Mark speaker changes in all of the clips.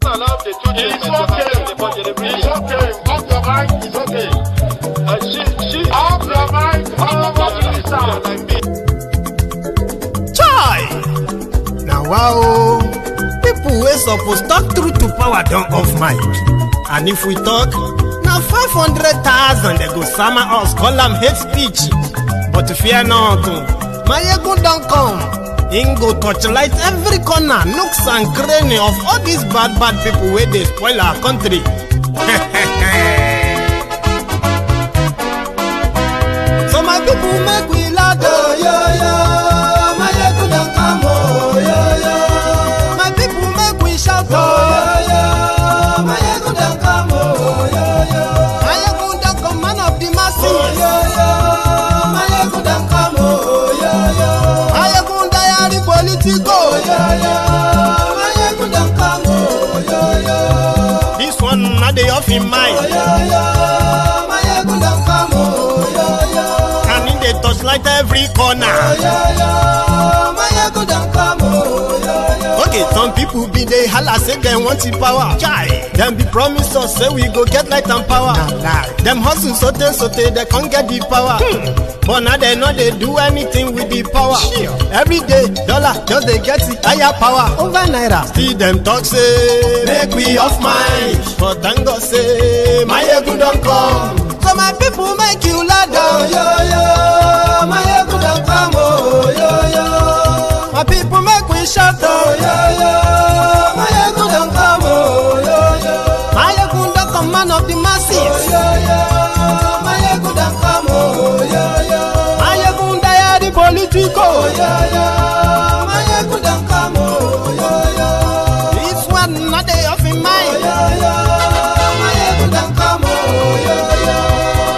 Speaker 1: It's okay. It's okay. Off your mic. It's okay. Off your mic.
Speaker 2: Chai! Now wow, people wey suppose talk truth to power don off mic. And if we talk, now 500,000 they go sama us, call them hate speech. But fear not, Mayegun don come. Him go torchlight every corner, nooks and cranny of all these bad people where they spoil our country. So my people make we loud, oh yo yo. Mayegun don come, oh yo yo. My people make we shout, oh yo yo. Mayegun don come, oh yo yo. Mayegun don come, man of the masses, oh yo yo. Mayegun don come, oh yo yo. Mayegun diary politico, oh yo yo. Mayegun don come, oh yo yo. This one not the off in mind, oh yo yo. Mayegun don come, oh yo yo. And in the touchlight every corner, oh yo yo. Mayegun don come, oh yo yo. Okay, some people be they holla say they want the power. Chai, them be promise us say we go get light and power. Nah. Them hustle sote they can't get the power. But now they know they do anything with the power. Every day, dollar just they get the higher power over naira. Still them talk say make we off mind. But thank God say Mayegun don come. So my people make you loud, oh yo yo. Mayegun don come, oh yo yo. My people make we shout, oh yo yo. Mayegun don come, oh yo yo. Mayegun don come, man of the masses, oh yo yo. Mayegun don come, oh yo yo. Mayegun diary politico, oh yo yo. Mayegun don come, oh yo yo. This one not dey off in mind, oh yo yo. Mayegun don come, oh yo yo.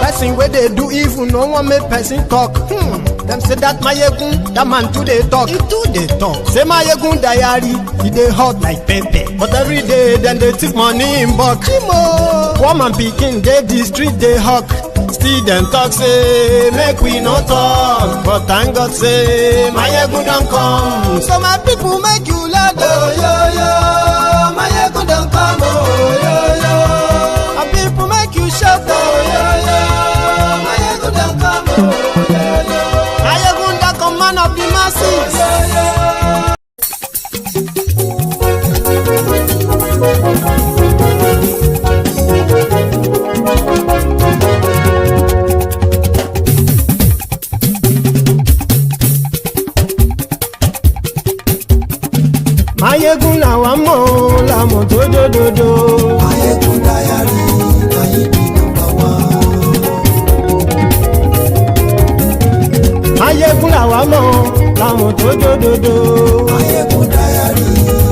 Speaker 2: Person where they do evil, no one make person talk. Them say that Mayegun, that man too they talk. He too they talk. Say Mayegun diary, he dey hot like pepper. But every day, then they take money in bulk. Woman pikin, they the street they hawk. Still them talk say, make we no talk. But thank God say, Mayegun don come. So my people make you loud, oh yo yo. Mayegun don come, oh yo yo. My people make you shout, oh yo yo. Mayegun don come, oh yo yo. Mayegun don come, man of the masses, oh yo yo. Mayegun làwa mọ̀ làmọ̀ tó dòdòdò.
Speaker 3: Mayegun diary, Mayegun number one.
Speaker 2: Mayegun làwa mọ̀ làmọ̀ tó dòdòdò.
Speaker 3: Mayegun diary,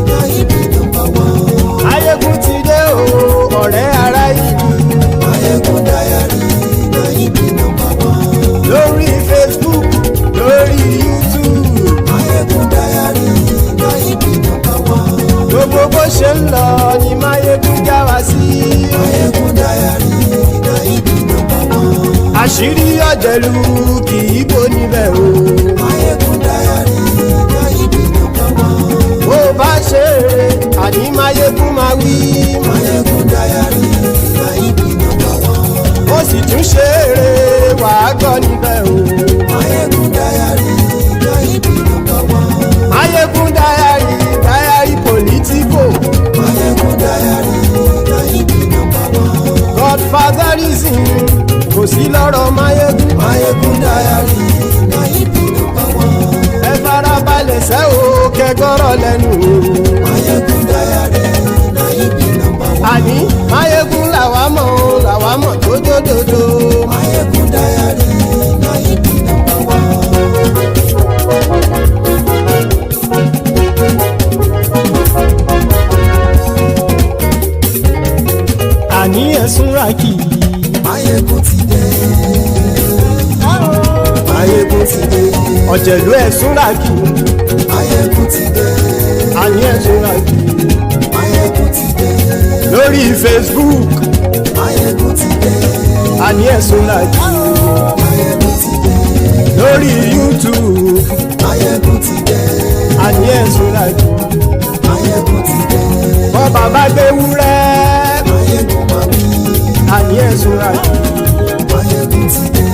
Speaker 3: Mayegun number one.
Speaker 2: Mayegun ti dé o, ọ̀rẹ́ ara ìlú.
Speaker 3: Mayegun diary, Mayegun number one.
Speaker 2: Lórí Facebook, lórí YouTube.
Speaker 3: Mayegun diary, Mayegun number one.
Speaker 2: Gbogbo bó ṣe ń lọ ni Mayegun já wa sí.
Speaker 3: Mayegun diary, Mayegun number one.
Speaker 2: Àṣírí ọ̀jẹ̀lú kì í bò níbẹ̀ o.
Speaker 3: Mayegun diary, Mayegun number one.
Speaker 2: Bó bá ṣe eré, àní Mayegun máa wí.
Speaker 3: Mayegun diary, Mayegun number one.
Speaker 2: Ó sì tún ṣe eré, wàá gbọ́ níbẹ̀ o.
Speaker 3: Mayegun diary, Mayegun number one.
Speaker 2: Mayegun diary, diary politico.
Speaker 3: Mayegun diary, Mayegun number one.
Speaker 2: Godfatherism kò sí lọ́rọ̀ Mayegun.
Speaker 3: Mayegun diary, Mayegun number one.
Speaker 2: Ẹ farabalẹ̀ sẹ́ o kẹgọ́rọ̀ lẹ́nu o.
Speaker 3: Mayegun diary, Mayegun number one.
Speaker 2: Àní Mayegun làwa mọ̀ o, làwa mọ̀ tó dòdòdò.
Speaker 3: Mayegun diary, Mayegun number one.
Speaker 2: Àní ẹ̀sùn ràkì.
Speaker 3: Mayegun ti dé. Mayegun ti dé.
Speaker 2: Ọ̀jẹ̀lú ẹ̀sùn ràkì.
Speaker 3: Mayegun ti dé.
Speaker 2: Àní ẹ̀sùn ràkì.
Speaker 3: Mayegun ti dé.
Speaker 2: Lórí Facebook.
Speaker 3: Mayegun ti dé.
Speaker 2: Àní ẹ̀sùn ràkì.
Speaker 3: Mayegun ti dé.
Speaker 2: Lórí YouTube.
Speaker 3: Mayegun ti dé.
Speaker 2: Àní ẹ̀sùn ràkì.
Speaker 3: Mayegun ti dé.
Speaker 2: bọ́ bàbá gbé wúrẹ́.
Speaker 3: Máyégún máa wí.
Speaker 2: Àní ẹ̀sùn ra jù.
Speaker 3: Máyégún ti dé.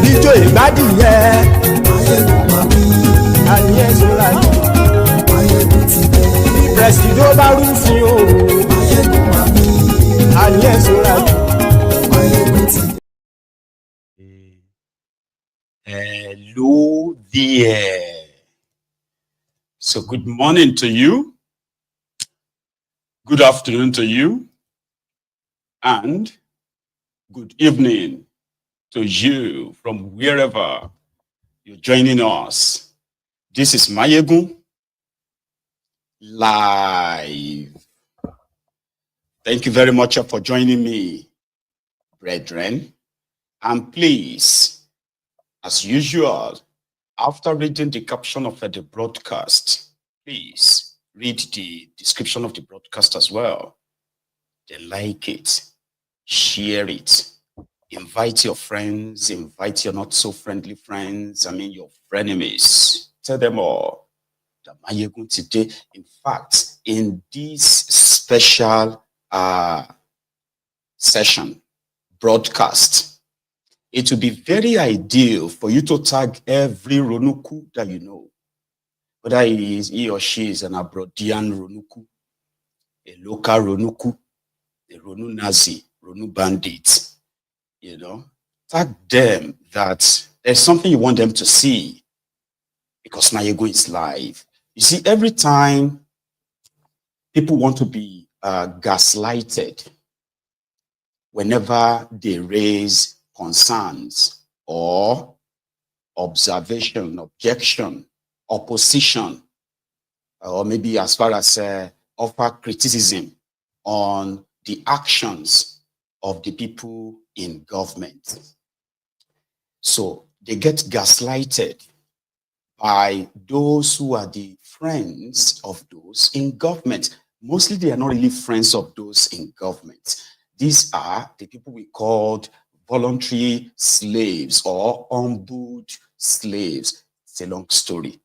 Speaker 2: Bíjó ìgbádìyẹ.
Speaker 3: Máyégún máa wí.
Speaker 2: Àní ẹ̀sùn ra jù.
Speaker 3: Máyégún ti dé.
Speaker 2: Bí pẹ̀sìdó bá rúfin o.
Speaker 3: Máyégún máa wí.
Speaker 2: Àní ẹ̀sùn ra jù.
Speaker 3: Máyégún ti dé.
Speaker 4: Hello there. So good morning to you, good afternoon to you, and good evening to you from wherever you're joining us. This is Mayegun live. Thank you very much for joining me, brethren. And please, as usual, after reading the caption of the broadcast, please read the description of the broadcast as well. Then like it, share it, invite your friends, invite your not so friendly friends, your frenemies. Tell them all that Mayegun today, in fact, in this special session, broadcast, it would be very ideal for you to tag every Ronuku that you know. Whether he or she is an Abroadian Ronuku, a local Ronuku, a Ronu Nazi, Ronu bandit, tag them that there's something you want them to see, because Mayegun is live. You see, every time people want to be gaslighted, whenever they raise concerns or observation, objection, opposition, or maybe as far as offer criticism on the actions of the people in government. So they get gaslighted by those who are the friends of those in government. Mostly they are not really friends of those in government. These are the people we called voluntary slaves or on-board slaves. It's a long story.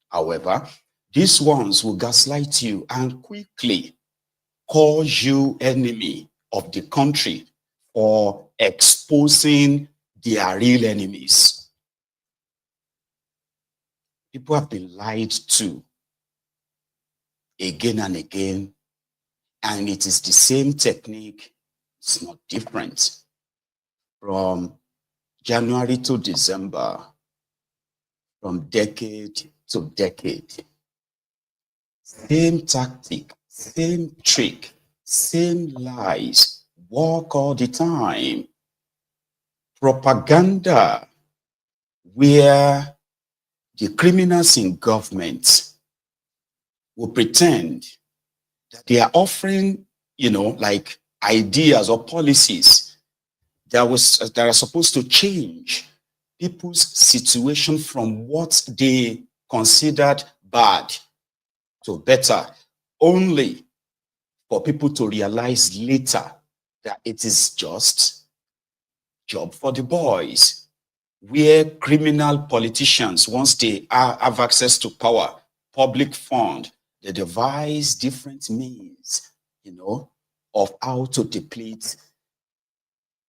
Speaker 4: However, these ones will gaslight you and quickly call you enemy of the country for exposing their real enemies. People have been lied to again and again, and it is the same technique. It's not different. From January to December, from decade to decade. Same tactic, same trick, same lies, work all the time. Propaganda, where the criminals in government will pretend that they are offering, like ideas or policies that are supposed to change people's situation from what they considered bad to better, only for people to realize later that it is just job for the boys, where criminal politicians, once they have access to power, public fund, they devise different means, of how to deplete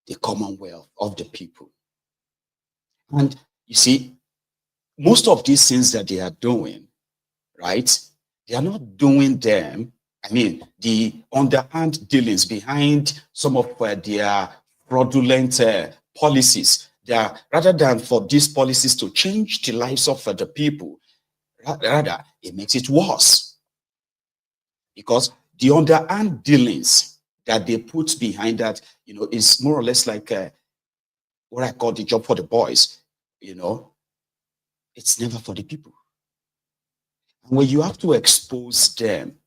Speaker 4: the commonwealth of the people. And you see, most of these things that they are doing, right, they are not doing them, the underhand dealings behind some of their fraudulent policies. They are, rather than for these policies to change the lives of the people, rather, it makes it worse. Because the underhand dealings that they put behind that, is more or less like what I call the job for the boys. It's never for the people. And when you have to expose them,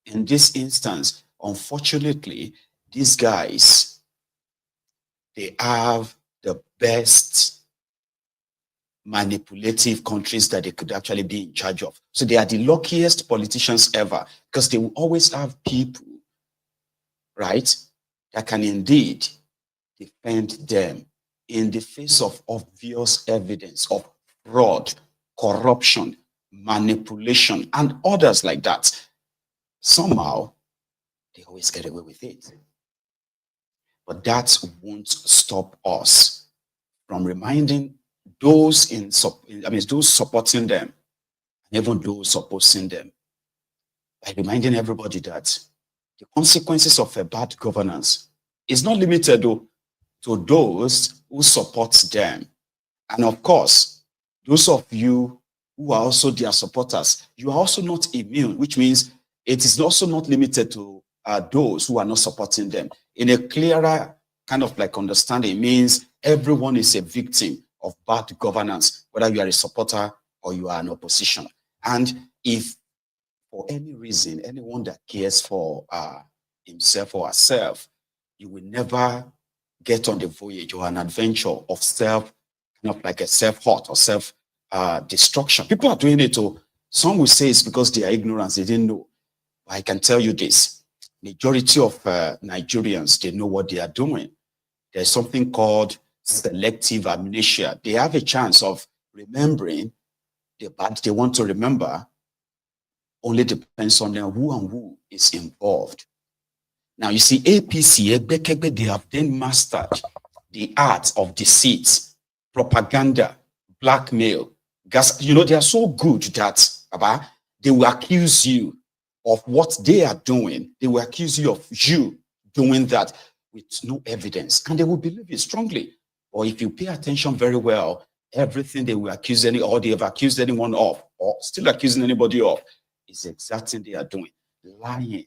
Speaker 4: in this instance, unfortunately, these guys, they have the best manipulative countries that they could actually be in charge of. So they are the luckiest politicians ever, because they will always have people, right, that can indeed defend them in the face of obvious evidence of fraud, corruption, manipulation, and others like that. Somehow, they always get away with it. But that won't stop us from reminding those those supporting them, and even those opposing them, by reminding everybody that the consequences of a bad governance is not limited to those who support them. And of course, those of you who are also their supporters, you are also not immune, which means it is also not limited to those who are not supporting them. In a clearer kind of like understanding, it means everyone is a victim of bad governance, whether you are a supporter or you are an opposition. And if for any reason, anyone that cares for himself or herself, you will never get on the voyage or an adventure of self, kind of like a self-hurt or self-destruction. People are doing it. Some will say it's because they are ignorant, they didn't know. But I can tell you this, majority of Nigerians, they know what they are doing. There's something called selective amnesia. They have a chance of remembering the bad they want to remember. Only depends on them who is involved. Now you see, APC, they have then mastered the art of deceit, propaganda, blackmail, gas. You know, they are so good that they will accuse you of what they are doing. They will accuse you of you doing that with no evidence, and they will believe it strongly. Or if you pay attention very well, everything they will accuse or they have accused anyone of, or still accusing anybody of, is the exact thing they are doing. Lying,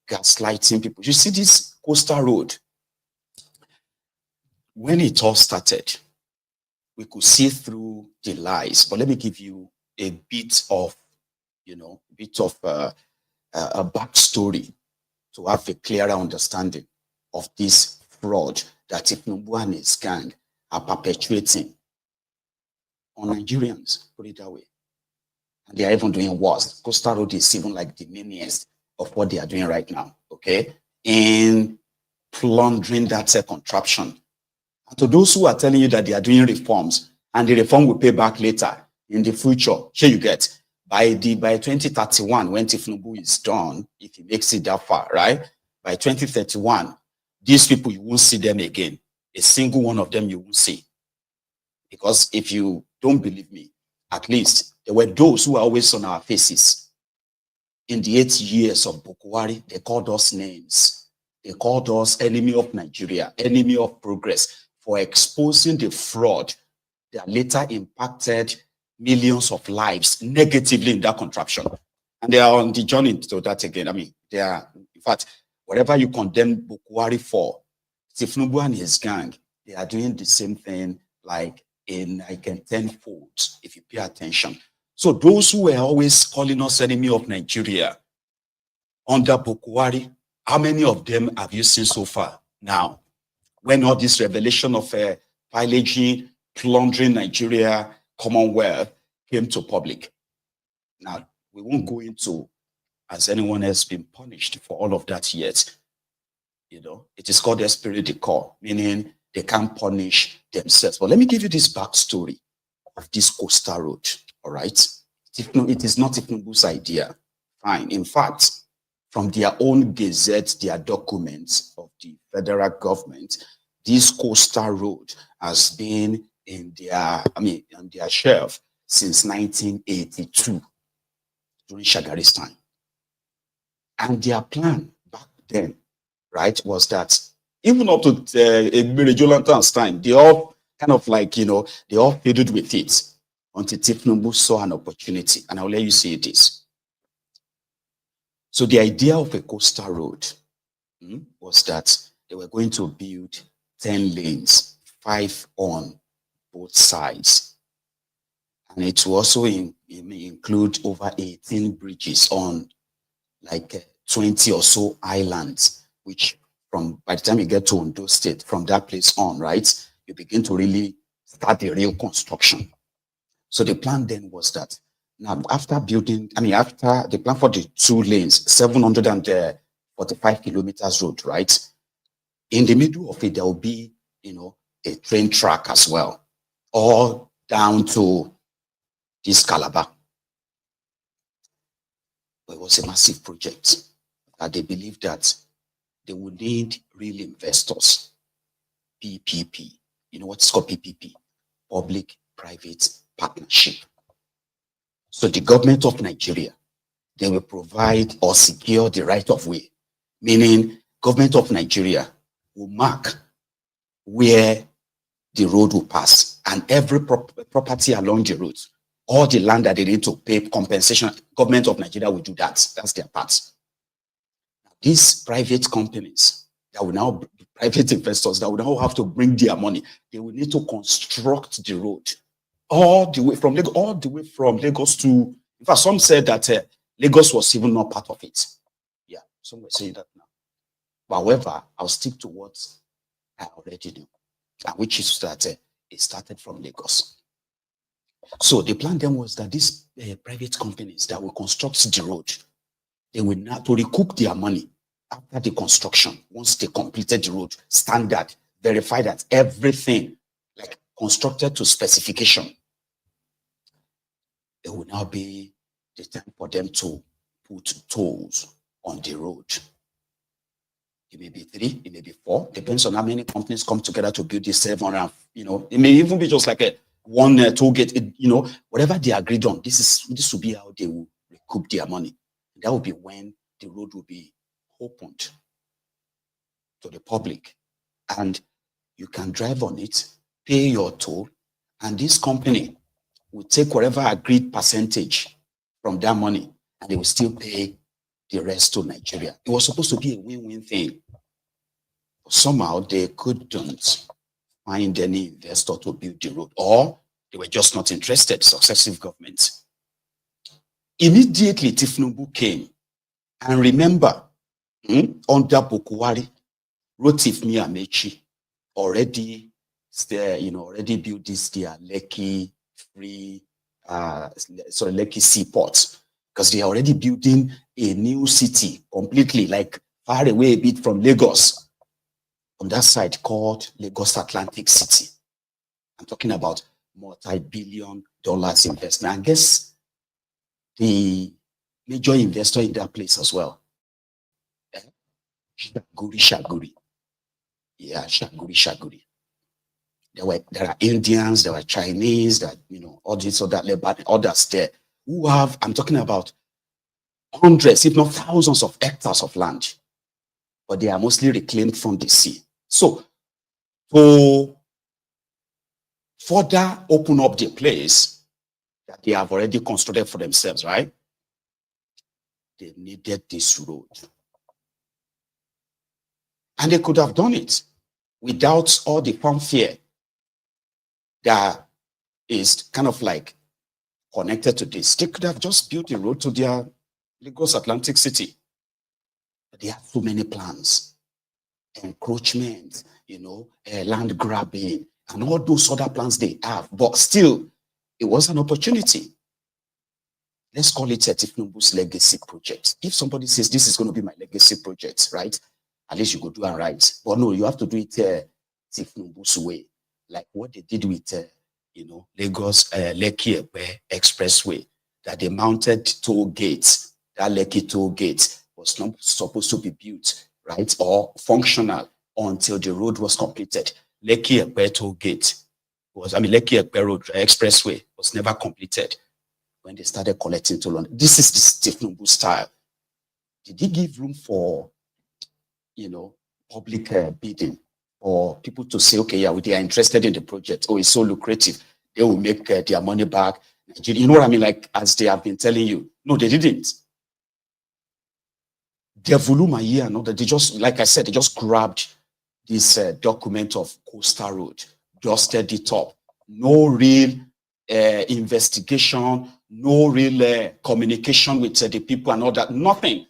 Speaker 4: gaslighting people. You see this coastal road, when it all started, we could see through the lies. But let me give you a bit of, a backstory to have a clearer understanding of this fraud that Tinubu and his gang are perpetuating on Nigerians, put it that way. And they are even doing worse. Coastal Road is even like the meaniest of what they are doing right now, okay? In plundering that contraption. And to those who are telling you that they are doing reforms, and the reform will pay back later in the future, here you get, by 2031, when thiefnubu is done, if he makes it that far, right? By 2031, these people, you won't see them again. A single one of them you won't see. Because if you don't believe me, at least there were those who are always on our faces. In the 8 years of Bukwari, they called us names. They called us enemy of Nigeria, enemy of progress, for exposing the fraud that later impacted millions of lives negatively in that contraption. And they are on the journey to that again. I mean, they are, in fact, whatever you condemn Bukwari for, thiefnubu and his gang, they are doing the same thing like in 10-fold, if you pay attention. So those who were always calling us enemy of Nigeria under Bukwari, how many of them have you seen so far now? When all this revelation of pillaging, plundering Nigeria, Commonwealth came to public. Now, we won't go into has anyone else been punished for all of that yet. You know, it is called esprit de corps, meaning they can't punish themselves. But let me give you this backstory of this coastal road, all right? It is not Tinubu's idea. Fine. In fact, from their own gazette, their documents of the federal government, this coastal road has been in their, on their shelf since 1982, during Shagari's time. And their plan back then, right, was that even up to Jolantan's time, they all kind of like, they all fiddled with it until Tinubu saw an opportunity. And I'll let you see this. So the idea of a coastal road was that they were going to build 10 lanes, 5 on both sides. And it will also include over 18 bridges on like 20 or so islands, which by the time you get to Ondo State, from that place on, right, you begin to really start the real construction. So the plan then was that now after building, after the plan for the 2 lanes, 745 kilometers road, right, in the middle of it, there will be, a train track as well, all down to this Calabar. But it was a massive project that they believed that they will need real investors. PPP. You know what's called PPP? Public-private partnership. So the government of Nigeria, they will provide or secure the right of way, meaning government of Nigeria will mark where the road will pass, and every property along the road, all the land that they need to pay compensation, government of Nigeria will do that. That's their part. These private companies that will now, private investors that will now have to bring their money, they will need to construct the road all the way from Lagos to, in fact, some said that Lagos was even not part of it. Yeah, some were saying that now. But however, I'll stick to what I already know, which is that it started from Lagos. So the plan then was that these private companies that will construct the road, they will not to recoup their money after the construction. Once they completed the road, standard, verify that everything like constructed to specification, it will now be the time for them to put tolls on the road. It may be 3, it may be 4, depends on how many companies come together to build this 700. You know, it may even be just like a one toll gate. You know, whatever they agreed on, this will be how they will recoup their money. That will be when the road will be opened to the public, and you can drive on it, pay your toll, and this company will take whatever agreed percentage from that money, and they will still pay the rest to Nigeria. It was supposed to be a win-win thing. But somehow they couldn't find any investor to build the road, or they were just not interested, successive governments. Immediately, Tinubu came, and remember, under Bukuwari, Rothiefmi Amaechi already built this their Lekki seaport, because they are already building a new city completely, like far away a bit from Lagos, on that side called Lagos Atlantic City. I'm talking about multi-billion dollars investment. I guess the major investor in that place as well, Shaguri. Yeah, Shaguri. There are Indians, there are Chinese, that all these other others there who have, I'm talking about hundreds, if not thousands of hectares of land, but they are mostly reclaimed from the sea. So to further open up the place that they have already constructed for themselves, right? They needed this road. And they could have done it without all the fanfare that is kind of like connected to this. They could have just built a road to their Lagos Atlantic City. But they have so many plans. Encroachment, land grabbing, and all those other plans they have. But still, it was an opportunity. Let's call it a thiefnubu's legacy project. If somebody says this is going to be my legacy project, right? At least you could do it right. But no, you have to do it thiefnubu's way. Like what they did with, Lagos Lekki Expressway, that they mounted toll gates. That Lekki toll gate was not supposed to be built, right, or functional until the road was completed. Lekki toll gate Lekki Road Expressway was never completed when they started collecting toll. This is the Tinubu style. Did he give room for, public bidding, or people to say, okay, yeah, they are interested in the project. Oh, it's so lucrative. They will make their money back. You know what I mean? Like, as they have been telling you. No, they didn't. Their volume a year, no, that they just, like I said, they just grabbed this document of Coastal Road, dusted it up. No real investigation, no real communication with the people and all that. Nothing.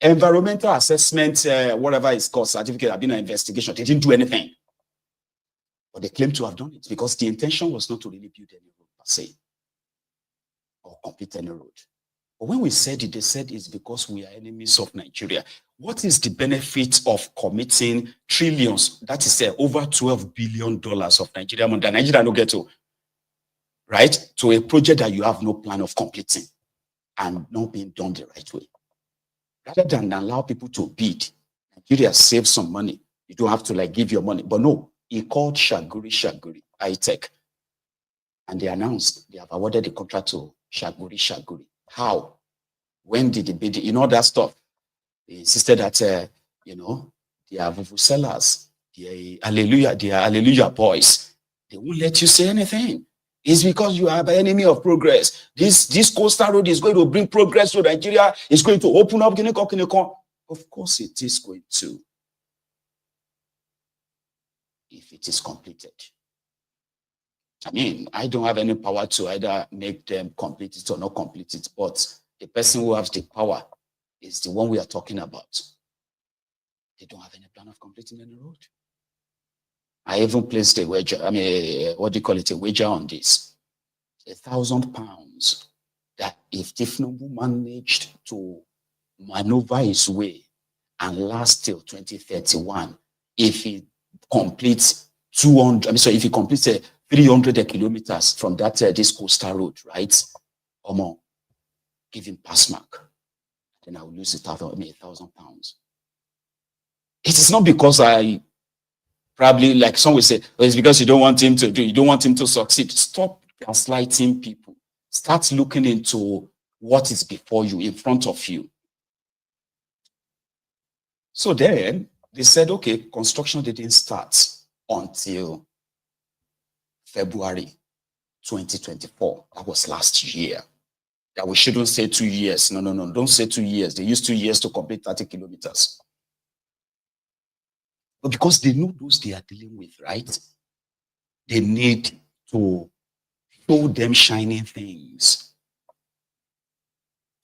Speaker 4: Environmental assessment, whatever it's called, certificate have been an investigation. They didn't do anything. But they claim to have done it because the intention was not to really build any road per se, or complete any road. But when we said it, they said it's because we are enemies of Nigeria. What is the benefit of committing trillions, that is over $12 billion of Nigeria money that Nigeria no get to, right, to a project that you have no plan of completing and not being done the right way? Rather than allow people to bid and Nigeria save some money. You don't have to like give your money. But no, he called Shaguri high-tech. And they announced they have awarded the contract to Shaguri. How? When did the bid? You know that stuff. They insisted that, you know, they are vuvuzelas, they are hallelujah boys. They won't let you say anything. It's because you are the enemy of progress. This coastal road is going to bring progress to Nigeria. It's going to open up. Of course it is going to. If it is completed. I mean, I don't have any power to either make them complete it or not complete it, but the person who has the power is the one we are talking about. They don't have any plan of completing any road. I even placed a wager, I mean, what do you call it, a wager on this. £1,000 that if Tinubu managed to maneuver his way and last till 2031, if he completes 300 kilometers from that this coastal road, right? Or more, give him pass mark. Then I will lose £1,000. It is not because I probably, like some will say, well, it's because you don't want him to do, you don't want him to succeed. Stop gaslighting people. Start looking into what is before you, in front of you. So then they said, okay, construction didn't start until February 2024. That was last year. That we shouldn't say 2 years. No, don't say 2 years. They used 2 years to complete 30 kilometers. But because they know those they are dealing with, right? They need to show them shining things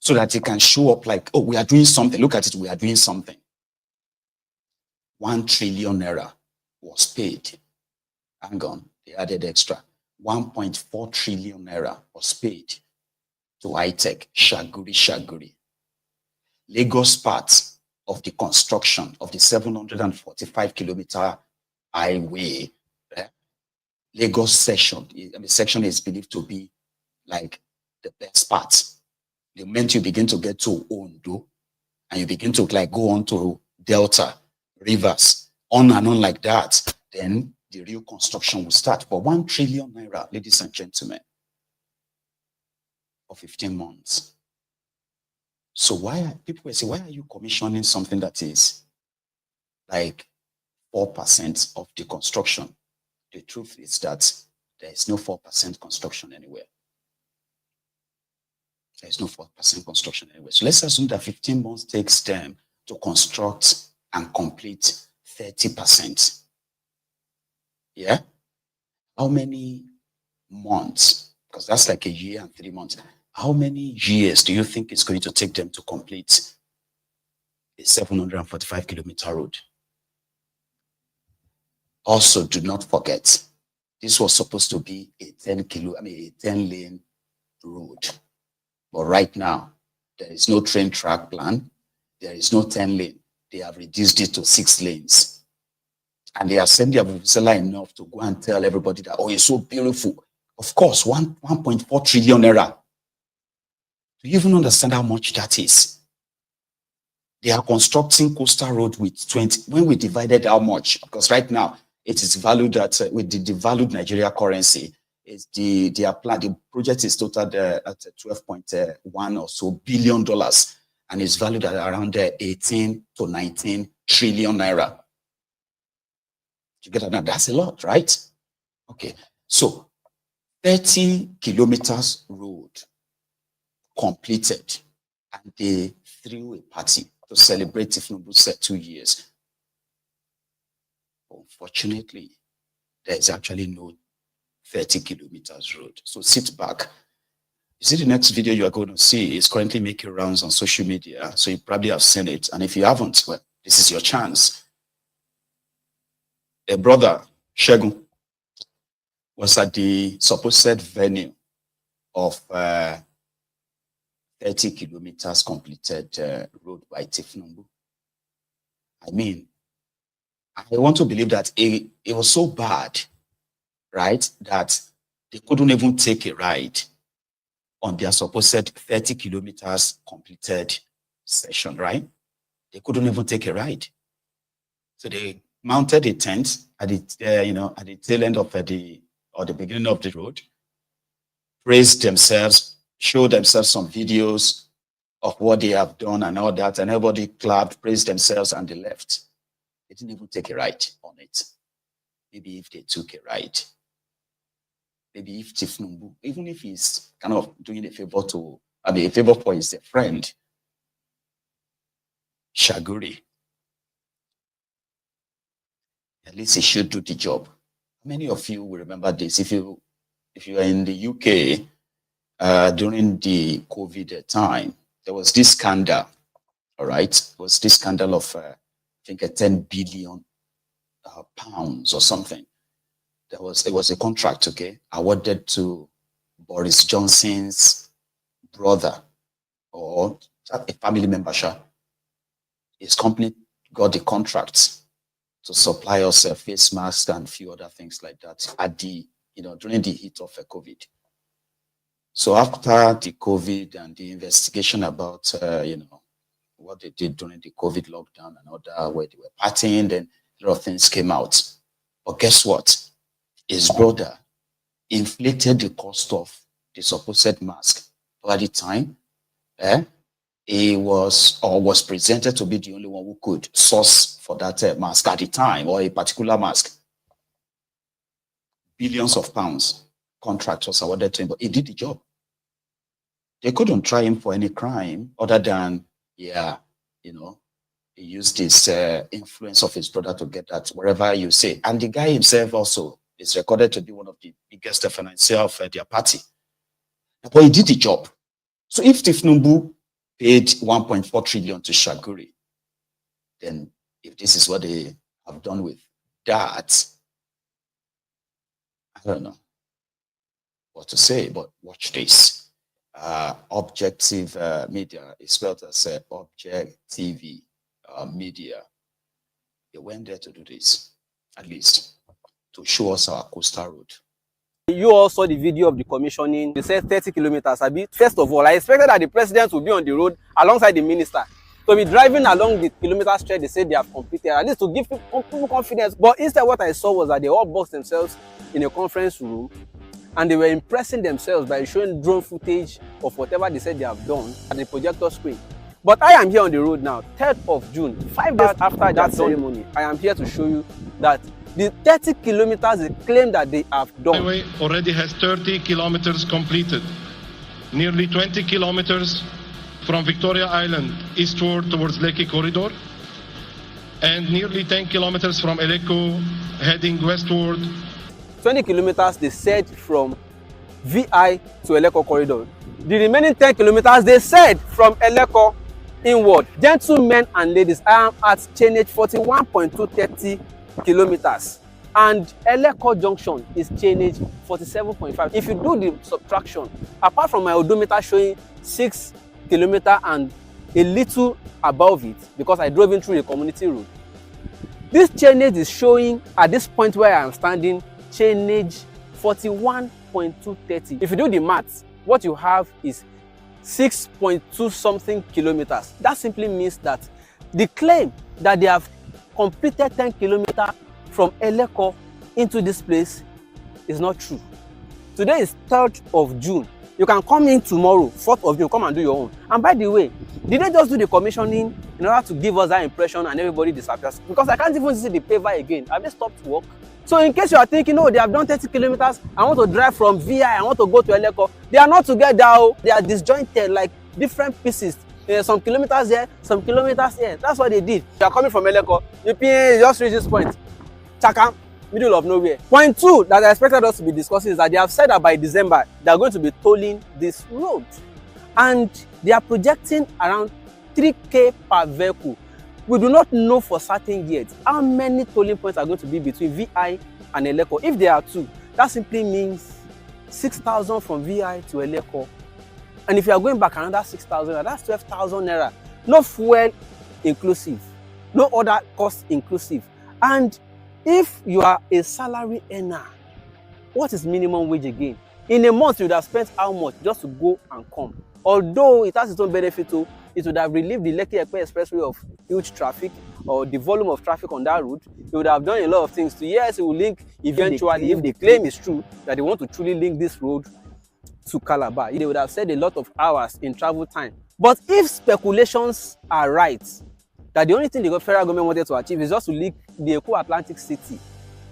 Speaker 4: so that they can show up like, oh, we are doing something. Look at it, we are doing something. 1 trillion naira was paid. Hang on, they added extra. 1.4 trillion naira was paid to high-tech, Shaguri. Lagos part of the construction of the 745-kilometer highway, Lagos section, the section is believed to be like the best part. The moment you begin to get to Ondo, and you begin to like go on to Delta, Rivers, on and on like that, then the real construction will start. For 1 trillion naira, ladies and gentlemen, for 15 months. So people will say, why are you commissioning something that is like 4% of the construction? The truth is that there is no 4% construction anywhere. There is no 4% construction anywhere. So let's assume that 15 months takes them to construct and complete 30%. Yeah? How many months? Because that's like 1 year and 3 months. How many years do you think it's going to take them to complete a 745-kilometer road? Also, do not forget, this was supposed to be a 10-lane road. But right now, there is no train track plan. There is no 10-lane. They have reduced it to 6 lanes. And they are sending their vuvuzela enough to go and tell everybody that, oh, it's so beautiful. Of course, 1.4 trillion naira. Do you even understand how much that is? They are constructing coastal road with 20. When we divided how much, because right now it is valued at with the devalued Nigeria currency, is the project is totaled at 12.1 or so billion dollars, and is valued at around 18 to 19 trillion naira. You get that? That's a lot, right? Okay, so 30 kilometers road completed, and they threw a party to celebrate Tinubu's 2 years. Unfortunately, there is actually no 30 kilometers road. So sit back. You see, the next video you are going to see is currently making rounds on social media, so you probably have seen it. And if you haven't, well, this is your chance. A brother, Segun, was at the supposed venue of 30 kilometers completed road by Tinubu. I mean, I want to believe that it was so bad, right, that they couldn't even take a ride on their supposed 30 kilometers completed session, right? They couldn't even take a ride. So they mounted a tent at the, at the tail end of the beginning of the road, praised themselves, showed themselves some videos of what they have done and all that, and everybody clapped, praised themselves, and they left. They didn't even take a ride on it. Maybe if they took a ride, maybe if thiefnubu, even if he's kind of doing a favor for his friend, Shaguri, at least he should do the job. Many of you will remember this. If you are in the UK during the COVID time, there was this scandal. All right, it was this scandal of I think 10 billion pounds or something. It was a contract, okay, awarded to Boris Johnson's brother or a family member. His company got the contract to supply us face masks and a few other things like that at the, during the heat of COVID. So after the COVID and the investigation about, what they did during the COVID lockdown and other where they were partying, then a lot of things came out. But guess what? His brother inflated the cost of the supposed mask. But at the time, he was presented to be the only one who could source for that mask at the time, or a particular mask. Billions of pounds contract was awarded to him, but he did the job. They couldn't try him for any crime other than, he used his influence of his brother to get that, wherever you say. And the guy himself also is recorded to be one of the biggest financiers of their party. But he did the job. So if thiefnubu paid 1.4 trillion to Shaguri, then if this is what they have done with that, I don't know what to say, but watch this. Objective Media is spelled as Objective Media. They went there to do this, at least to show us our coastal road.
Speaker 5: You all saw the video of the commissioning. They said 30 kilometers. First of all, I expected that the president would be on the road alongside the minister. So be driving along the kilometer stretch, they said they have completed, at least to give people confidence. But instead, what I saw was that they all boxed themselves in a conference room and they were impressing themselves by showing drone footage of whatever they said they have done at the projector screen. But I am here on the road now, 3rd of June, 5 days after that ceremony. I am here to show you that the 30 kilometers they claim that they have done.
Speaker 1: The highway already has 30 kilometers completed. Nearly 20 kilometers from Victoria Island eastward towards Lekki Corridor, and nearly 10 kilometers from Eleko heading westward.
Speaker 5: 20 kilometers they said from VI to Eleko Corridor. The remaining 10 kilometers they said from Eleko inward. Gentlemen and ladies, I am at chainage 41.230 kilometers and Eleko junction is chainage 47.5. If you do the subtraction, apart from my odometer showing 6 kilometers and a little above it, because I drove in through the community road, this chainage is showing at this point where I am standing chainage 41.230. If you do the maths, what you have is 6.2 something kilometers. That simply means that the claim that they have completed 10 kilometers from Eleko into this place is not true. Today is 3rd of June. You can come in tomorrow, 4th of June, come and do your own. And by the way, did they just do the commissioning in order to give us that impression and everybody disappears? Because I can't even see the paver again. Have they stopped work? So in case you are thinking, oh, they have done 30 kilometers, I want to drive from VI, I want to go to Eleko. They are not together, oh. They are disjointed like different pieces. Some kilometers here, some kilometers here. That's what they did. You are coming from Eleko, you just reach this point. Chaka, middle of nowhere. Point 2 that I expected us to be discussing is that they have said that by December, they are going to be tolling this road. And they are projecting around 3K per vehicle. We do not know for certain yet how many tolling points are going to be between VI and Eleko. If there are 2, that simply means 6,000 from VI to Eleko. And if you are going back another 6,000, that's 12,000 naira. No fuel inclusive, no other cost inclusive. And if you are a salary earner, what is minimum wage again? In a month, you would have spent how much just to go and come? Although it has its own benefit too, it would have relieved the Lekki Ekpe Expressway of huge traffic. or the volume of traffic on that route, he would have done a lot of things to, yes, it will link eventually, if the claim is true, that they want to truly link this road to Calabar. They would have saved a lot of hours in travel time. But if speculations are right, that the only thing the federal government wanted to achieve is just to link the Eko Atlantic City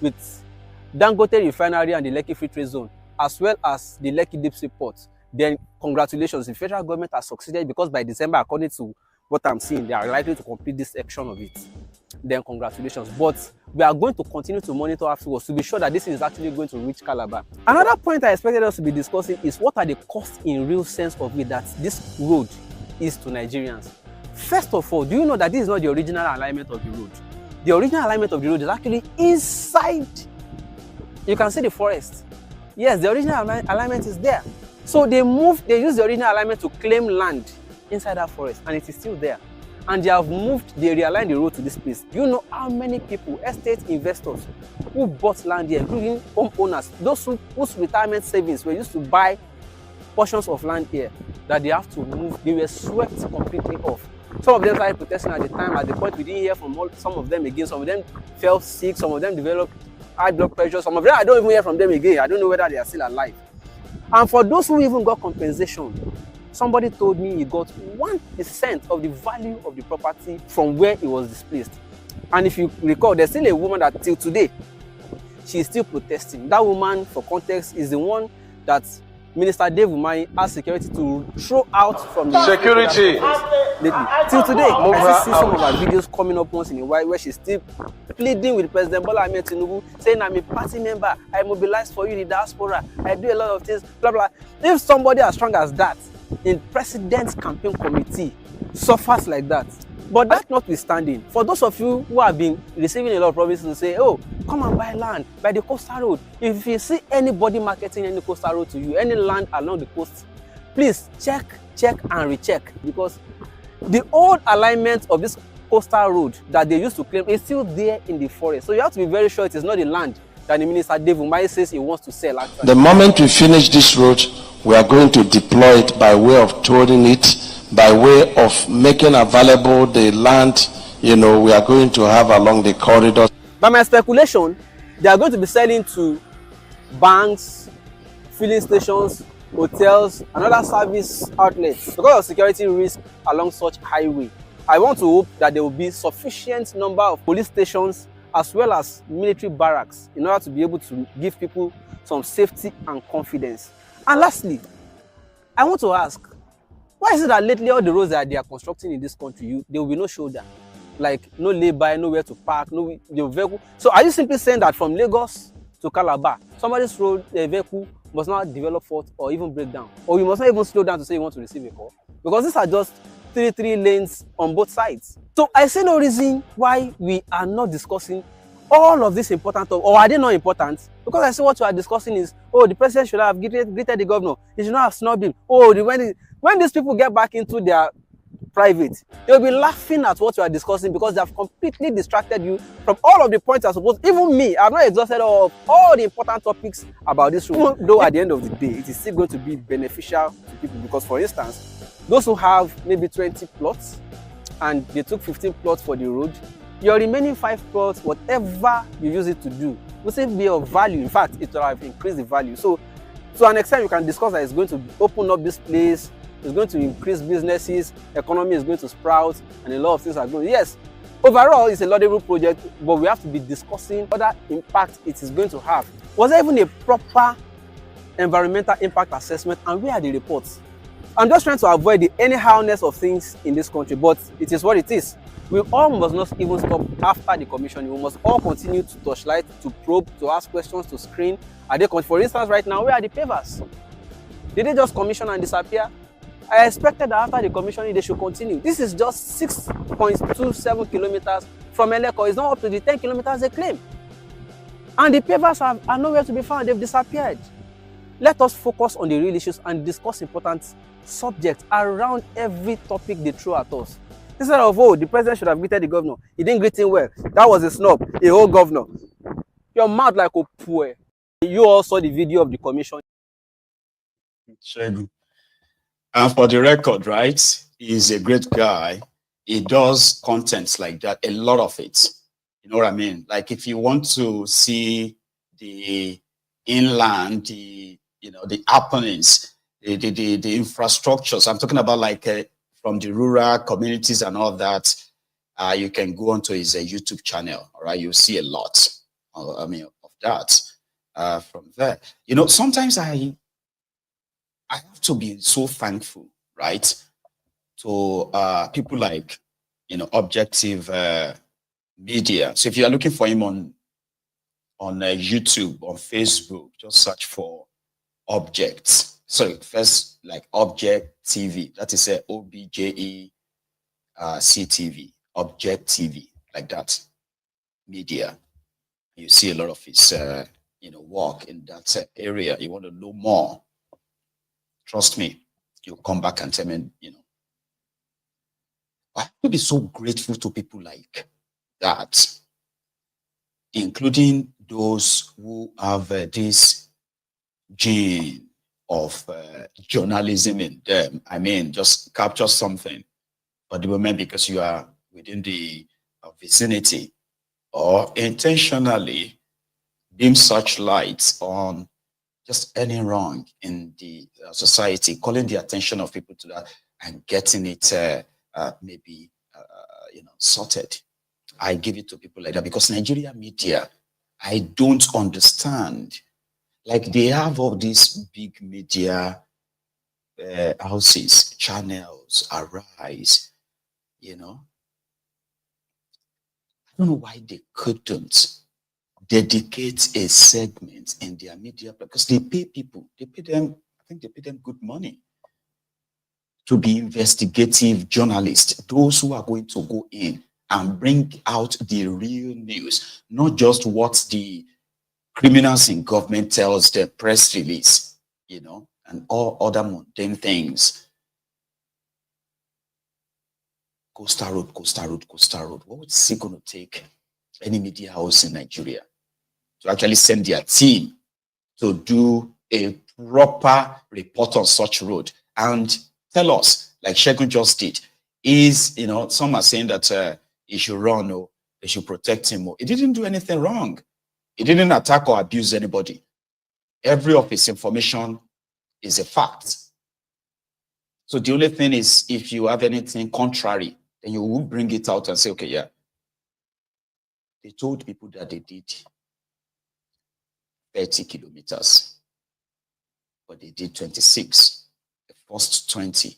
Speaker 5: with Dangote Refinery and the Lekki Free Trade Zone, as well as the Lekki Deep Sea Port, then congratulations, the federal government has succeeded, because by December, according to what I'm seeing, they are likely to complete this section of it. Then congratulations. But we are going to continue to monitor afterwards to be sure that this is actually going to reach Calabar. Another point I expected us to be discussing is what are the costs in real sense of it that this road is to Nigerians. First of all, do you know that this is not the original alignment of the road? The original alignment of the road is actually inside. You can see the forest. Yes, the original alignment is there. So they used the original alignment to claim land inside that forest, and it is still there. And they realigned the road to this place. Do you know how many people, estate investors, who bought land here, including homeowners, those whose retirement savings were used to buy portions of land here, that they have to move? They were swept completely off. Some of them started protesting at the time. At the point, we didn't hear from some of them again. Some of them fell sick. Some of them developed high blood pressure. Some of them, I don't even hear from them again. I don't know whether they are still alive. And for those who even got compensation, somebody told me he got 1% of the value of the property from where he was displaced. And if you recall, there's still a woman that till today, she's still protesting. That woman, for context, is the one that Minister Dave Umahi asked security to throw out from the security lately. Till today, I see some of her videos coming up once in a while where she's still pleading with President Bola Ahmed Tinubu, saying, I'm a party member, I mobilize for you the diaspora, I do a lot of things, blah, blah. If somebody as strong as that in President's campaign committee suffers like that, but that notwithstanding, for those of you who have been receiving a lot of promises to say, oh, come and buy land by the coastal road. If you see anybody marketing any coastal road to you, any land along the coast, please check and recheck, because the old alignment of this coastal road that they used to claim is still there in the forest. So you have to be very sure it is not the land that the Minister Dave Umahi says he wants to sell. Actually,
Speaker 6: the moment we finish this road, we are going to deploy it by way of tolling it, by way of making available the land, we are going to have along the corridor.
Speaker 5: By my speculation, they are going to be selling to banks, filling stations, hotels, and other service outlets because of security risk along such highway. I want to hope that there will be sufficient number of police stations as well as military barracks in order to be able to give people some safety and confidence. And lastly, I want to ask, why is it that lately all the roads that they are constructing in this country, there will be no shoulder? Like no lay-by, nowhere to park, no vehicle. So are you simply saying that from Lagos to Calabar, somebody's road, a vehicle must not develop fault or even break down? Or you must not even slow down to say you want to receive a call? Because these are just three lanes on both sides. So I see no reason why we are not discussing all of this important, or are they not important? Because I see what you are discussing is, oh, the president should have greeted the governor. He should not have snubbed him. Oh, when these people get back into their private, they'll be laughing at what you are discussing because they have completely distracted you from all of the points I suppose. Even me, I've not exhausted all the important topics about this room. Though at the end of the day, it is still going to be beneficial to people because, for instance, those who have maybe 20 plots and they took 15 plots for the road, your remaining 5 plots, whatever you use it to do, will still be of value. In fact, it will have increased the value. So to an extent, you can discuss that it's going to open up this place, it's going to increase businesses, economy is going to sprout, and a lot of things are going. Yes, overall, it's a laudable project, but we have to be discussing other impact it is going to have. Was there even a proper environmental impact assessment, and where are the reports? I'm just trying to avoid the anyhowness of things in this country, but it is what it is. We all must not even stop after the commissioning. We must all continue to torchlight, to probe, to ask questions, to screen. Are they, for instance, right now, where are the pavers? Did they just commission and disappear? I expected that after the commissioning, they should continue. This is just 6.27 kilometers from Eleko. It's not up to the 10 kilometers they claim. And the pavers are nowhere to be found. They've disappeared. Let us focus on the real issues and discuss important subjects around every topic they throw at us. Instead of, oh, the president should have greeted the governor. He didn't greet him well. That was a snub, a whole governor. Your mouth like a poor. You all saw the video of the commission.
Speaker 4: Segun. And for the record, right, he's a great guy. it does contents like that, a lot of it. You know what I mean? Like if you want to see the inland, the happenings, the infrastructures. I'm talking about like from the rural communities and all that. You can go onto his YouTube channel. All right, you'll see a lot. Of that from there. You know, sometimes I have to be so thankful, right, to people like Objective Media. So if you are looking for him on YouTube, on Facebook, just search for Objects. Sorry, first like Object TV. That is a OBJE CTV, Object TV, like that. Media. You see a lot of his work in that area. You want to know more? Trust me, you'll come back and tell me. I have to be so grateful to people like that, including those who have this gene of journalism in them. I mean, just capture something for the moment because you are within the vicinity, or intentionally beam such lights on just any wrong in the society, calling the attention of people to that and getting it maybe sorted. I give it to people like that because Nigeria media, I don't understand. Like they have all these big media houses, channels, Arise, I don't know why they couldn't dedicate a segment in their media, because they pay people, I think they pay them good money to be investigative journalists, those who are going to go in and bring out the real news, not just what the criminals in government tells the press release, and all other mundane things. Coastal Road. What is it going to take any media house in Nigeria to actually send their team to do a proper report on such road and tell us, like Segun just did? Is, some are saying that he should run or they should protect him. He didn't do anything wrong. He didn't attack or abuse anybody. Every of his information is a fact. So the only thing is, if you have anything contrary, then you will bring it out and say, okay, yeah. They told people that they did 30 kilometers, but they did 26. The first 20,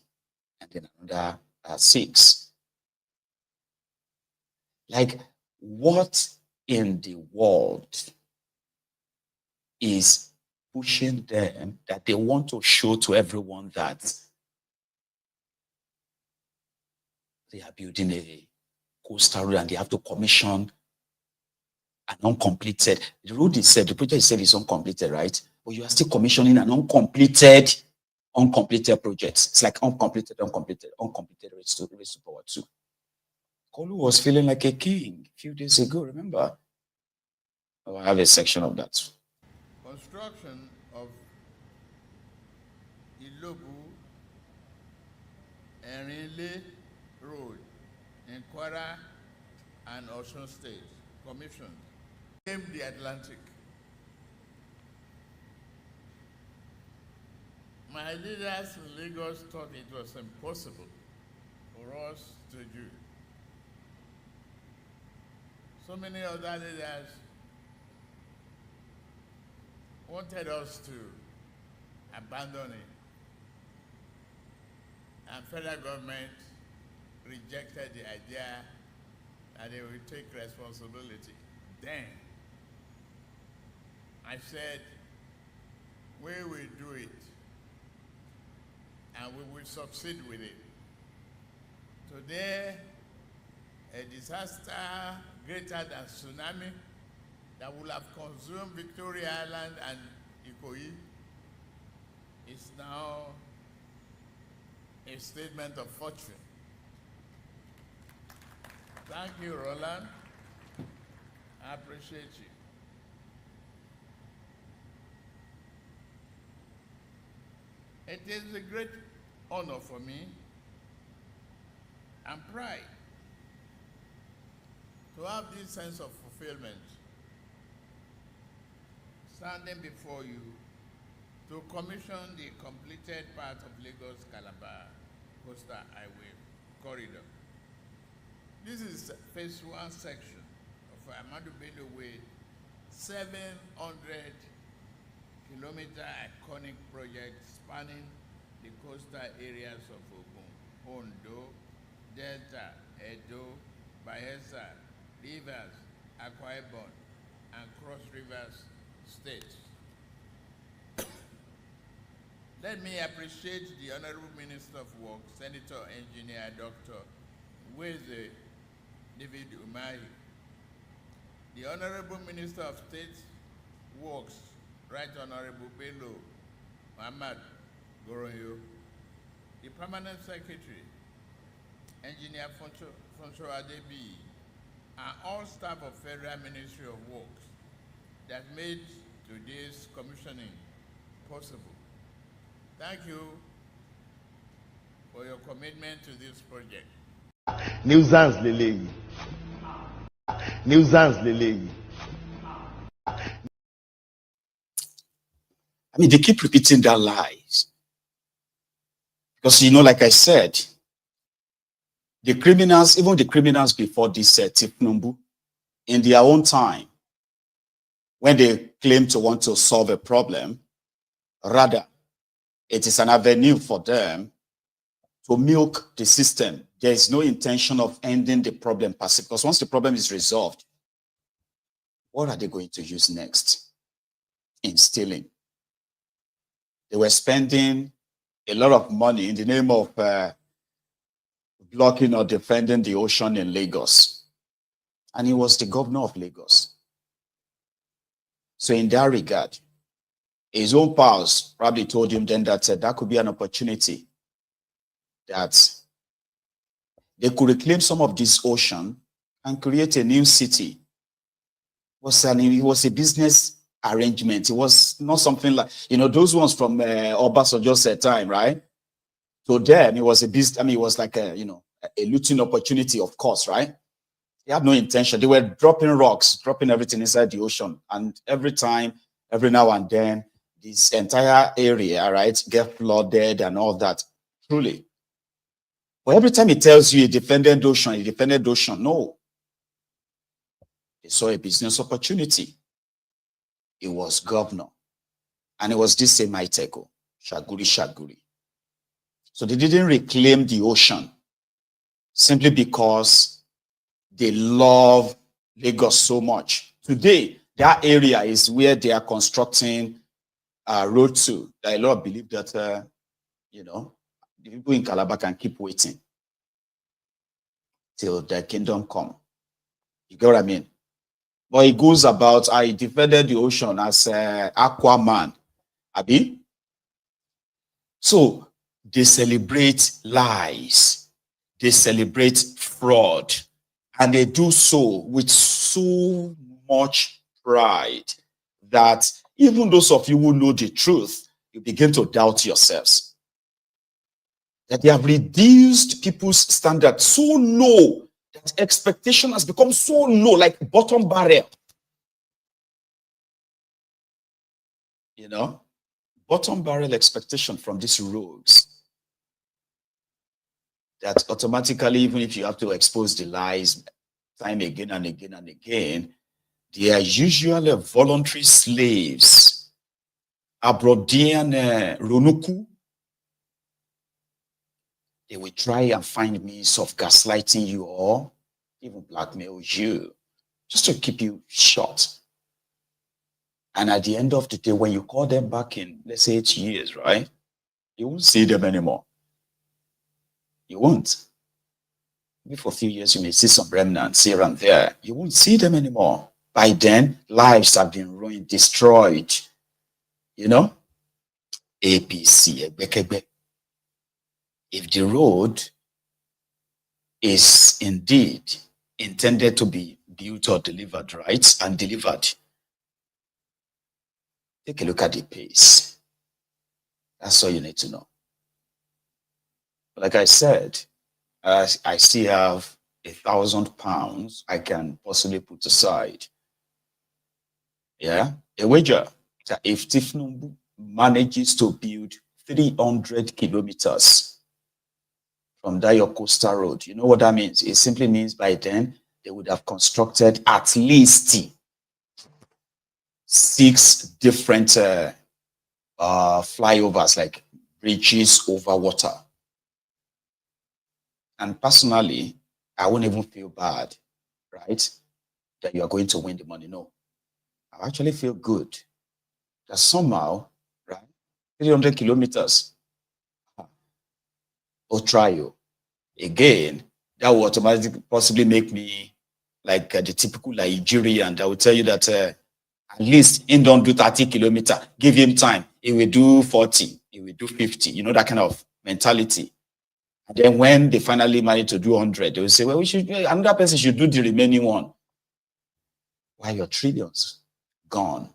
Speaker 4: and then another 6. Like, what in the world is pushing them that they want to show to everyone that they are building a coastal road and they have to commission an uncompleted? The road is said, the project is said is uncompleted, right? But you are still commissioning an uncompleted project. It's like uncompleted raised to power 2. Koolu was feeling like a king a few days ago, remember? Oh, I have a section of that.
Speaker 7: Construction of Ilobu Erinle Road in Kwara and Osun State, commissioned, came the Atlantic. My leaders in Lagos thought it was impossible for us to do. So many other leaders wanted us to abandon it. And federal government rejected the idea that they would take responsibility. Then, I said, we will do it, and we will succeed with it. Today, a disaster greater than tsunami that will have consumed Victoria Island and Ikoyi is now a statement of fortune. Thank you, Roland. I appreciate you. It is a great honor for me and pride to have this sense of fulfillment, standing before you to commission the completed part of Lagos Calabar coastal highway corridor. This is phase 1 section of Ahmadu Bello Way, 700-kilometer iconic project spanning the coastal areas of Ogun, Ondo, Delta, Edo, Bayelsa, Rivers, Akwa Ibom, and Cross Rivers states. Let me appreciate the Honorable Minister of Works, Senator Engineer Dr. Werey Wike, the Honorable Minister of State Works, Right Honorable Bello Muhammad Goroyo, the Permanent Secretary, Engineer Fonso Adebi, and all staff of Federal Ministry of Works that made today's commissioning possible. Thank you for your commitment to this project.
Speaker 8: Nuisance leleyi. Nuisance leleyi.
Speaker 4: I mean, they keep repeating their lies. Because, you know, like I said, the criminals, even the criminals before this thiefnubu, in their own time, when they claim to want to solve a problem, rather, it is an avenue for them to milk the system. There is no intention of ending the problem passive, because once the problem is resolved, what are they going to use next? In stealing. They were spending a lot of money in the name of blocking or defending the ocean in Lagos. And he was the governor of Lagos. So in that regard, his own pals probably told him then that that could be an opportunity that they could reclaim some of this ocean and create a new city. It was a business arrangement. It was not something like, you know, those ones from Obasanjo's time, right? So then it was a business, I mean, it was like a, you know, a looting opportunity, of course, right? They had no intention. They were dropping rocks, dropping everything inside the ocean. And every time, every now and then, this entire area, right, get flooded and all that, truly. But every time he tells you he defended the ocean, no. They saw a business opportunity. It was governor. And it was this same Iteko, Shaguri. So they didn't reclaim the ocean simply because they love Lagos so much. Today, that area is where they are constructing road to. There are a lot believe that, you know, the people in Calabar can keep waiting till the kingdom come. You get what I mean? But it goes about, I defended the ocean as Aquaman. Abi? So they celebrate lies. They celebrate fraud. And they do so with so much pride that even those of you who know the truth, you begin to doubt yourselves. That they have reduced people's standard so low that expectation has become so low, like bottom barrel. You know, bottom barrel expectation from these rogues. That automatically, even if you have to expose the lies time again and again and again, they are usually voluntary slaves. Abrodian Ronuku. They will try and find means of gaslighting you or even blackmail you just to keep you short. And at the end of the day, when you call them back in, let's say 8 years, right? You won't see them anymore. You won't. Maybe for a few years, you may see some remnants here and there. You won't see them anymore. By then, lives have been ruined, destroyed. You know? APC, Ebekebe. If the road is indeed intended to be built or delivered, right, and delivered, take a look at the pace. That's all you need to know. Like I said, I still have £1,000 I can possibly put aside. Yeah, a wager that if Tinubu manages to build 300 kilometers from that your coastal road, you know what that means? It simply means by then they would have constructed at least 6 different flyovers, like bridges over water. And personally, I won't even feel bad, right, that you are going to win the money. No, I actually feel good that somehow, right, 300 kilometers, or try you again, that will automatically possibly make me like the typical Nigerian that will tell you that at least he don't do 30 kilometers, give him time, he will do 40, he will do 50, you know, that kind of mentality. And then when they finally manage to do 100, they will say, well, another person should do the remaining one. Why your trillions gone?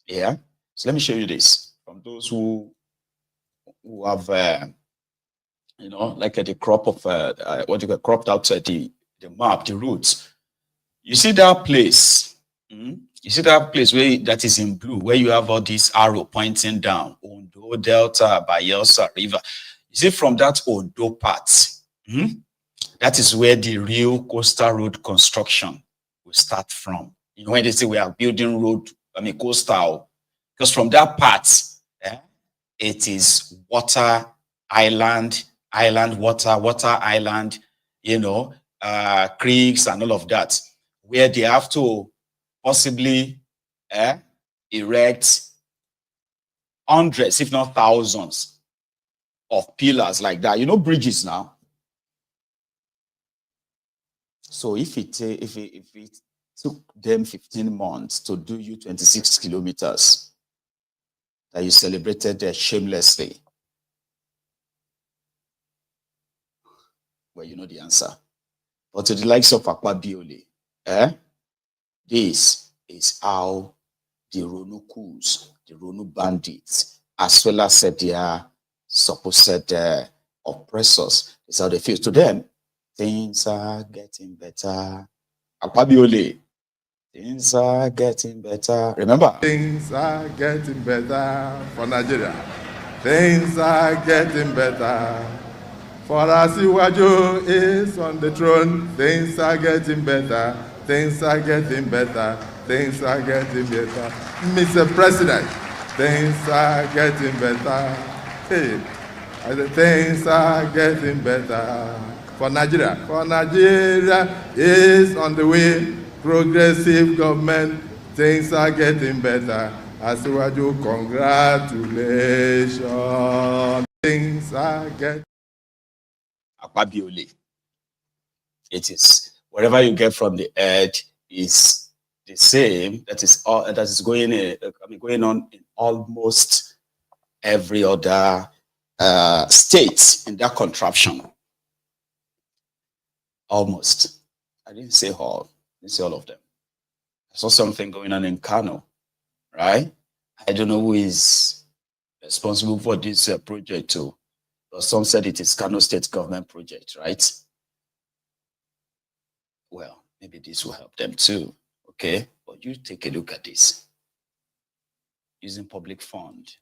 Speaker 4: Yeah. So let me show you this from those who have, you know, like the crop of what you got cropped out the map, the routes. You see that place? You see that place where that is in blue, where you have all these arrow pointing down, Ondo, Delta, Bayelsa River. You see from that Ondo part, that is where the real coastal road construction will start from. You know, when they say we are building road, coastal, because from that part, it is water, island, water, island, you know, creeks and all of that, where they have to possibly erect hundreds, if not thousands, of pillars like that. You know, bridges now. So if it took them 15 months to do you 26 kilometers, that you celebrated shamelessly, well, you know the answer. But to the likes of Akwabiole, this is how the Ronukus, the Ronu bandits, as well as their supposed oppressors, is how they feel. To them, things are getting better. Akwabiole, things are getting better. Remember?
Speaker 9: Things are getting better for Nigeria. Things are getting better. For Asiwaju is on the throne. Things are getting better. Things are getting better. Things are getting better. Mr. President, things are getting better. Hey, I said, things are getting better for Nigeria. For Nigeria is on the way. Progressive government, things are getting better. Asiwaju, congratulations. Things are getting.
Speaker 4: Akwabiole. It is whatever you get from the earth is the same. That is all. That is going on in almost every other state in that contraption. Almost. I didn't say all. I didn't say all of them. I saw something going on in Kano, right? I don't know who is responsible for this project too. But some said it is Kano State government project, right? Well, maybe this will help them too, okay? But you take a look at this. Using public fund.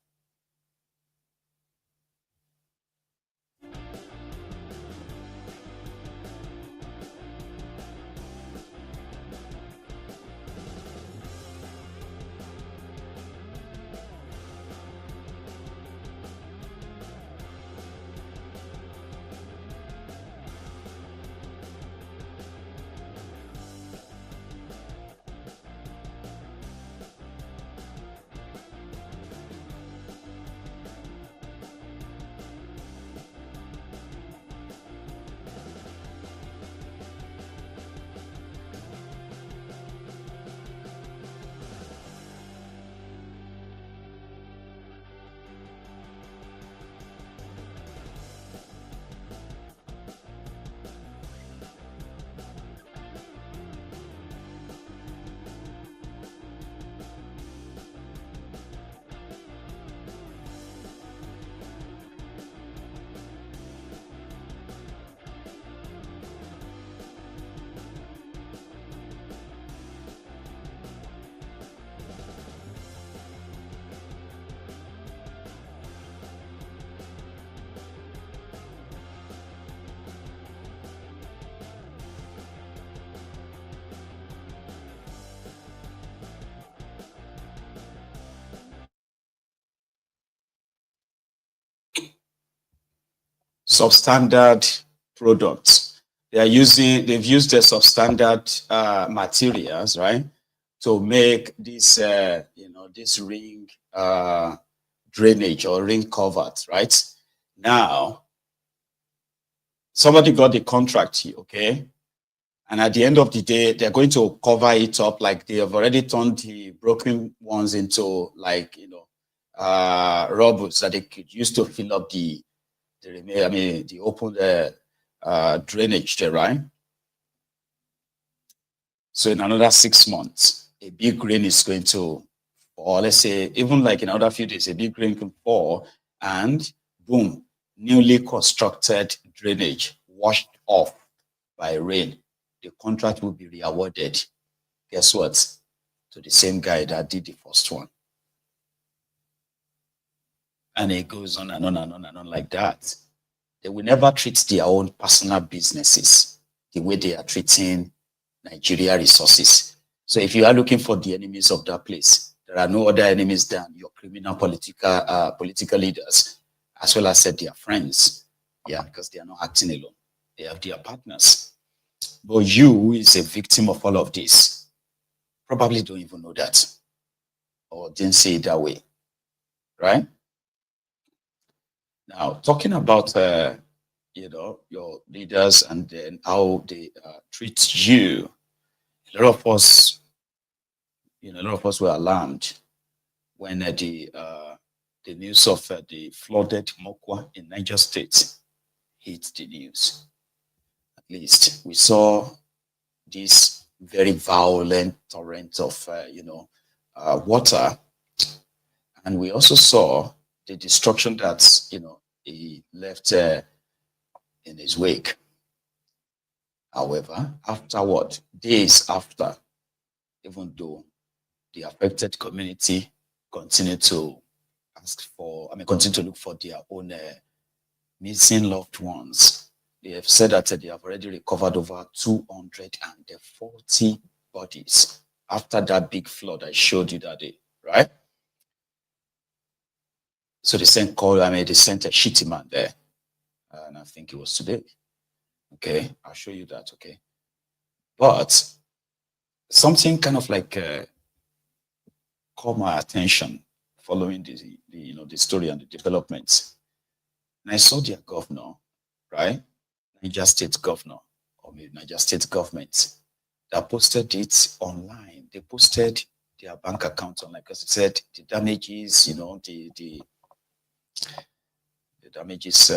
Speaker 4: substandard products. They've used the substandard materials, right, to make this, this ring drainage or ring covert, right? Now, somebody got the contract, okay? And at the end of the day, they're going to cover it up, like they have already turned the broken ones into, like, rubbles that they could use to fill up the open drainage there, right? So in another 6 months, a big rain is going to, or let's say even like in another few days, a big rain can fall, and boom, newly constructed drainage washed off by rain. The contract will be re-awarded. Guess what? To the same guy that did the first one. And it goes on and on and on and on like that. They will never treat their own personal businesses the way they are treating Nigeria resources. So if you are looking for the enemies of that place, there are no other enemies than your criminal political leaders, as well as their friends. Yeah, because they are not acting alone. They have their partners. But you, who is a victim of all of this, probably don't even know that, or didn't say it that way, right? Now, talking about, your leaders and then how they treat you, a lot of us were alarmed when the news of the flooded Mokwa in Niger State hit the news. At least we saw this very violent torrent of, water, and we also saw the destruction that he left in his wake. However, afterward, days after, even though the affected community continue to continue to look for their own missing loved ones, they have said that they have already recovered over 240 bodies after that big flood I showed you that day, right? So they sent a shitty man there, and I think it was today. Okay, I'll show you that. Okay, but something kind of like caught my attention following the story and the developments, and I saw their governor, right, Niger State governor, or maybe Niger State government, that posted it online. They posted their bank account online because it said the damages, the damages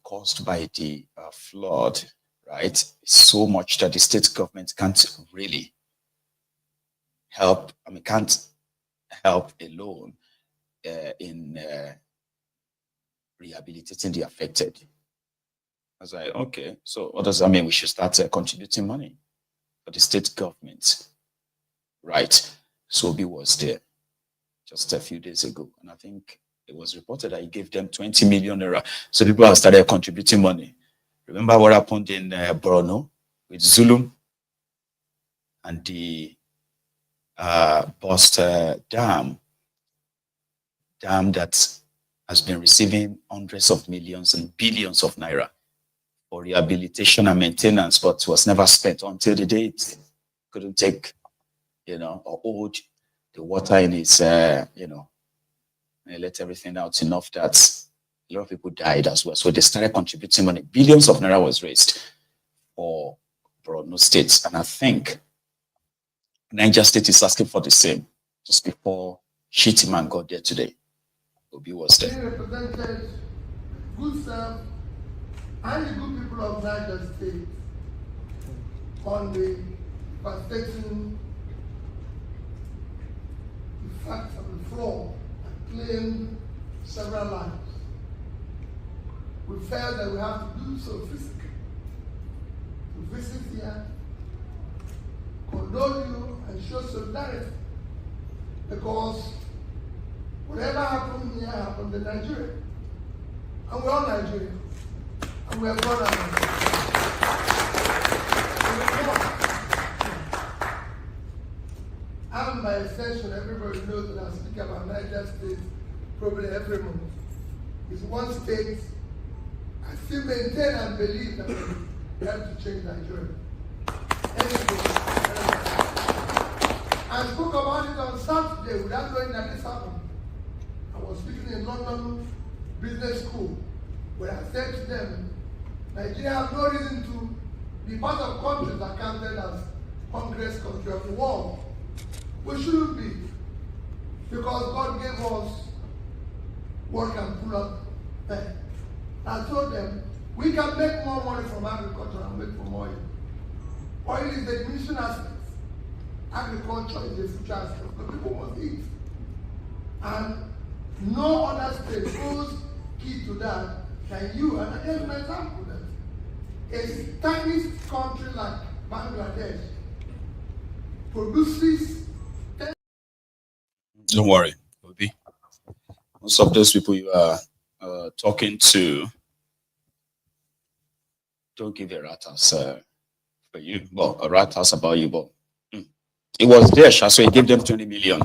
Speaker 4: caused by the flood, right, so much that the state government can't really help. Can't help alone in rehabilitating the affected. I was like, okay, so what does that mean? We should start contributing money for the state government, right? So Obi was there just a few days ago, and I think it was reported that he gave them 20 million naira. So people have started contributing money. Remember what happened in Borno with Zulum and the burst dam that has been receiving hundreds of millions and billions of naira for rehabilitation and maintenance, but was never spent until the day it couldn't take, or hold the water in its, and let everything out enough that a lot of people died as well. So they started contributing money. Billions of naira was raised for Borno State. And I think Niger State is asking for the same just before Shitty Man got there today. Obi was there.
Speaker 10: He represented good self and the good people of Niger State on the devastating effect of the flood that claimed several lives. We felt that we have to do so physically. To visit here, condole you, and show solidarity. Because whatever happened here happened in Nigeria. And we're all Nigerians. And we are born and by extension, everybody knows that I speak about Niger State probably every month. It's one state I still maintain and believe that we have to change Nigeria. I spoke about it on Saturday without knowing that this happened. I was speaking in London Business School, where I said to them, Nigeria has no reason to be part of countries that counted as hungriest country of the world. We shouldn't be, because God gave us work and pull up there. I told them, we can make more money from agriculture and make from oil. Oil is the diminishing aspect. Agriculture is the future aspect, but people must eat. And no other state goes key to that than you. And I gave an example that a tiny country like Bangladesh produces.
Speaker 4: Don't worry, Obi. Most of those people you are talking to don't give a rat's for you. Well, a rat's about you, but it was there, so he gave them 20 million.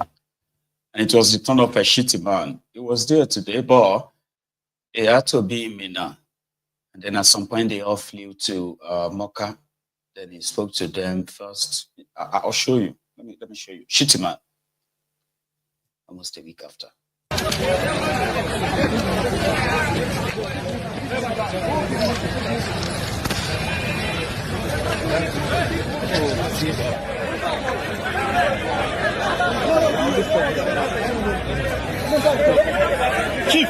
Speaker 4: And it was the turn of a shitty man. It was there today, but it had to be in Mina. And then at some point, they all flew to Mocha. Then he spoke to them first. I'll show you. Let me show you. Shitty man. Almost a week after.
Speaker 11: Chief.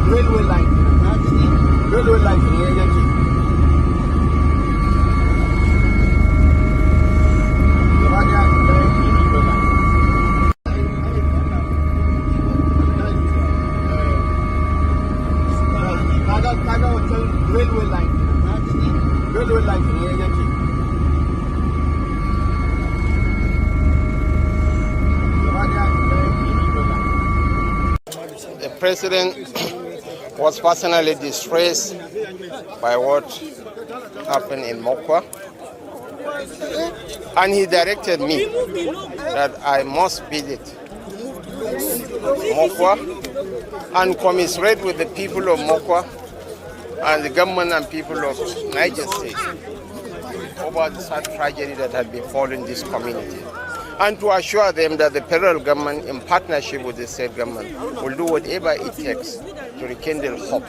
Speaker 12: Railway line in the area. Railway line in the area.
Speaker 13: The president was personally distressed by what happened in Mokwa, and he directed me that I must visit Mokwa and commiserate with the people of Mokwa and the government and people of Niger State over the sad tragedy that had befallen this community, and to assure them that the federal government, in partnership with the state government, will do whatever it takes to rekindle hope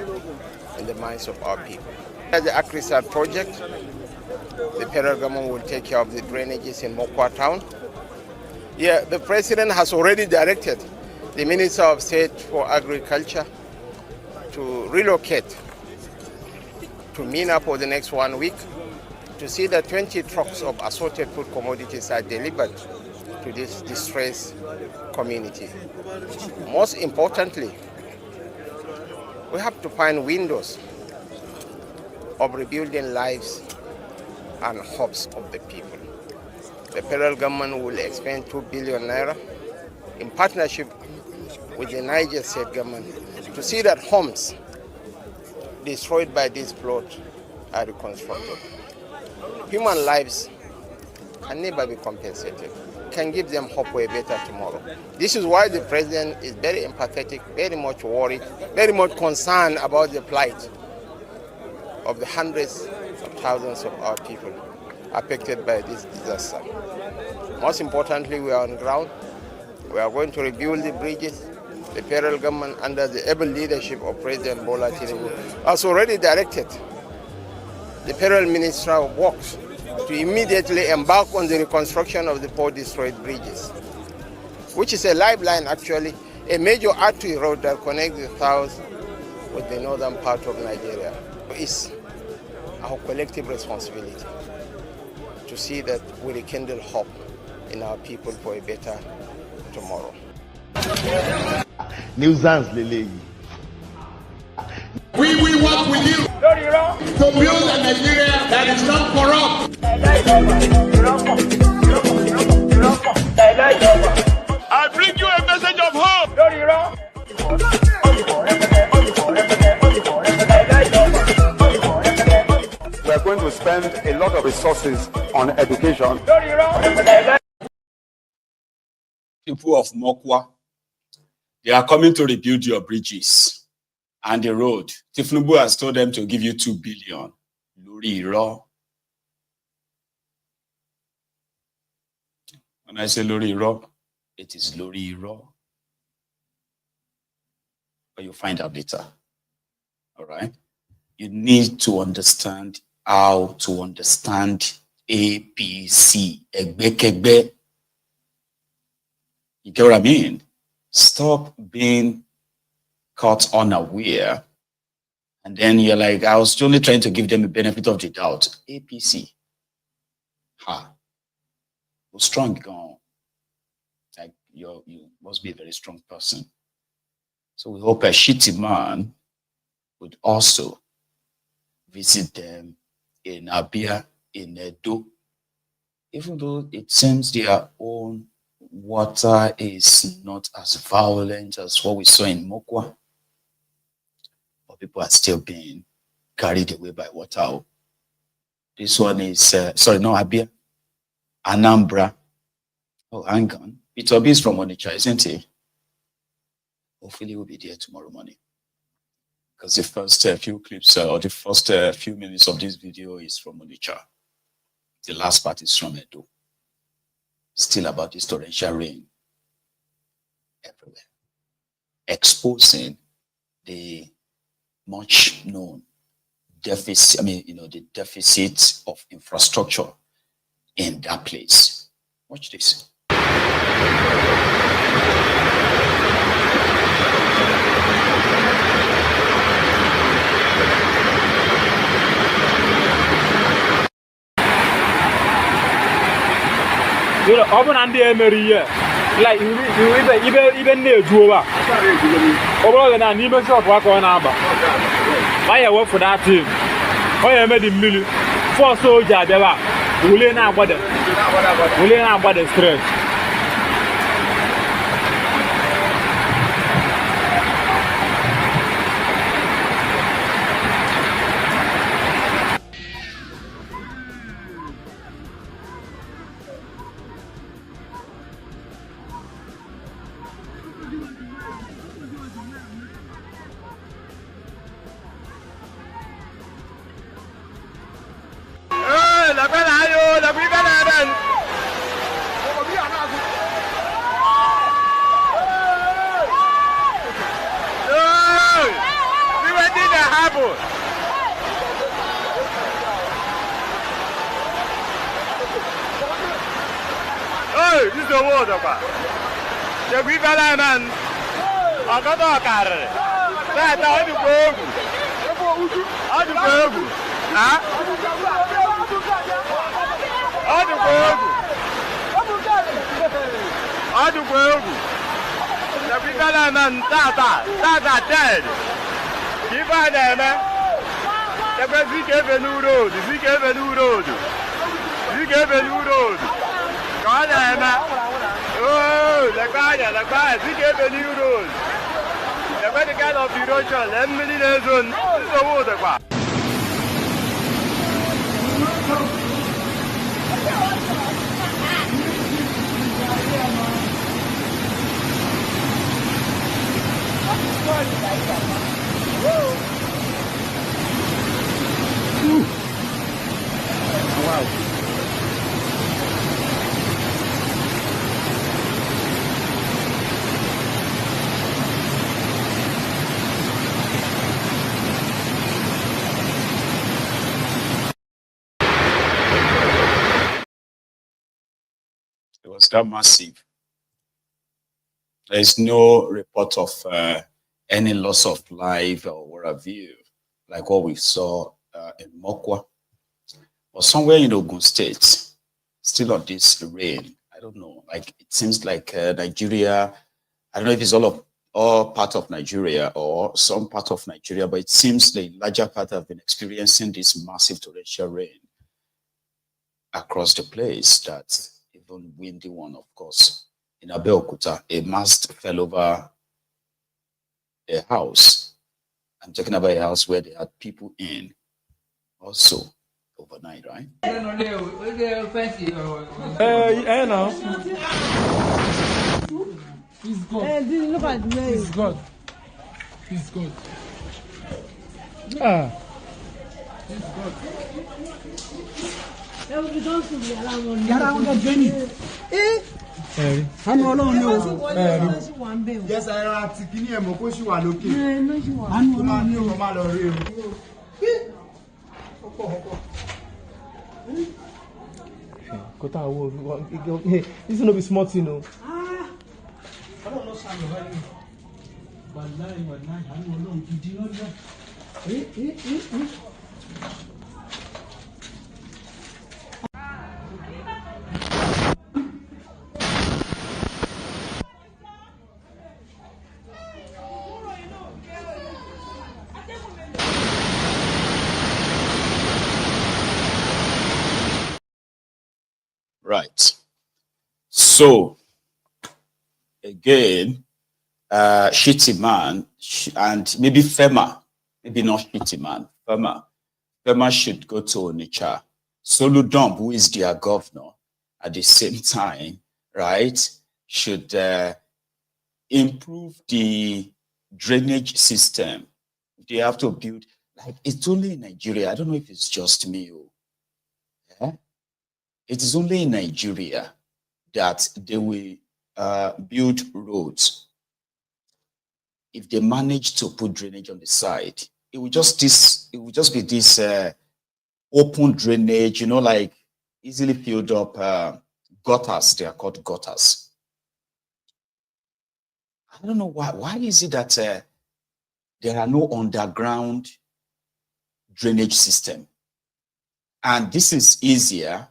Speaker 13: in the minds of our people. As the Akrisat project, the federal government will take care of the drainages in Mokwa town. Yeah, the president has already directed the Minister of State for Agriculture to relocate to Mina for the next 1 week to see that 20 trucks of assorted food commodities are delivered to this distressed community. Most importantly, we have to find windows of rebuilding lives and hopes of the people. The federal government will expend 2 billion naira in partnership with the Niger State government to see that homes destroyed by this flood are reconstructed. Human lives can never be compensated. Can give them hope for a better tomorrow. This is why the president is very empathetic, very much worried, very much concerned about the plight of the hundreds of thousands of our people affected by this disaster. Most importantly, we are on ground. We are going to rebuild the bridges. The federal government, under the able leadership of President Bola Tinubu, has already directed the Federal Minister of Works to immediately embark on the reconstruction of the four destroyed bridges, which is a lifeline, actually, a major artery road that connects the south with the northern part of Nigeria. It's our collective responsibility to see that we rekindle hope in our people for a better tomorrow.
Speaker 8: Nuisance lele.
Speaker 11: We will work with you to build a Nigeria that is not corrupt. I bring you a message of hope.
Speaker 14: We are going to spend a lot of resources on education.
Speaker 4: People of Mokwa, they are coming to rebuild your bridges and the road. Tinubu has told them to give you 2 billion. Lori Iro. When I say Lori Iro, it is Lori Iro. But you'll find out later. All right? You need to understand how to understand APC. Egbe. You get what I mean? Stop being caught unaware. And then you're like, I was only trying to give them the benefit of the doubt. APC. You're strong, gone. Like you must be a very strong person. So we hope a shitty man would also visit them in Abia, in Edo. Even though it seems their own water is not as violent as what we saw in Mokwa, but people are still being carried away by water. This one is, Abia, Anambra. Oh, hang on. Peter B is from Onitsha, isn't he? Hopefully we'll be there tomorrow morning. Because the first few clips or the first few minutes of this video is from Onitsha. The last part is from Edo. Still about this torrential rain everywhere, exposing the much known deficit, the deficit of infrastructure in that place. Watch this.
Speaker 15: Open and the area, like you even near Juba. Over than even shop work on Abba. I work for that team. I made a million for soldier. They were willing about the stress.
Speaker 4: It was that massive. There is no report of any loss of life or what have you, like what we saw in Mokwa. Or somewhere in Ogun State, still on this rain. I don't know. Like it seems like Nigeria. I don't know if it's all part of Nigeria or some part of Nigeria, but it seems the larger part have been experiencing this massive torrential rain across the place. That even windy one, of course, in Abeokuta, a mast fell over a house. I'm talking about a house where they had people in also overnight, right?
Speaker 15: No.
Speaker 16: He's God. Look at me.
Speaker 15: He's God. He's God. Ah. He's God.
Speaker 16: Yàrá wọn bẹ ní. Àánú Ọlọ́run ni o.
Speaker 12: Yes, I have to kini e mo ko si wa lókè. Àánú Ọlọ́run ni o ma lọ rí o.
Speaker 15: Kota wo. This no be small thing o.
Speaker 16: Ọlọ́run ló sá lọ báyìí. Wàláhì àánú Ọlọ́run gidi lọ́jọ́.
Speaker 4: Right. So again, Shitty Man and maybe FEMA, maybe not Shitty Man, FEMA should go to Onitsha. Soludom, who is their governor, at the same time, right, should improve the drainage system. They have to build, like, it's only in Nigeria. I don't know if it's just me. Yeah? It is only in Nigeria that they will build roads. If they manage to put drainage on the side, it will just be this open drainage, you know, like easily filled up gutters. They are called gutters. I don't know why. Why is it that there are no underground drainage system? And this is easier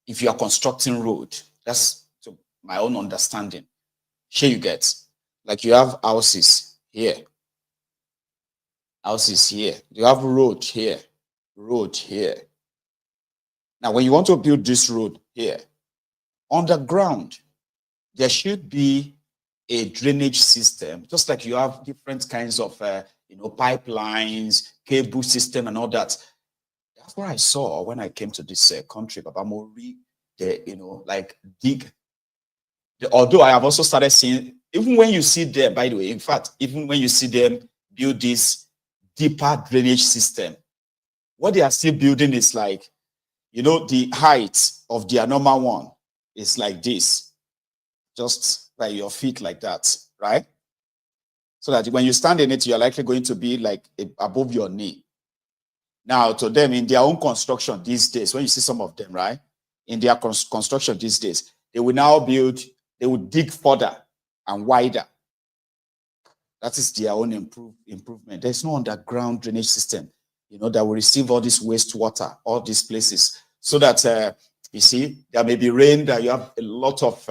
Speaker 4: if you are constructing road. That's to my own understanding. Here you get, like you have houses here, houses here. You have road here, road here. Now, when you want to build this road here, underground, there should be a drainage system, just like you have different kinds of, pipelines, cable system, and all that. That's what I saw when I came to this country, Babamori. Like dig. Although I have also started seeing, even when you see them, by the way, in fact, even when you see them build this deeper drainage system, what they are still building is like, the height of their normal one is like this, just by your feet like that, right? So that when you stand in it, you're likely going to be like above your knee. Now, to them, in their own construction these days, when you see some of them, right? In their construction these days, they will now build, they will dig further and wider. That is their own improvement. There's no underground drainage system, that will receive all this wastewater, all these places, so that, you see, there may be rain, that you have a lot of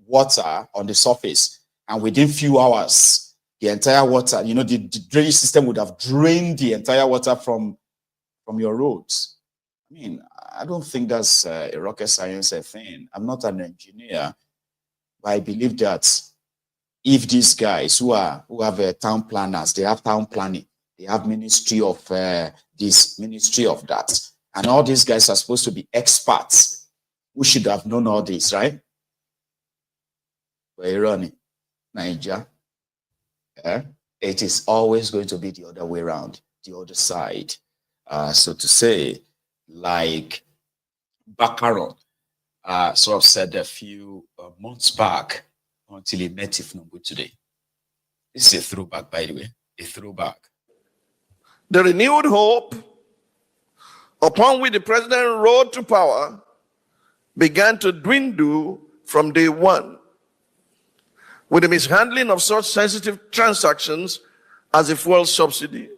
Speaker 4: water on the surface, and within few hours, the entire water, the drainage system would have drained the entire water from your roads. I mean, I don't think that's a rocket science thing. I'm not an engineer, but I believe that if these guys who have town planners, they have town planning, they have ministry of this, ministry of that, and all these guys are supposed to be experts who should have known all this, right? We're running Niger. Yeah? It is always going to be the other way around, the other side. So to say, like Bakaron sort of said a few months back until he met thiefnubu today. This is a throwback, by the way, a throwback.
Speaker 17: The renewed hope upon which the president rode to power began to dwindle from day one. With the mishandling of such sensitive transactions as the fuel subsidy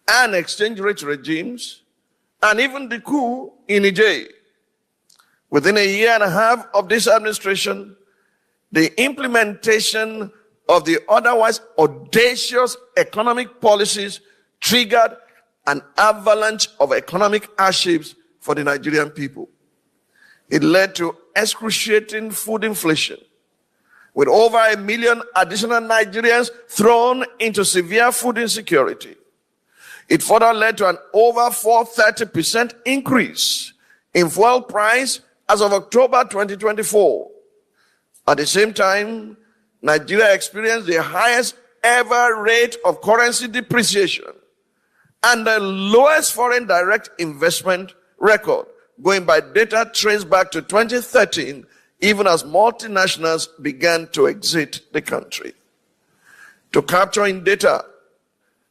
Speaker 17: and exchange rate regimes, and even the coup in Niger. Within a year and a half of this administration, the implementation of the otherwise audacious economic policies triggered an avalanche of economic hardships for the Nigerian people. It led to excruciating food inflation, with over 1 million additional Nigerians thrown into severe food insecurity. It further led to an over 430% increase in fuel price as of October 2024. At the same time, Nigeria experienced the highest ever rate of currency depreciation and the lowest foreign direct investment record, going by data traced back to 2013, even as multinationals began to exit the country. To capture in data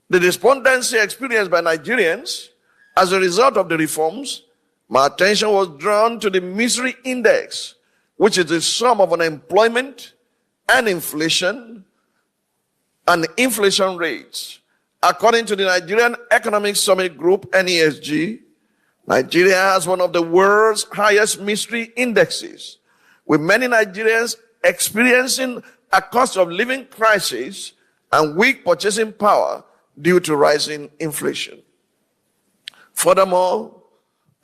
Speaker 17: the despondency experienced by Nigerians as a result of the reforms, my attention was drawn to the misery index, which is the sum of unemployment and inflation rates. According to the Nigerian Economic Summit Group, NESG, Nigeria has one of the world's highest misery indexes, with many Nigerians experiencing a cost of living crisis and weak purchasing power due to rising inflation. Furthermore,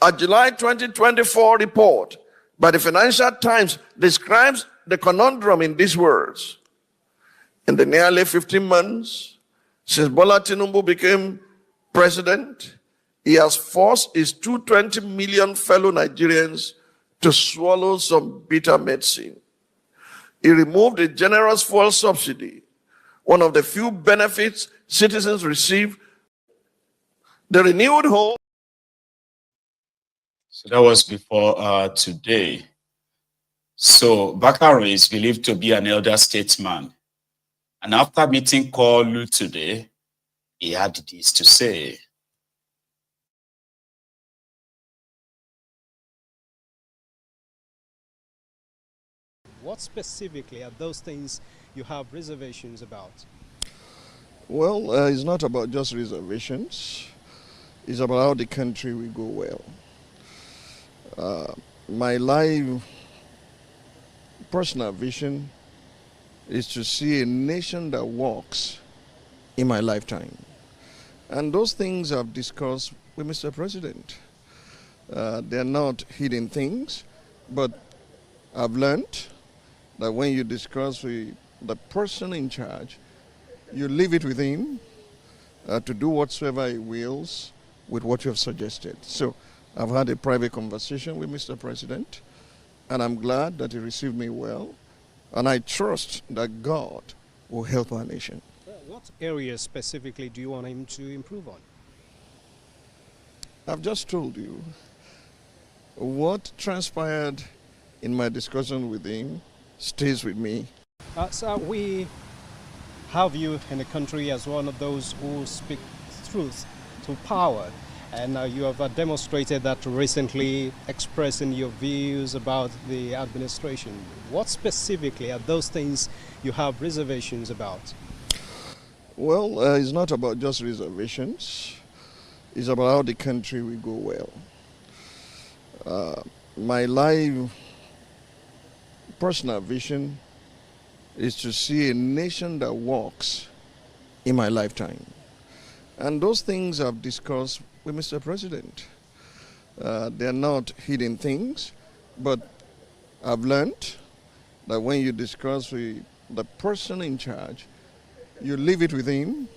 Speaker 17: a July 2024 report by the Financial Times describes the conundrum in these words. In the nearly 15 months since Bola Tinubu became president, he has forced his 220 million fellow Nigerians to swallow some bitter medicine. He removed the generous fuel subsidy, one of the few benefits citizens receive. The renewed hope.
Speaker 4: So that was before today. So Bakari is believed to be an elder statesman. And after meeting Koolu today, he had this to say.
Speaker 18: What specifically are those things you have reservations about?
Speaker 8: Well, it's not about just reservations. It's about how the country will go well. My life, personal vision is to see a nation that works in my lifetime. And those things I've discussed with Mr. President. They're not hidden things, but I've learned that when you discuss with the person in charge, you leave it with him to do whatsoever he wills with what you have suggested. So I've had a private conversation with Mr. President, and I'm glad that he received me well, and I trust that God will help our nation.
Speaker 18: What areas specifically do you want him to improve on?
Speaker 8: I've just told you what transpired in my discussion with him stays with me.
Speaker 18: Sir, we have you in the country as one of those who speak truth to power, and you have demonstrated that recently, expressing your views about the administration. What specifically are those things you have reservations about?
Speaker 8: Well, it's not about just reservations. It's about how the country will go well. My life, personal vision is to see a nation that works in my lifetime. And those things I've discussed with Mr. President. They're not hidden things, but I've learned that when you discuss with the person in charge, you leave it with him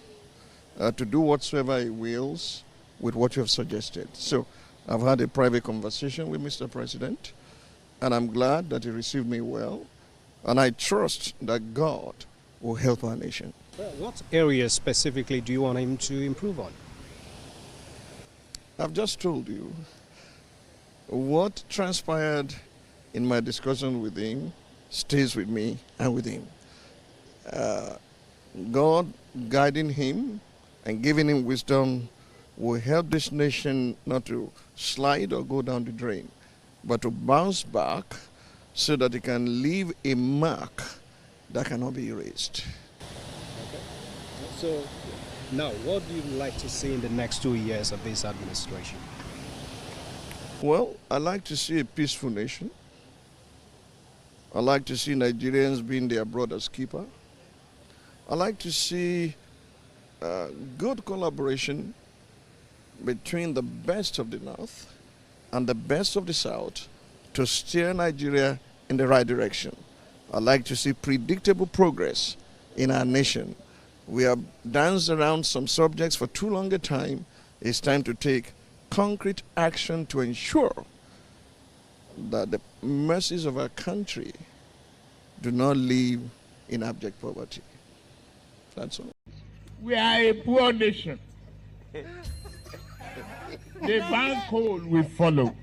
Speaker 8: to do whatsoever he wills with what you have suggested. So I've had a private conversation with Mr. President, and I'm glad that he received me well, and I trust that God will help our nation.
Speaker 18: What areas specifically do you want him to improve on?
Speaker 8: I've just told you what transpired in my discussion with him stays with me and with him. God guiding him and giving him wisdom will help this nation not to slide or go down the drain, but to bounce back so that he can leave a mark that cannot be erased.
Speaker 18: Okay. So now, what do you like to see in the next 2 years of this administration?
Speaker 8: Well, I like to see a peaceful nation. I like to see Nigerians being their brother's keeper. I like to see good collaboration between the best of the North and the best of the South to steer Nigeria in the right direction. I like to see predictable progress in our nation. We have danced around some subjects for too long a time. It's time to take concrete action to ensure that the mercies of our country do not live in abject poverty. That's all.
Speaker 7: We are a poor nation. The ban coal will follow.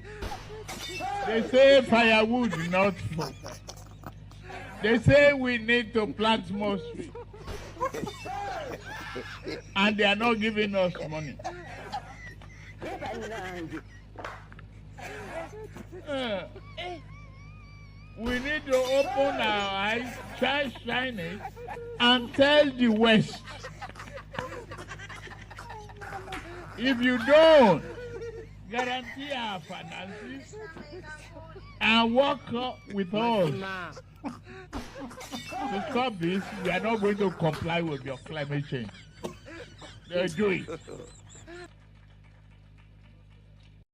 Speaker 7: They say firewood not smoke. They say we need to plant more trees. And they are not giving us money. We need to open our eyes, shine it, and tell the West, if you don't guarantee our finances and work with us to stop this, we are not going to comply with your climate change. They'll do it.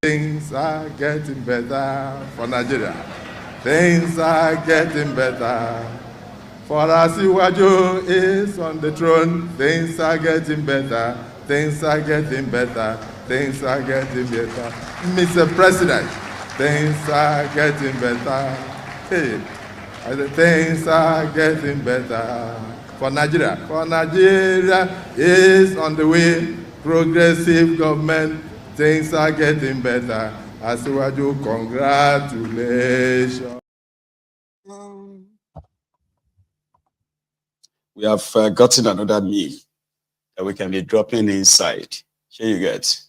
Speaker 9: Things are getting better for Nigeria. Things are getting better. For Asiwaju is on the throne. Things are getting better. Things are getting better. Things are getting better. Mr. President, things are getting better. Hey, I said, things are getting better for Nigeria. For Nigeria is on the way. Progressive government. Things are getting better. Asiwaju, congratulations.
Speaker 4: We have gotten another meal that we can be dropping inside. Here you get.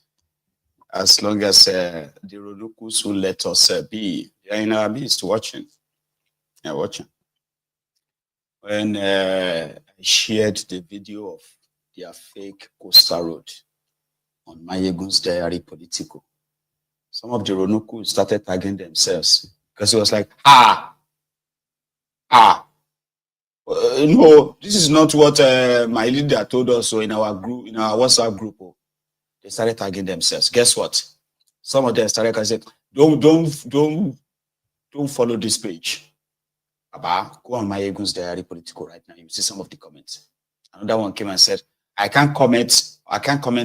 Speaker 4: As long as the Ronukus will let us be. They are in our midst watching. Yeah, watching. When I shared the video of their fake Coastal Road on Mayegun's diary Politico, some of the Ronuku started tagging themselves because it was like, no, this is not what my leader told us. So in our group, in our WhatsApp group, they started tagging themselves. Guess what? Some of them started saying, don't follow this page. Aba, go on Mayegun's diary Politico right now. You see some of the comments. Another one came and said, I can't comment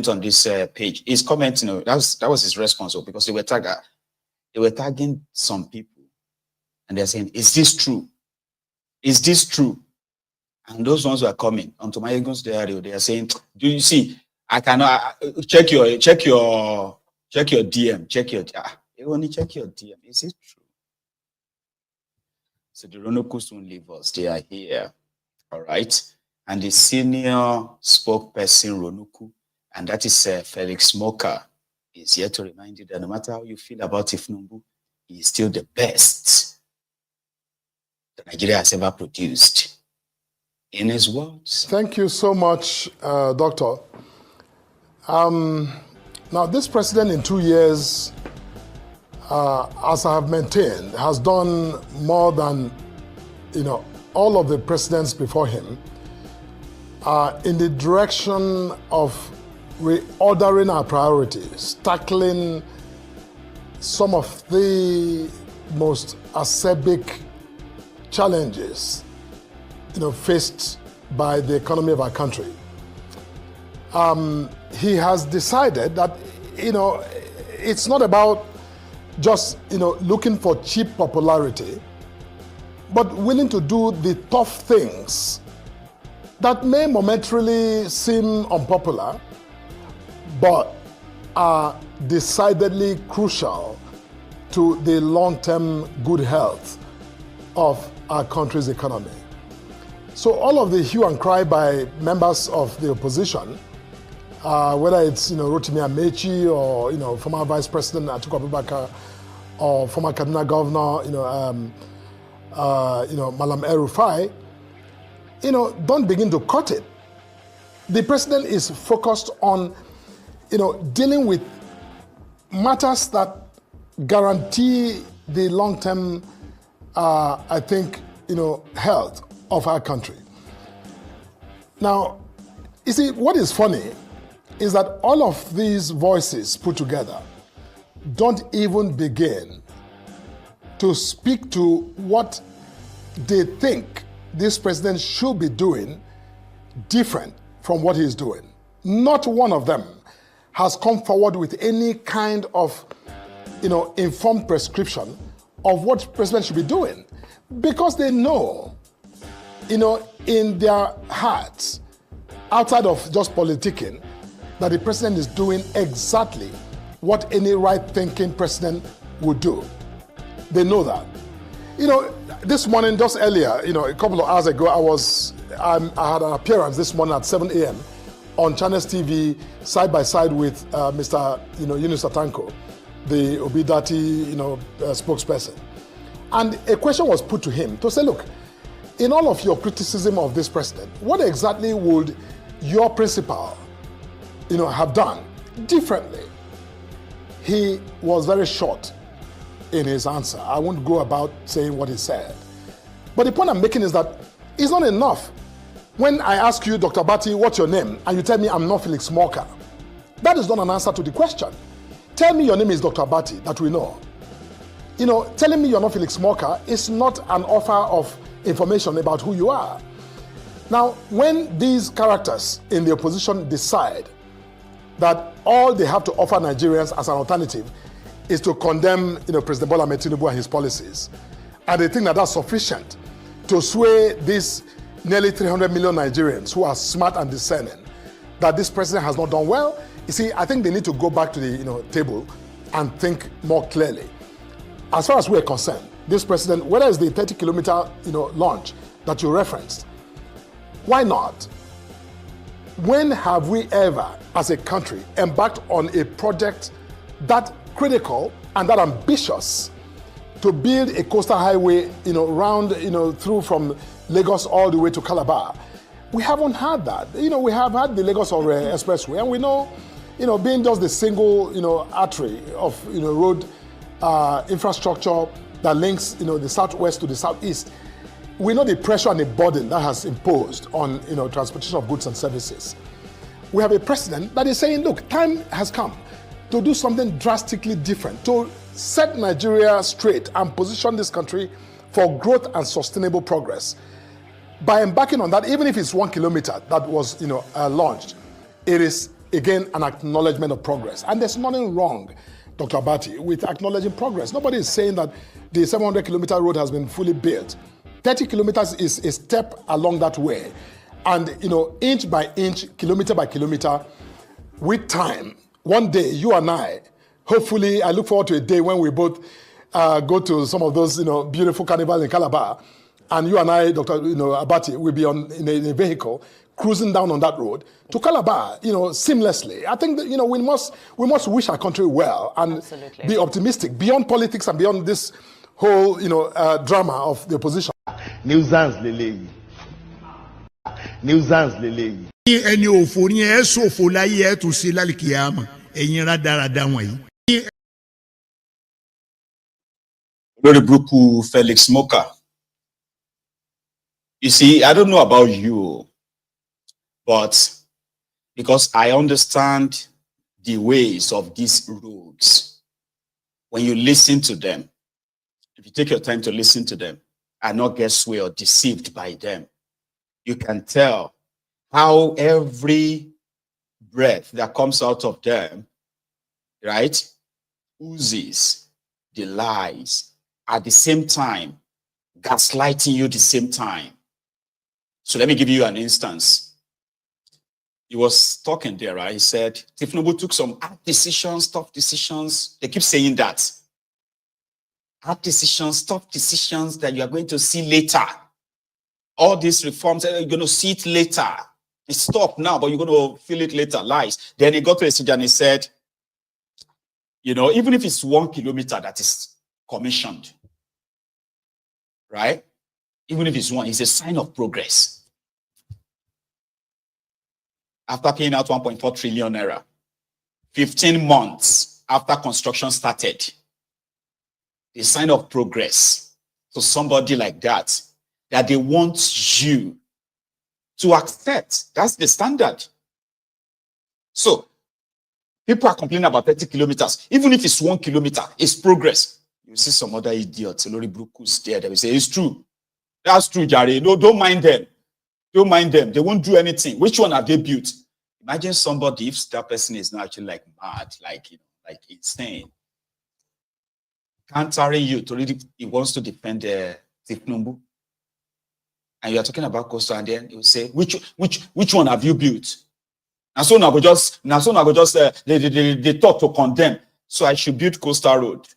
Speaker 4: on this page. His comment, that was his response, because they were tagging some people, and they're saying, "Is this true? Is this true?" And those ones were coming onto my Egun's diary. They are saying, "Do you see? I cannot check your DM. You only check your DM. Is it true?" So the Ronokus won't leave us. They are here, all right. And the senior spokesperson, Ronuku, and that is Felix Moka, is here to remind you that no matter how you feel about thiefnubu, he is still the best that Nigeria has ever produced. In his words.
Speaker 19: Thank you so much, Doctor. Now, this president in 2 years, as I have maintained, has done more than, all of the presidents before him. In the direction of reordering our priorities, tackling some of the most acerbic challenges, faced by the economy of our country. He has decided that, it's not about just, looking for cheap popularity, but willing to do the tough things that may momentarily seem unpopular, but are decidedly crucial to the long-term good health of our country's economy. So all of the hue and cry by members of the opposition, whether it's Rotimi Amaechi or former Vice President Atiku Abubakar or former Kaduna Governor Malam Rufai, don't begin to cut it. The president is focused on, dealing with matters that guarantee the long-term, health of our country. Now, you see, what is funny is that all of these voices put together don't even begin to speak to what they think this president should be doing different from what he's doing. Not one of them has come forward with any kind of, informed prescription of what the president should be doing, because they know, in their hearts, outside of just politicking, that the president is doing exactly what any right-thinking president would do. They know that. This morning, just earlier, a couple of hours ago, I had an appearance this morning at 7 a.m. on Channels TV, side by side with Mr. Yunus Atanko, the Obidati, spokesperson. And a question was put to him to say, look, in all of your criticism of this president, what exactly would your principal, have done differently? He was very short in his answer. I won't go about saying what he said. But the point I'm making is that it's not enough when I ask you, Dr. Bati, what's your name? And you tell me I'm not Felix Morka. That is not an answer to the question. Tell me your name is Dr. Bati, that we know. Telling me you're not Felix Morka is not an offer of information about who you are. Now, when these characters in the opposition decide that all they have to offer Nigerians as an alternative is to condemn, President Bola Ahmed Tinubu and his policies, and they think that that's sufficient to sway these nearly 300 million Nigerians who are smart and discerning, that this president has not done well, you see, I think they need to go back to the table and think more clearly. As far as we're concerned, this president, whether it's the 30-kilometer launch that you referenced, why not? When have we ever, as a country, embarked on a project that critical and that ambitious to build a coastal highway, round, through from Lagos all the way to Calabar? We haven't had that. We have had the Lagos Expressway, and we know, being just the single, artery of, road infrastructure that links, the southwest to the southeast, we know the pressure and the burden that has imposed on, transportation of goods and services. We have a president that is saying, look, time has come to do something drastically different, to set Nigeria straight and position this country for growth and sustainable progress. By embarking on that, even if it's 1 kilometer that was, launched, it is, again, an acknowledgement of progress. And there's nothing wrong, Dr. Abati, with acknowledging progress. Nobody is saying that the 700-kilometer road has been fully built. 30 kilometers is a step along that way. And, inch by inch, kilometer by kilometer, with time, one day, you and I, hopefully, I look forward to a day when we both go to some of those, beautiful carnivals in Calabar, and you and I, Dr. Abati, will be in a vehicle cruising down on that road to Calabar, seamlessly. I think that, we must wish our country well and be optimistic beyond politics and beyond this whole, drama of the opposition.
Speaker 20: Nuisance lele. Nuisance lele. Ẹni òfò ni ẹ ṣòfò láyé ẹ tún sí lálìkìyàmà ẹ̀yin rádaràda wọ̀nyí.
Speaker 4: Lórí burúkú Felix Morka. You see, I don't know about you, but because I understand the ways of these roads, when you listen to them, if you take your time to listen to them and not get swayed or deceived by them, you can tell how every breath that comes out of them, right, oozes the lies at the same time, gaslighting you at the same time. So let me give you an instance. He was talking there, right? He said, Tinubu took some hard decisions, tough decisions. They keep saying that. Hard decisions, tough decisions that you are going to see later. All these reforms, you're going to see it later. It's stopped now, but you're going to feel it later. Lies. Then he got to a stage and he said, even if it's 1 kilometer that is commissioned, right? Even if it's one, it's a sign of progress. After paying out 1.4 trillion naira, 15 months after construction started, the sign of progress to somebody like that they want you to accept. That's the standard. So, people are complaining about 30 kilometers. Even if it's 1 kilometer, it's progress. You see some other idiots, Lori Brukus there, they will say, it's true. That's true, Jare. No, don't mind them. Don't mind them. They won't do anything. Which one have they built? Imagine somebody, if that person is not actually like mad, like, you know, like insane, countering you to really, he wants to defend the thiefnubu. And you are talking about coastal, and then he will say, which one have you built? And so now go just they thought to condemn. So I should build coastal road.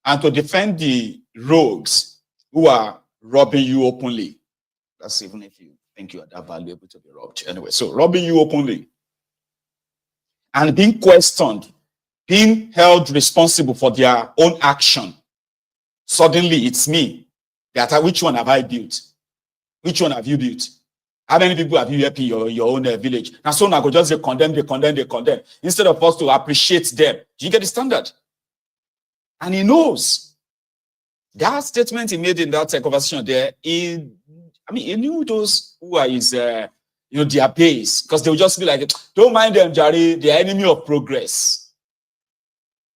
Speaker 4: And to defend the rogues who are robbing you openly. That's even if you think you are that valuable to be robbed. Anyway, so robbing you openly. And being questioned, being held responsible for their own action. Suddenly it's me. Which one have I built? Which one have you built? How many people have you helped in your own village? And so now go just they condemn. Instead of us to appreciate them. Do you get the standard? And he knows. That statement he made in that conversation there, he knew those who are his, their base. Because they would just be like, don't mind them, Jari, they are enemy of progress.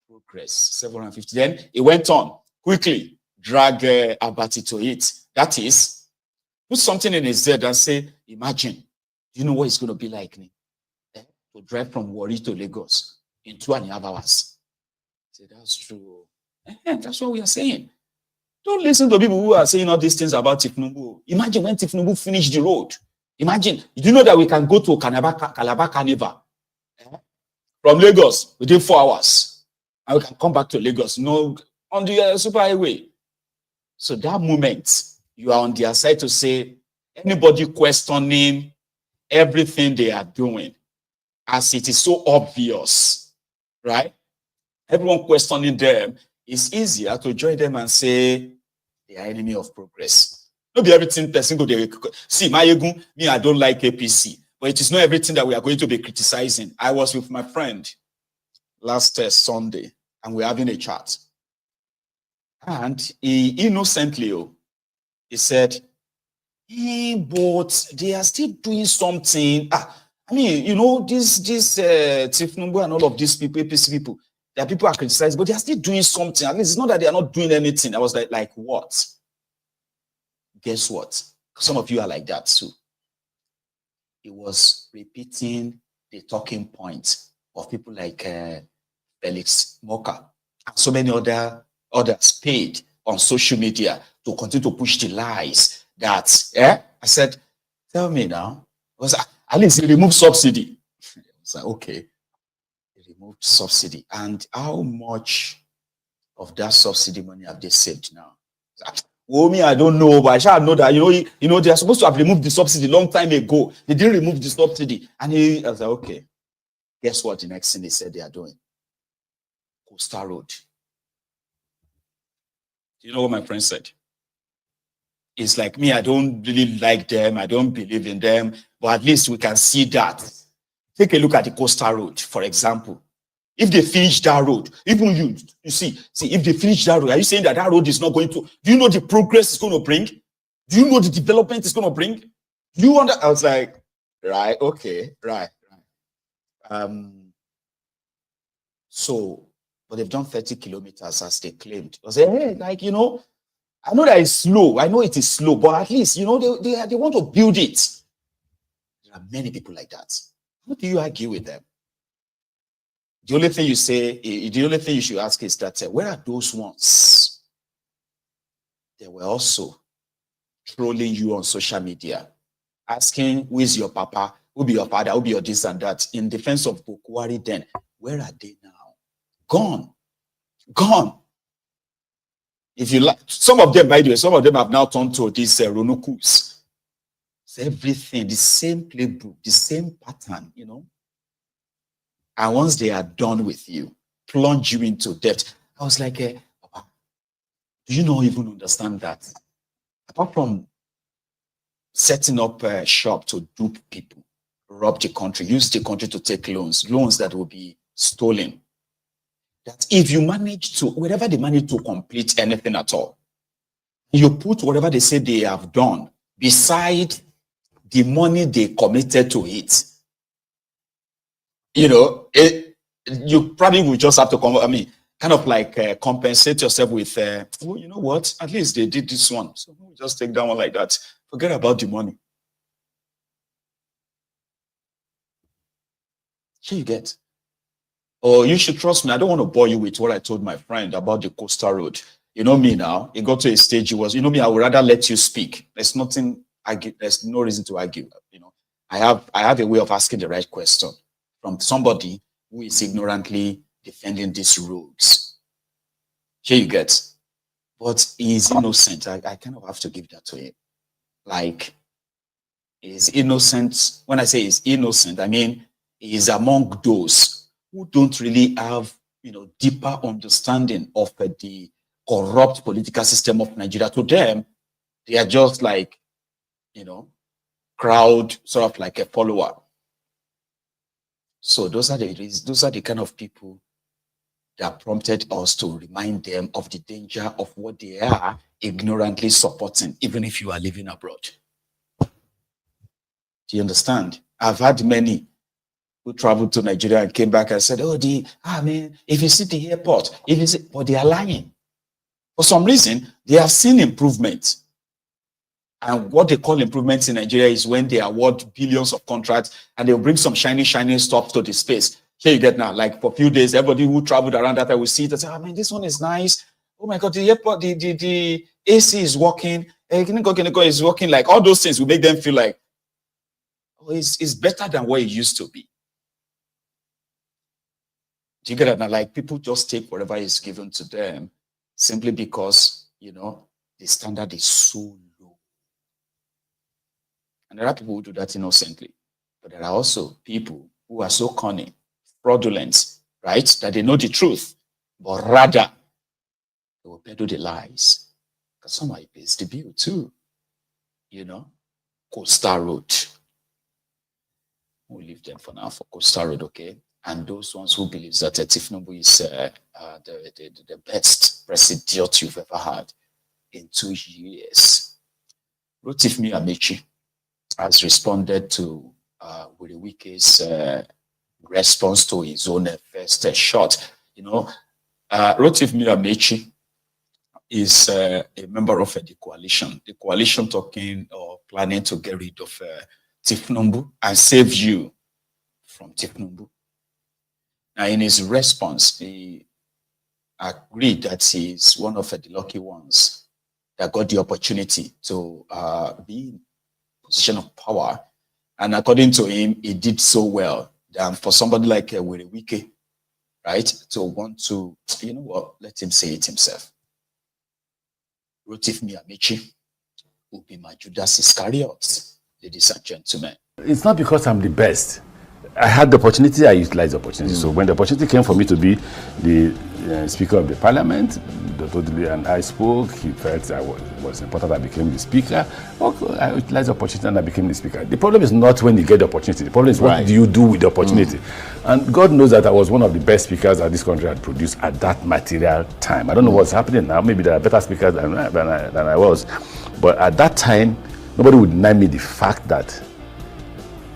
Speaker 4: Progress, 750. Then he went on, quickly, drag Abati to it. That is, put something in his head and say, imagine, you know what it's going to be like me? To drive from Werey to Lagos in 2.5 hours. Say, that's true. That's what we are saying. Don't listen to people who are saying all these things about thiefnubu. Imagine when thiefnubu finished the road. Imagine, do you know that we can go to Calabar Carnival from Lagos within 4 hours? And we can come back to Lagos, on the super highway. So that moment, you are on their side to say, anybody questioning everything they are doing, as it is so obvious, right? Everyone questioning them, it's easier to join them and say they are enemy of progress. Not be everything person go there. See, me, I don't like APC, but it is not everything that we are going to be criticizing. I was with my friend last Sunday, and we're having a chat. And he innocently, he said, but they are still doing something. This thiefnubu and all of these people, APC people, there are people are criticized, but they are still doing something. At least it's not that they are not doing anything. I was like what? Guess what? Some of you are like that too. He was repeating the talking points of people like Felix Moka and so many others paid on social media to continue to push the lies that, I said, tell me now, at least he removed subsidy. I was like, okay, he removed subsidy. And how much of that subsidy money have they saved now? I don't know, but I shall know that, they are supposed to have removed the subsidy long time ago. They didn't remove the subsidy. And I was like, okay, guess what the next thing they said they are doing? Coastal Road. Do you know what my friend said? It's like me, I don't really like them. I don't believe in them. But at least we can see that. Take a look at the Coastal Road, for example. If they finish that road, even you see, if they finish that road, are you saying that road is not going to, do you know the progress it's going to bring? Do you know the development it's going to bring? Do you I was like, right, okay, right. But they've done 30 kilometers as they claimed. I was like, hey, I know that it's slow. I know it is slow, but at least, they want to build it. There are many people like that. How do you argue with them? The only thing you should ask is that, where are those ones? They were also trolling you on social media, asking, who is your papa? Who be your father? Who be your this and that? In defense of Bukwari then. Where are they now? Gone. If you like, some of them, by the way, some of them have now turned to these Ronukus. It's everything, the same playbook, the same pattern, And once they are done with you, plunge you into debt. I was like, Papa, Do you not even understand that? Apart from setting up a shop to dupe people, rob the country, use the country to take loans that will be stolen, that if you manage to, wherever they manage to complete anything at all, you put whatever they say they have done beside the money they committed to it, you know, you probably will just have to kind of like compensate yourself with, well, you know what, at least they did this one, so we'll just take that one like that. Forget about the money. Here you get. Oh, you should trust me. I don't want to bore you with what I told my friend about the coastal road. You know me now. It got to a stage. It was, you know me. I would rather let you speak. There's nothing. There's no reason to argue. You know, I have a way of asking the right question from somebody who is ignorantly defending these rogues. Here you get. But he's innocent. I kind of have to give that to him. Like, he's innocent. When I say he's innocent, I mean he's among those who don't really have, you know, deeper understanding of the corrupt political system of Nigeria. To them, they are just like, you know, crowd, sort of like a follower. So those are the kind of people that prompted us to remind them of the danger of what they are ignorantly supporting, even if you are living abroad. Do you understand? I've had many who traveled to Nigeria and came back and said, oh, man, if you see the airport, but they are lying. For some reason, they have seen improvement. And what they call improvements in Nigeria is when they award billions of contracts and they'll bring some shiny stuff to the space. Here you get now, like for a few days, everybody who traveled around that will see it and say, oh man, this one is nice. Oh my God, the airport, the AC is working. Is working. Like all those things will make them feel like, oh, it's better than what it used to be. Do you get it now? Like people just take whatever is given to them simply because, you know, the standard is so low. And there are people who do that innocently. But there are also people who are so cunning, fraudulent, right, that they know the truth, but rather they will peddle the lies. Because somebody pays the bill too. You know, Coastal Road. We'll leave them for now for Coastal Road, okay? And those ones who believe that thiefnubu is the best president you've ever had in 2 years. Rothiefmi Amaechi has responded to Werey Wike's response to his own first shot. You know, Rothiefmi Amaechi is a member of the coalition. The coalition talking or planning to get rid of thiefnubu and save you from thiefnubu. Now, in his response, he agreed that he is one of the lucky ones that got the opportunity to be in a position of power. And according to him, he did so well. And for somebody like Werey Wike, right, to want to, you know what, let him say it himself. Rothiefmi Amaechi will be my Judas Iscariot, ladies and gentlemen.
Speaker 21: It's not because I'm the best. I had the opportunity, I utilized the opportunity. So when the opportunity came for me to be the Speaker of the Parliament, and I spoke, he felt I was important, I became the Speaker. Okay, I utilized the opportunity and I became the Speaker. The problem is not when you get the opportunity. The problem is what do you do with the opportunity? And God knows that I was one of the best speakers that this country had produced at that material time. I don't know what's happening now. Maybe there are better speakers than I was. But at that time, nobody would deny me the fact that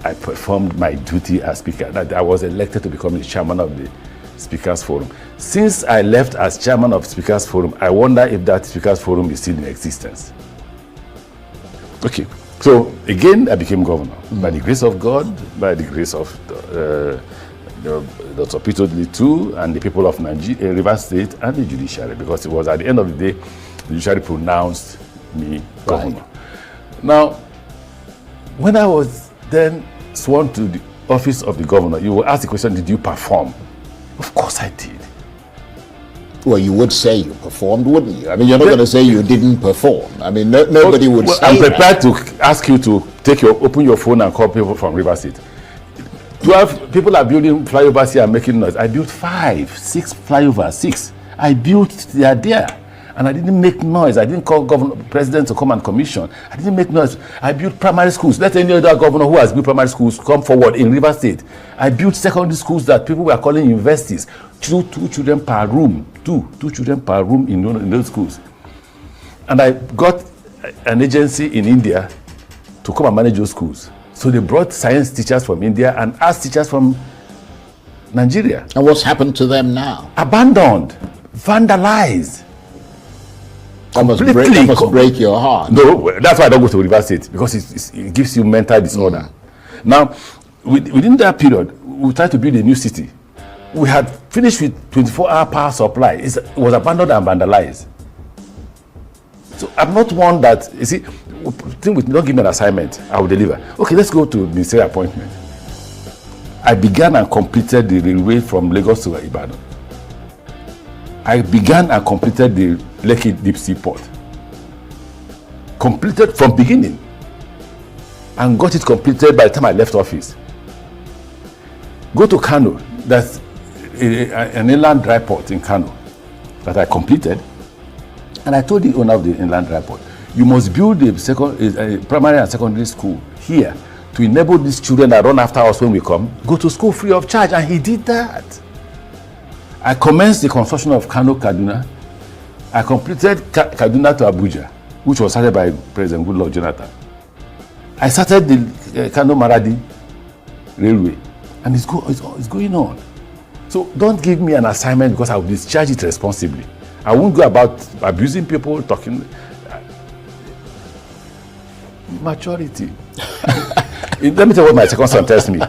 Speaker 21: I performed my duty as Speaker, that I was elected to become the chairman of the Speakers Forum. Since I left as chairman of Speakers Forum, I wonder if that Speakers Forum is still in existence. Okay, so again, I became governor. By the grace of God, by the grace of Dr. Peter too, and the people of Nigeria, Rivers State, and the judiciary, because it was at the end of the day, the judiciary pronounced me governor. Now, when I was then sworn to the office of the governor, you will ask the question, did you perform? Of course I did.
Speaker 22: Well, you would say you performed, wouldn't you? I mean, you're not going to say you didn't perform. I mean, nobody would say
Speaker 21: I'm prepared to ask you to open your phone and call people from River State. 12 people are building flyovers here and making noise. I built 5, 6 flyovers, 6. I built, they are there. And I didn't make noise. I didn't call president to come and commission. I didn't make noise. I built primary schools. Let any other governor who has built primary schools come forward in River State. I built secondary schools that people were calling universities. Two children per room. Two children per room in those schools. And I got an agency in India to come and manage those schools. So they brought science teachers from India and arts teachers from Nigeria.
Speaker 22: And what's happened to them now?
Speaker 21: Abandoned, vandalized.
Speaker 22: That must break your heart.
Speaker 21: No, that's why I don't go to River State, because it gives you mental disorder. Now, within that period, we tried to build a new city. We had finished with 24-hour power supply. It was abandoned and vandalized. So I'm not one that, you see, don't give me an assignment, I will deliver. Okay, let's go to ministerial appointment. I began and completed the railway from Lagos to Ibadan. I began and completed the Lekki Deep Sea Port. Completed from beginning. And got it completed by the time I left office. Go to Kano, that's an inland dry port in Kano that I completed. And I told the owner of the inland dry port, you must build a primary and secondary school here to enable these children that run after us when we come, go to school free of charge. And he did that. I commenced the construction of Kano-Kaduna. I completed Kaduna to Abuja, which was started by President Goodluck Jonathan. I started the Kano-Maradi Railway, and it's going on. So don't give me an assignment, because I will discharge it responsibly. I won't go about abusing people, talking. Maturity. Let me tell you what my second son tells me.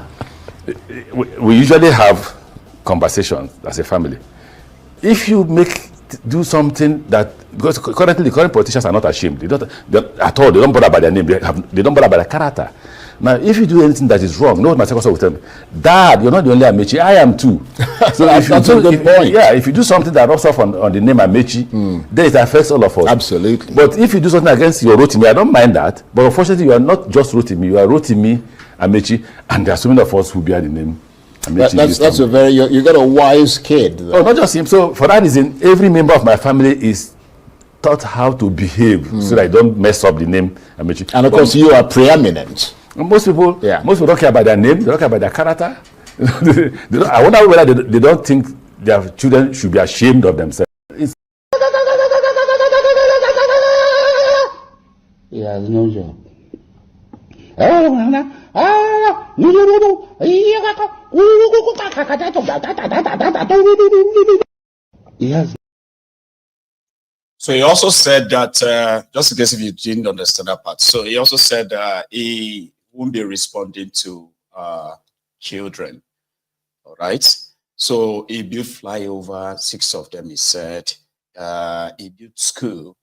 Speaker 21: We usually have conversations as a family. If you do something that, because currently the current politicians are not ashamed. They don't bother by their name. They don't bother by their character. Now, if you do anything that is wrong, know what my second son will tell me. Dad, you're not the only Amaechi. I am too. So that's a good point. Yeah, if you do something that rubs off on the name Amaechi, then it affects all of us.
Speaker 22: Absolutely.
Speaker 21: But if you do something against your Rotimi, I don't mind that. But unfortunately, you are not just Rotimi. You are Rotimi Amaechi, and there are so many of us who bear the name Amaechi.
Speaker 22: That's a very, you got a wise kid.
Speaker 21: Oh, not just him. So for that reason, every member of my family is taught how to behave so that I don't mess up the name Amaechi.
Speaker 22: And of course, you are preeminent.
Speaker 21: Most people don't care about their name. They don't care about their character. I wonder whether they don't think their children should be ashamed of themselves.
Speaker 2: He has no job. He has.
Speaker 4: So he also said that, just in case if you didn't understand that part, so he also said he won't be responding to children, all right? So he built flyover, 6 of them, he said. He built school,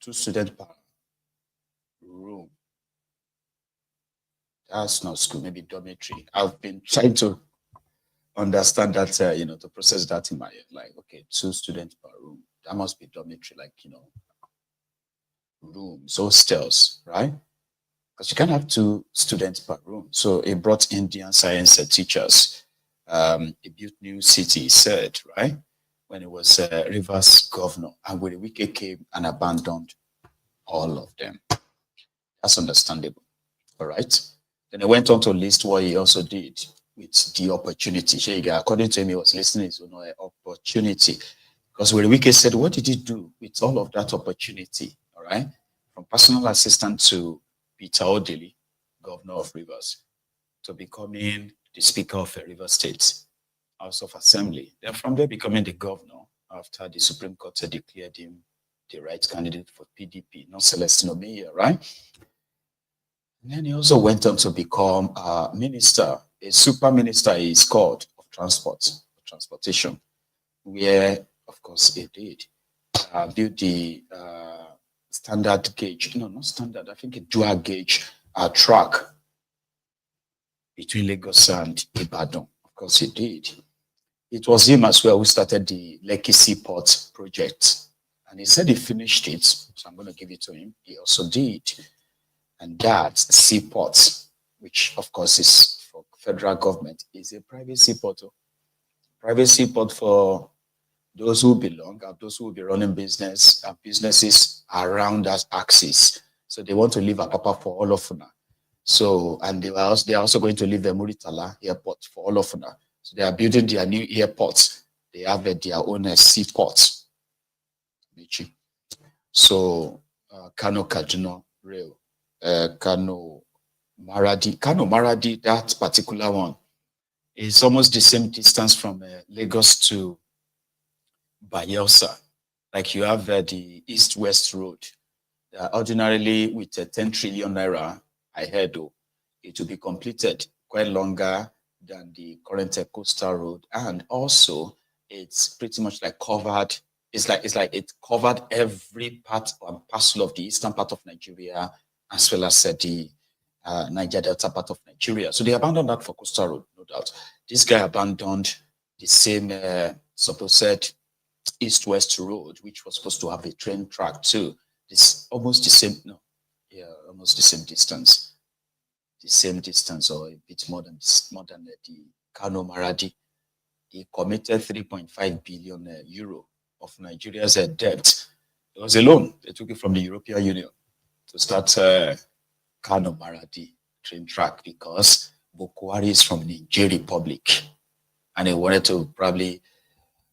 Speaker 4: 2 students per room. That's not school, maybe dormitory. I've been trying to understand that, to process that in my head. Like, okay, 2 students per room. That must be dormitory, like, rooms, hostels, right? Because you can't have 2 students per room. So he brought Indian science teachers. He built new city, he said, right? When he was Rivers governor. And Werey Wike came and abandoned all of them. That's understandable, all right? Then he went on to list what he also did with the opportunity. According to him, he was listing his own opportunity. Because Werey Wike said, what did he do with all of that opportunity, all right? From personal assistant to Peter Odili, governor of Rivers, to becoming the speaker of Rivers State House of Assembly. Then from there becoming the governor after the Supreme Court declared him the right candidate for PDP, not Segun of Media, right? And then he also went on to become a minister, a super minister is called, of transportation, where, of course, he did build the standard gauge, not standard, I think a dual gauge track between Lagos and Ibadan. Of course, he did. It was him as well who started the Lekki Seaport project. And he said he finished it, so I'm going to give it to him. He also did. And that seaport, which of course is for federal government, is a private seaport. Private seaport for those who belong are those who will be running business and businesses around that axis. So they want to leave Apapa for all of Funa. So, and they are also going to leave the Muritala airport for all of Funa. So they are building their new airports. They have their own seaports. So Kano Kaduna Rail, Kano Maradi, that particular one is almost the same distance from Lagos to Bayelsa. Like you have the east-west road. Ordinarily, with 10 trillion naira ahead, it will be completed quite longer than the current coastal road, and also it's pretty much like covered. It's like it covered every part and parcel of the eastern part of Nigeria, as well as the Niger Delta part of Nigeria. So they abandoned that for coastal road, no doubt. This guy abandoned the same supposed east-west road, which was supposed to have a train track too. It's almost the same, almost the same distance. The same distance, or a bit more than the Kano Maradi. He committed 3.5 billion euro of Nigeria's debt. It was a loan. They took it from the European Union to start Kano Maradi train track because Bukwari is from Niger Republic, and they wanted to probably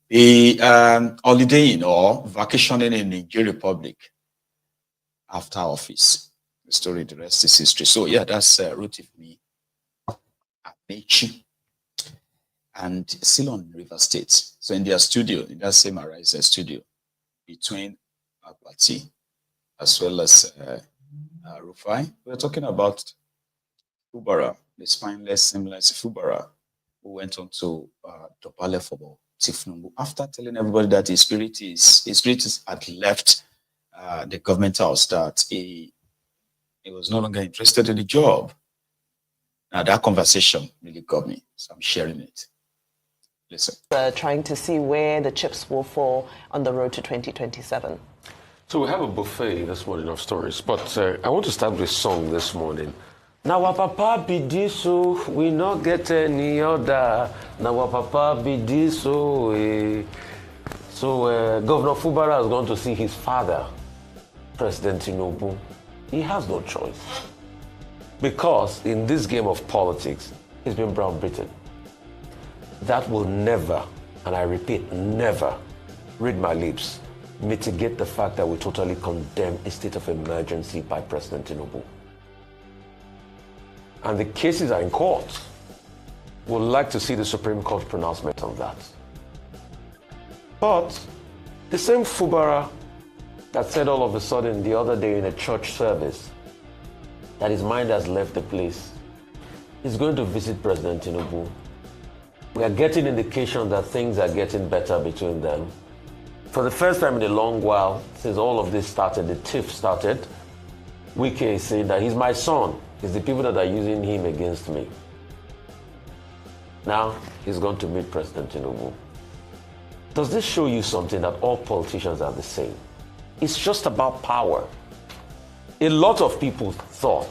Speaker 4: be holidaying or vacationing in Niger Republic after office. The story, the rest is history. So yeah, that's Rothiefmi Amaechi, and still on River State. So in their studio, in that same Arise studio, between Akwati as well as Rufai, we're talking about Fubara, the spineless, seamless Fubara, who went on to Topale for thiefnubu after telling everybody that his spirit had left the government house, that he was no longer interested in the job. Now that conversation really got me, so I'm sharing it. Listen.
Speaker 1: Trying to see where the chips will fall on the road to 2027.
Speaker 3: So we have a buffet this morning of stories, but I want to start with a song this morning. Now our papa be this, so we not get any other. Now our papa be this, so Governor Fubara is going to see his father, President Tinubu. He has no choice. Because in this game of politics, he's been brown-beaten. That will never, and I repeat, never, read my lips, mitigate the fact that we totally condemn a state of emergency by President Tinubu. And the cases are in court. We'd like to see the Supreme Court pronouncement on that. But the same Fubara that said all of a sudden the other day in a church service that his mind has left the place is going to visit President Tinubu. We are getting indication that things are getting better between them. For the first time in a long while, since all of this started, the tiff started, Wike is saying that he's my son. It's the people that are using him against me. Now, he's going to meet President Tinubu. Does this show you something, that all politicians are the same? It's just about power. A lot of people thought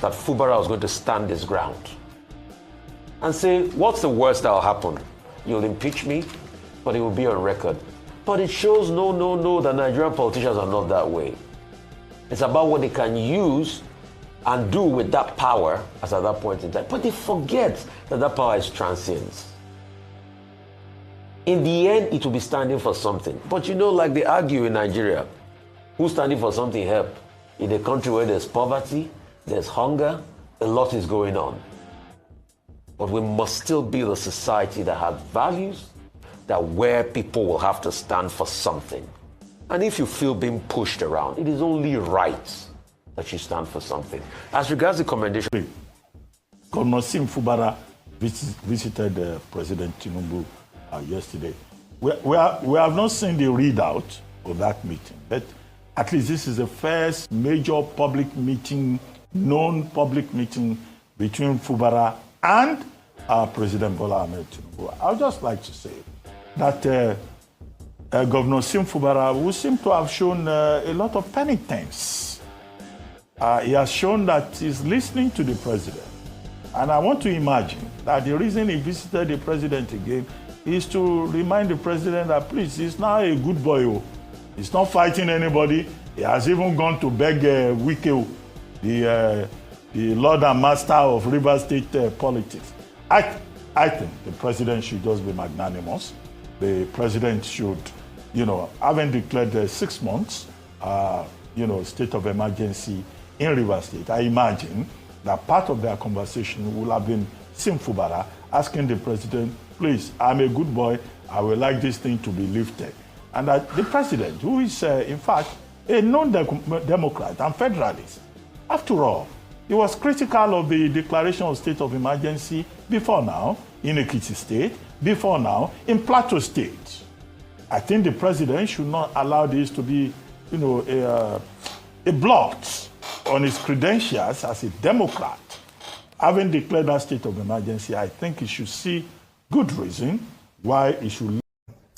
Speaker 3: that Fubara was going to stand his ground and say, what's the worst that will happen? You'll impeach me, but it will be on record. But it shows no, that Nigerian politicians are not that way. It's about what they can use and do with that power as at that point in time. But they forget that that power is transient. In the end, it will be standing for something. But you know, like they argue in Nigeria, who's standing for something help? In a country where there's poverty, there's hunger, a lot is going on. But we must still build a society that has values, that where people will have to stand for something. And if you feel being pushed around, it is only right that you stand for something. As regards the commendation,
Speaker 23: Governor Fubara visited President Tinubu yesterday. We have not seen the readout of that meeting, but at least this is the first major public meeting, known public meeting between Fubara and President Bola Ahmed Tinubu. I would just like to say that Governor Fubara would seem to have shown a lot of penitence. He has shown that he's listening to the president. And I want to imagine that the reason he visited the president again is to remind the president that, please, he's now a good boy. Oh. He's not fighting anybody. He has even gone to beg Wike, the Lord and Master of River State politics. I think the president should just be magnanimous. The president should, having declared 6 months, state of emergency in River State, I imagine that part of their conversation will have been Fubara asking the president, please, I'm a good boy, I would like this thing to be lifted. And that the president, who is, in fact, a non-democrat and federalist, after all, he was critical of the declaration of state of emergency before now in Ekiti State, before now in Plateau State. I think the president should not allow this to be, a blot on his credentials as a Democrat. Having declared that state of emergency, I think he should see good reason why he should.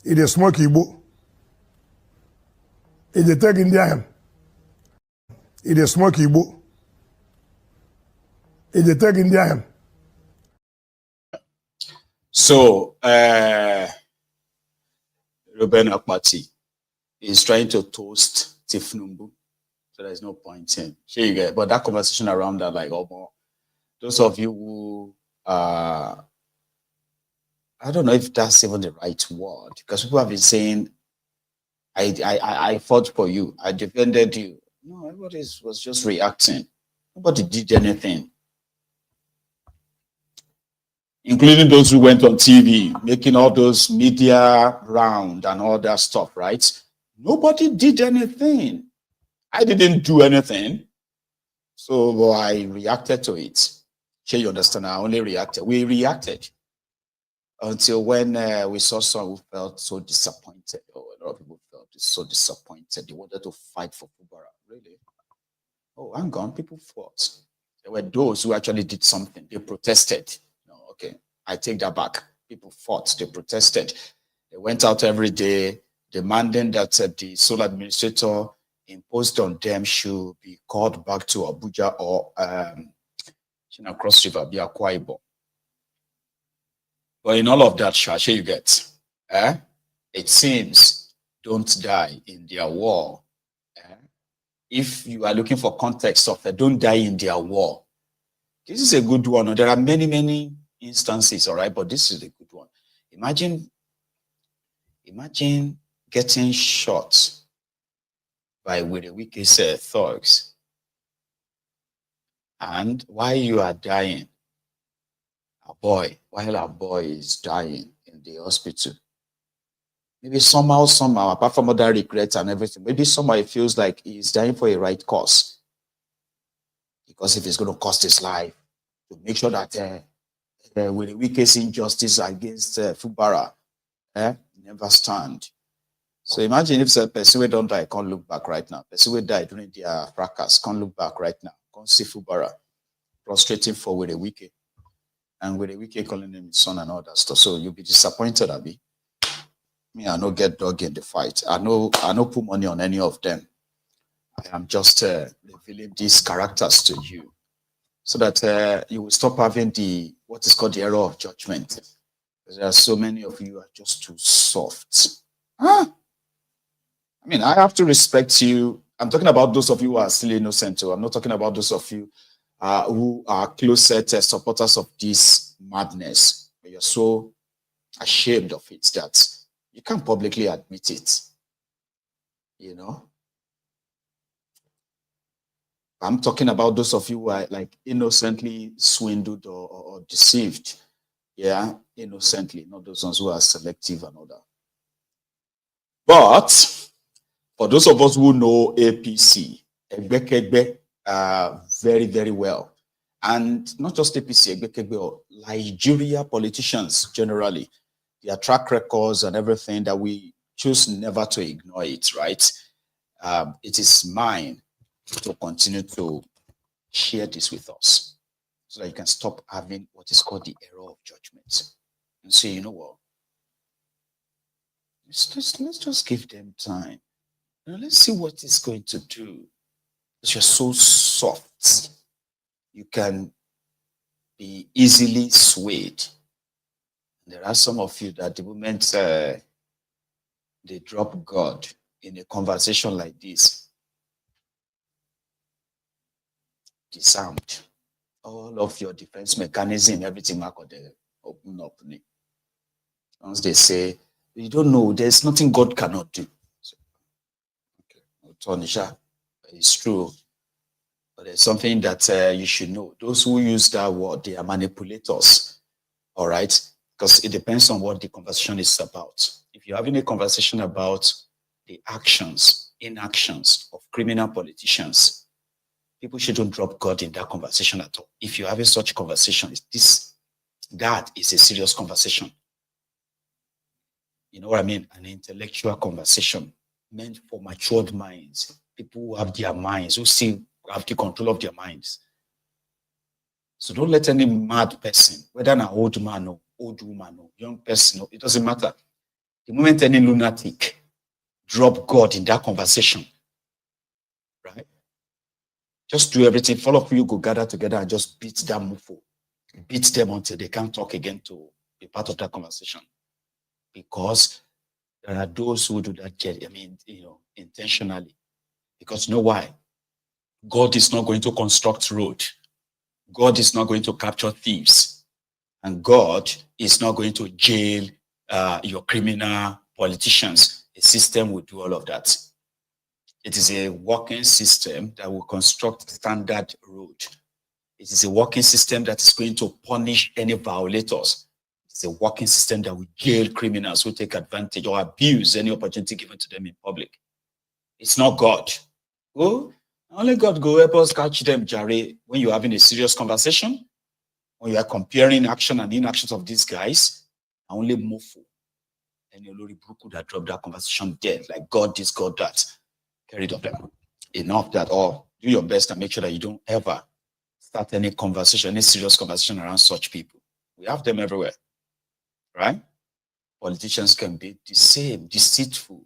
Speaker 19: It is smoke Igbo. It is take Indian. It is smoke Igbo. It is take Indian.
Speaker 4: So, Ruben Akpati is trying to toast thiefnubu, so there's no point in. Here you get, but that conversation around that, like, those of you who, I don't know if that's even the right word, because people have been saying, I fought for you, I defended you. No, everybody was just reacting. Nobody did anything. Including those who went on TV, making all those media round and all that stuff, right? Nobody did anything. I didn't do anything. So I reacted to it. Sure, you understand? I only reacted. We reacted until when we saw someone who felt so disappointed. Oh, a lot of people felt so disappointed. They wanted to fight for Fubara. Really? Oh, hang on. People fought. There were those who actually did something. They protested. Okay, I take that back. People fought, they protested. They went out every day demanding that the sole administrator imposed on them should be called back to Abuja or Cross River, be Akwa Ibom. But in all of that, Shashe, you get, it seems, don't die in their war. If you are looking for context of it, don't die in their war. This is a good one. There are many instances, all right, but this is a good one. Imagine getting shot by Werey Wike Said thugs, and while you are dying, while a boy is dying in the hospital, maybe somehow, apart from other regrets and everything, maybe somehow it feels like he's dying for a right cause. Because if it's going to cost his life, to make sure that with the Wike's injustice against Fubara, never stand. So imagine if a person who don't die can't look back right now. Person who died during their fracas can't look back right now. Can't see Fubara prostrating for Werey Wike, and Werey Wike calling him his son and all that stuff. So you'll be disappointed, Abi. Me, I no get dog in the fight. I no put money on any of them. I am just revealing these characters to you, so that you will stop having what is called the error of judgment. Because there are so many of you are just too soft. I mean, I have to respect you. I'm talking about those of you who are still innocent. I'm not talking about those of you who are closet supporters of this madness. But you're so ashamed of it that you can't publicly admit it. You know? I'm talking about those of you who are like innocently swindled or deceived. Yeah, innocently, not those ones who are selective and all that. But for those of us who know APC, Egbekegbe, very, very well, and not just APC, Egbekegbe, Nigeria politicians generally, their track records and everything, that we choose never to ignore it, right? It is mine to continue to share this with us so that you can stop having what is called the error of judgment and say, you know what, let's just give them time. Let's see what it's going to do. Because you're so soft, you can be easily swayed. There are some of you that the moment they drop God in a conversation like this, disarmed. All of your defense mechanism, everything open up. Once they say, you don't know, there's nothing God cannot do. So, okay, it's true. But there's something that you should know. Those who use that word, they are manipulators. All right? Because it depends on what the conversation is about. If you're having a conversation about the actions, inactions of criminal politicians, people shouldn't drop God in that conversation at all. If you're having such conversation, that is a serious conversation. You know what I mean? An intellectual conversation meant for matured minds, people who have their minds, who still have the control of their minds. So don't let any mad person, whether an old man or old woman or young person, it doesn't matter. The moment any lunatic drop God in that conversation, right? Just do everything. All of you go gather together and just beat them mufo. Beat them until they can't talk again to be part of that conversation. Because there are those who do that, intentionally. Because you know why? God is not going to construct road. God is not going to capture thieves. And God is not going to jail your criminal politicians. A system will do all of that. It is a working system that will construct standard road. It is a working system that is going to punish any violators. It's a working system that will jail criminals who take advantage or abuse any opportunity given to them in public. It's not God. Oh, only God go help us catch them, Jare, when you're having a serious conversation, when you are comparing action and inactions of these guys, only mofo. And you're Lori Bruku that dropped that conversation dead, like God this, God that. Carried up them. Enough that all. Do your best and make sure that you don't ever start any conversation, any serious conversation around such people. We have them everywhere. Right? Politicians can be the same, deceitful.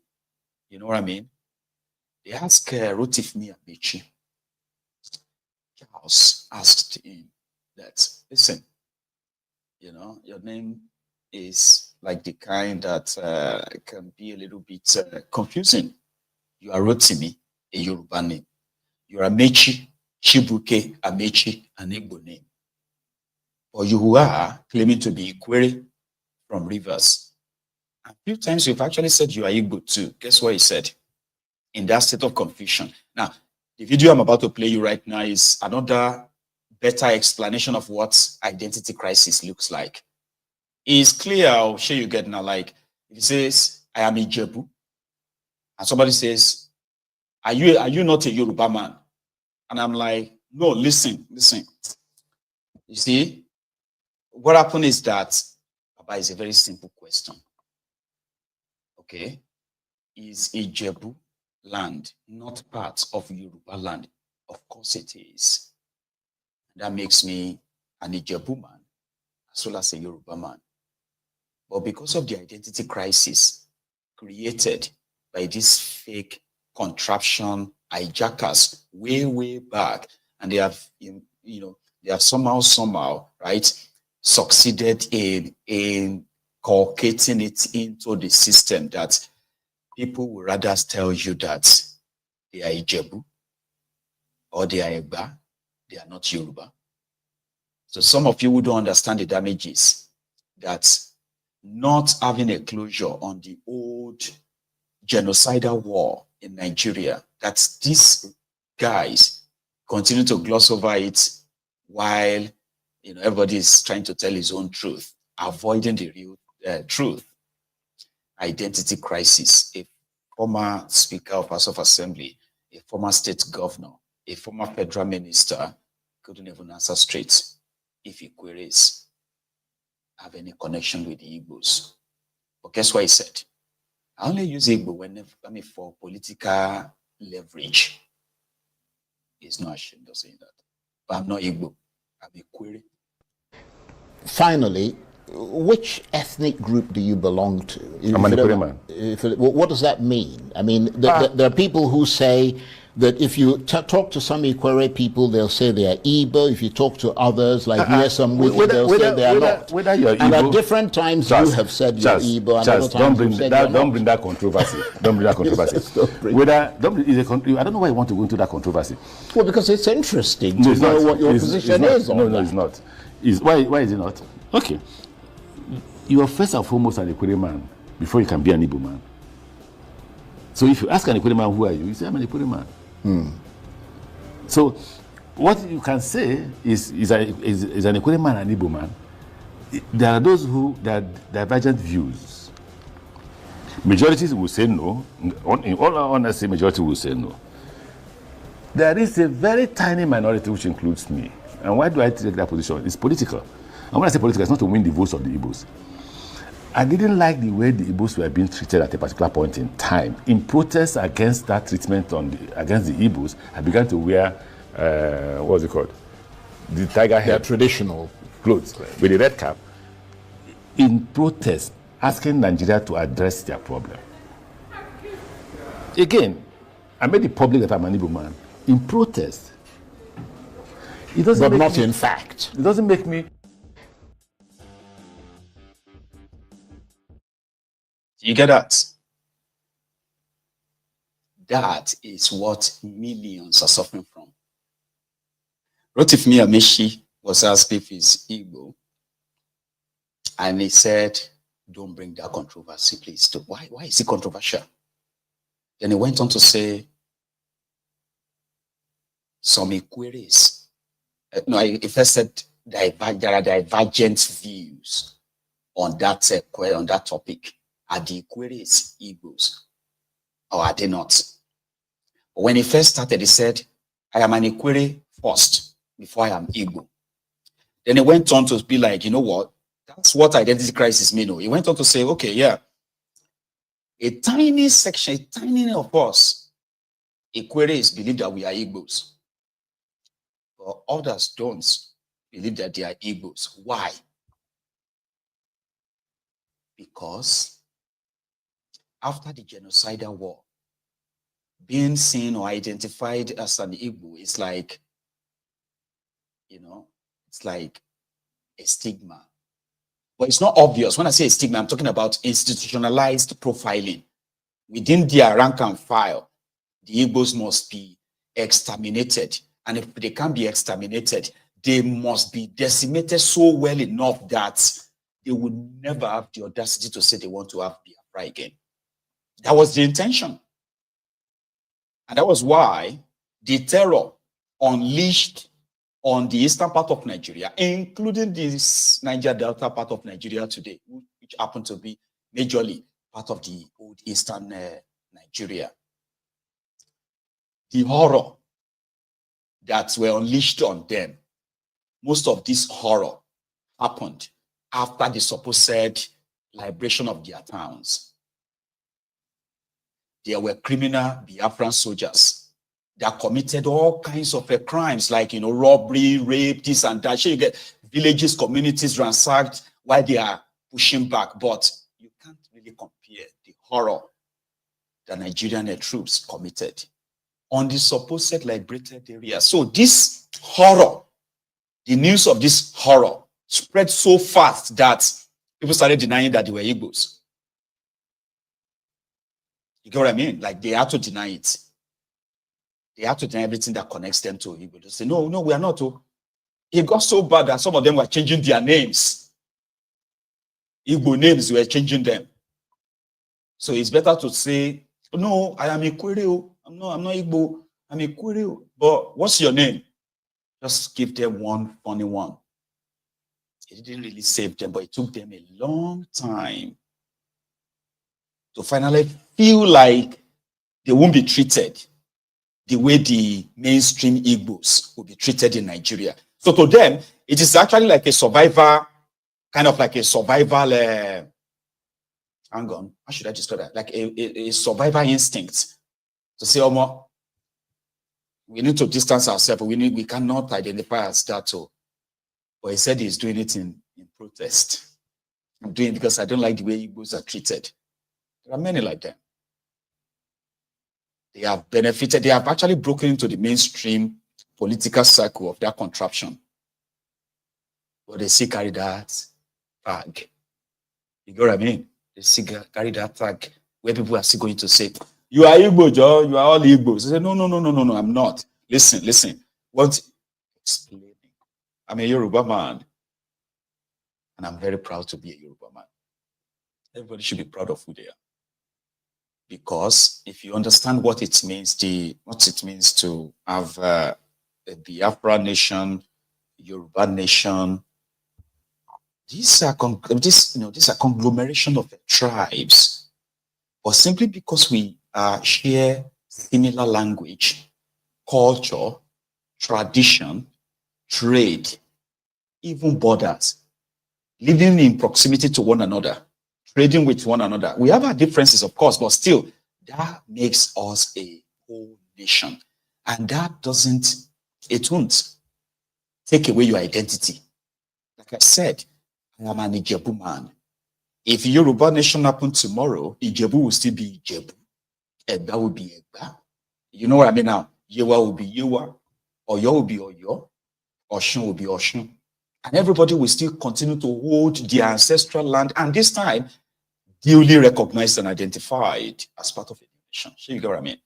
Speaker 4: You know what I mean? They asked Rothiefmi Amaechi. Charles asked him that, listen, your name is like the kind that can be a little bit confusing. You are Rotimi, a Yoruba name. You are Amaechi, Chibuke, Amaechi, an Igbo name. Or you are claiming to be Werey from Rivers. A few times you've actually said you are Igbo too. Guess what he said? In that state of confusion. Now, the video I'm about to play you right now is another better explanation of what identity crisis looks like. It's clear, I'll show you get now, like, if it says, I am Ijebu, and somebody says, are you not a Yoruba man? And I'm like, no, listen. You see, what happened is that, Baba, is a very simple question. Okay? Is Ijebu land not part of Yoruba land? Of course it is. That makes me an Ijebu man, as well as a Yoruba man. But because of the identity crisis created by this fake contraption hijackers way back, and they have, they have somehow, right, succeeded in inculcating it into the system that people will rather tell you that they are Ijebu or they are Egba, they are not Yoruba. So some of you who don't understand the damages that not having a closure on the old genocidal war in Nigeria, that these guys continue to gloss over it while everybody is trying to tell his own truth, avoiding the real truth. Identity crisis. A former Speaker of House of Assembly, a former state governor, a former federal minister couldn't even answer straight if he queries have any connection with the Igbos. But guess what he said? I only use Igbo for political leverage. He's not ashamed of saying that. But I'm not Igbo. I'm a query.
Speaker 22: Finally, which ethnic group do you belong to?
Speaker 21: I'm an Ikwerre man.
Speaker 22: What does that mean? I mean, there are people who say, that if you talk to some Ikwere people, they'll say they are Igbo. If you talk to others, like here some with you, they'll say they are not.
Speaker 21: Whether you're
Speaker 22: and
Speaker 21: Igbo,
Speaker 22: at different times
Speaker 21: Charles,
Speaker 22: you have said you're Igbo, and
Speaker 21: Charles,
Speaker 22: other times you said you're
Speaker 21: don't
Speaker 22: not.
Speaker 21: bring that controversy. Don't bring that controversy. I don't know why you want to go into that controversy.
Speaker 22: Well, because it's interesting to know what your position is on
Speaker 21: No, it's not. Why is it not? Okay. You are first and foremost an Ikwere man before you can be an Igbo man. So if you ask an Ikwere man, who are you? You say, I'm an Ikwere man. So what you can say is an Ikwere man and Igbo man. There are those who have divergent views. Majorities will say no. In all honesty, majority will say no. There is a very tiny minority which includes me. And why do I take that position? It's political. And when I say political, it's not to win the votes of the Igbos. I didn't like the way the Igbos were being treated at a particular point in time. In protest against that treatment against the Igbos, I began to wear, what's it called? The tiger head.
Speaker 22: Their traditional
Speaker 21: clothes with the red cap. In protest, asking Nigeria to address their problem. Again, I made it public that I'm an Igbo man. In protest. It doesn't
Speaker 22: but not in fact.
Speaker 21: It doesn't make me...
Speaker 4: You get that? That is what millions are suffering from. Rothiefmi Amaechi was asked if he's Igbo, and he said, don't bring that controversy, please. Why is it controversial? Then he went on to say, some Ikweres. No, he first said there are divergent views on that topic. Are the Ikweres Igbos, or are they not? But when he first started, he said, I am an Ikwere first, before I am Igbo. Then he went on to be like, you know what? That's what identity crisis means. He went on to say, okay, yeah, a tiny section, a tiny of us, Ikweres believe that we are Igbos. But others don't believe that they are Igbos. Why? Because after the genocidal war, being seen or identified as an Igbo is like, it's like a stigma. But it's not obvious. When I say a stigma, I'm talking about institutionalized profiling. Within their rank and file, the Igbos must be exterminated. And if they can't be exterminated, they must be decimated so well enough that they would never have the audacity to say they want to have Biafra again. That was the intention. And that was why the terror unleashed on the eastern part of Nigeria, including this Niger Delta part of Nigeria today, which happened to be majorly part of the old eastern Nigeria. The horror that were unleashed on them, most of this horror happened after the supposed liberation of their towns. There were criminal Biafran soldiers that committed all kinds of crimes like, robbery, rape, this and that. You get villages, communities ransacked while they are pushing back. But you can't really compare the horror that Nigerian troops committed on the supposed liberated area. So this horror, the news of this horror spread so fast that people started denying that they were Igbos. You get what I mean? Like, they had to deny it. They had to deny everything that connects them to Igbo. They say, no, we are not. It got so bad that some of them were changing their names. Igbo names were changing them. So it's better to say, no, I am Ikwere. I'm not Igbo. I'm Ikwere. But what's your name? Just give them one funny one. It didn't really save them, but it took them a long time to finally feel like they won't be treated the way the mainstream Igbos will be treated in Nigeria. So to them, it is actually like a survivor, kind of like a survival, hang on, how should I describe that? Like a survivor instinct to say, oh, we need to distance ourselves. We cannot identify as that. But he said he's doing it in protest. I'm doing it because I don't like the way Igbos are treated. There are many like that. They have benefited. They have actually broken into the mainstream political circle of that contraption. But they still carry that tag. You know what I mean? They still carry that tag where people are still going to say, you are Igbo, Joe. You are all Igbos. They say, no, I'm not. Listen. What? Explaining. I'm a Yoruba man. And I'm very proud to be a Yoruba man. Everybody should be proud of who they are. Because if you understand what it means, to have a Biafra nation, Yoruba nation, these are conglomeration of tribes. But simply because we share similar language, culture, tradition, trade, even borders, living in proximity to one another, trading with one another. We have our differences, of course, but still, that makes us a whole nation. And that it won't take away your identity. Like I said, I am an Ijebu man. If Yoruba nation happened tomorrow, Ijebu will still be Ijebu. Egba will be Egba. You know what I mean now? Yewa will be Yewa. Oyo will be Oyo. Oshun will be Oshun. And everybody will still continue to hold their ancestral land. And this time, duly recognized and identified as part of a nation. So you get what I mean?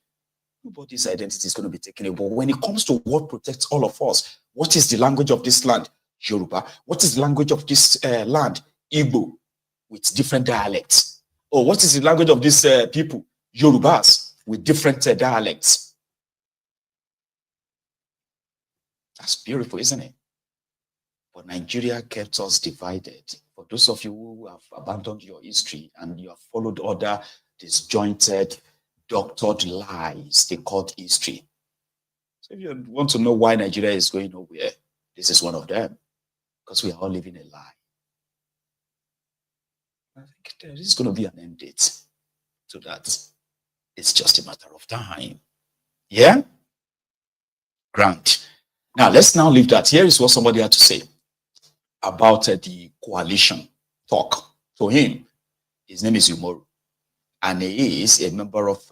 Speaker 4: Nobody's identity is going to be taken away. But when it comes to what protects all of us, what is the language of this land? Yoruba. What is the language of this land? Igbo, with different dialects. Or what is the language of these people? Yorubas, with different dialects. That's beautiful, isn't it? But Nigeria kept us divided. For those of you who have abandoned your history and you have followed other disjointed, doctored lies they called history. So if you want to know why Nigeria is going nowhere, this is one of them. Because we are all living a lie. I think there is going to be an end date to that. It's just a matter of time. Yeah? Grant. Now, let's now leave that. Here is what somebody had to say about the coalition talk to him. His name is Umoru. And he is a member of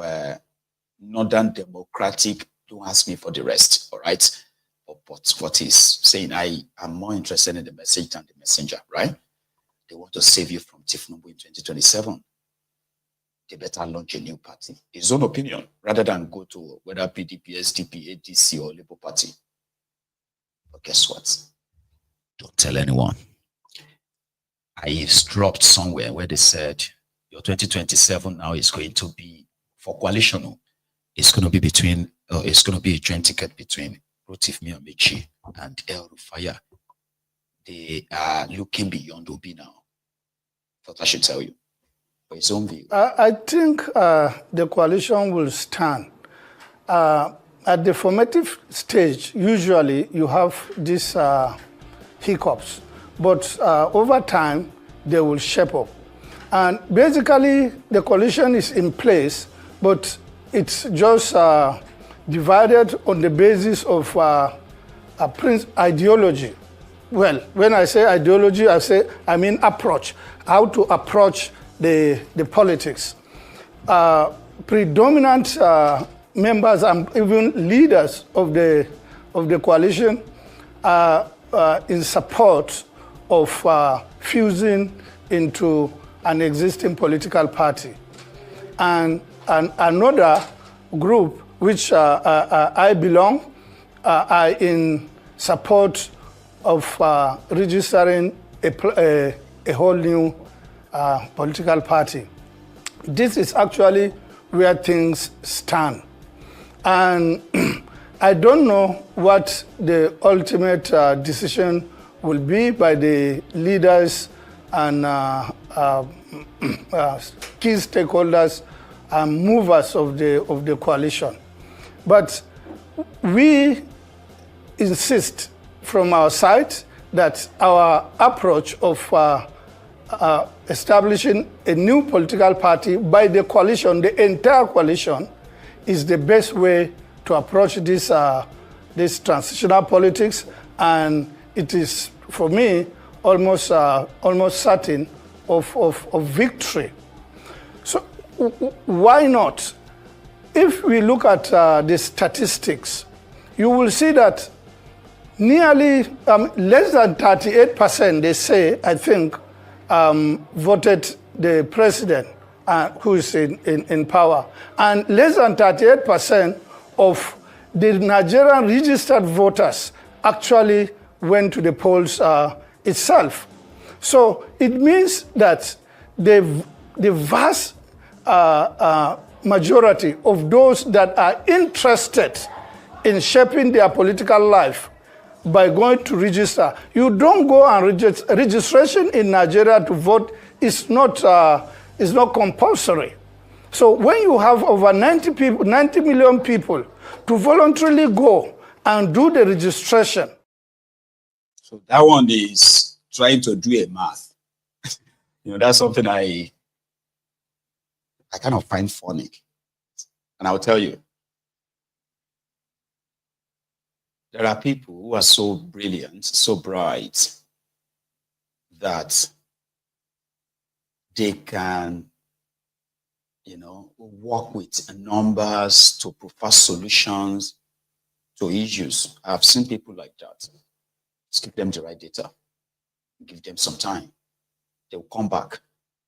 Speaker 4: Northern Democratic. Don't ask me for the rest, all right? But what he's saying, I am more interested in the message than the messenger, right? They want to save you from thiefnubu in 2027. They better launch a new party. His own opinion, rather than go to whether PDP, SDP, ADC, or Labour Party. But guess what? Don't tell anyone. I dropped somewhere where they said your 2027 now is going to be for coalition. It's going to be it's going to be a joint ticket between Rothiefmi Amaechi and El Rufai. They are looking beyond Obi now. Thought I should tell you. For his own view.
Speaker 5: I think the coalition will stand. At the formative stage, usually you have these hiccups, but over time, they will shape up. And basically, the coalition is in place, but it's just divided on the basis of ideology. Well, when I say ideology, I mean approach, how to approach the politics. Predominant members and even leaders of the coalition are in support of fusing into an existing political party. And another group, which I belong, are in support of registering a whole new political party. This is actually where things stand. And I don't know what the ultimate decision will be by the leaders and key stakeholders and movers of the coalition. But we insist from our side that our approach of establishing a new political party by the coalition, the entire coalition, is the best way to approach this transitional politics, and it is, for me, almost certain of victory. So why not if we look at the statistics, you will see that nearly less than 38%, they say, I think, voted the president who is in power. And less than 38% of the Nigerian registered voters actually went to the polls itself. So it means that the vast majority of those that are interested in shaping their political life by going to register. You don't go and register. Registration in Nigeria to vote is not compulsory. So when you have over 90 million people to voluntarily go and do the registration.
Speaker 4: So that one is trying to do a math. That's something I kind of find funny. And I'll tell you, there are people who are so brilliant, so bright, that they can, work with numbers to provide solutions to issues. I've seen people like that. Just give them the right data. Give them some time. They will come back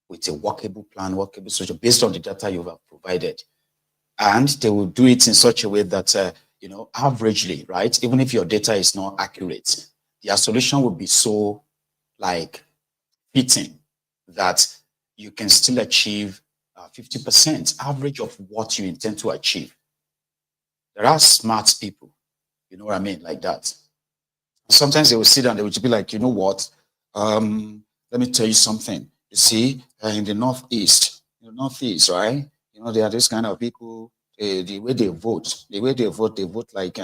Speaker 4: with a workable plan, workable solution based on the data you have provided. And they will do it in such a way that, averagely, right? Even if your data is not accurate, their solution will be so, fitting that you can still achieve 50% average of what you intend to achieve. There are smart people, you know what I mean, like that. Sometimes they will sit down, they will be like, you know what? Let me tell you something. You see, in the Northeast, right? There are this kind of people, the way they vote like,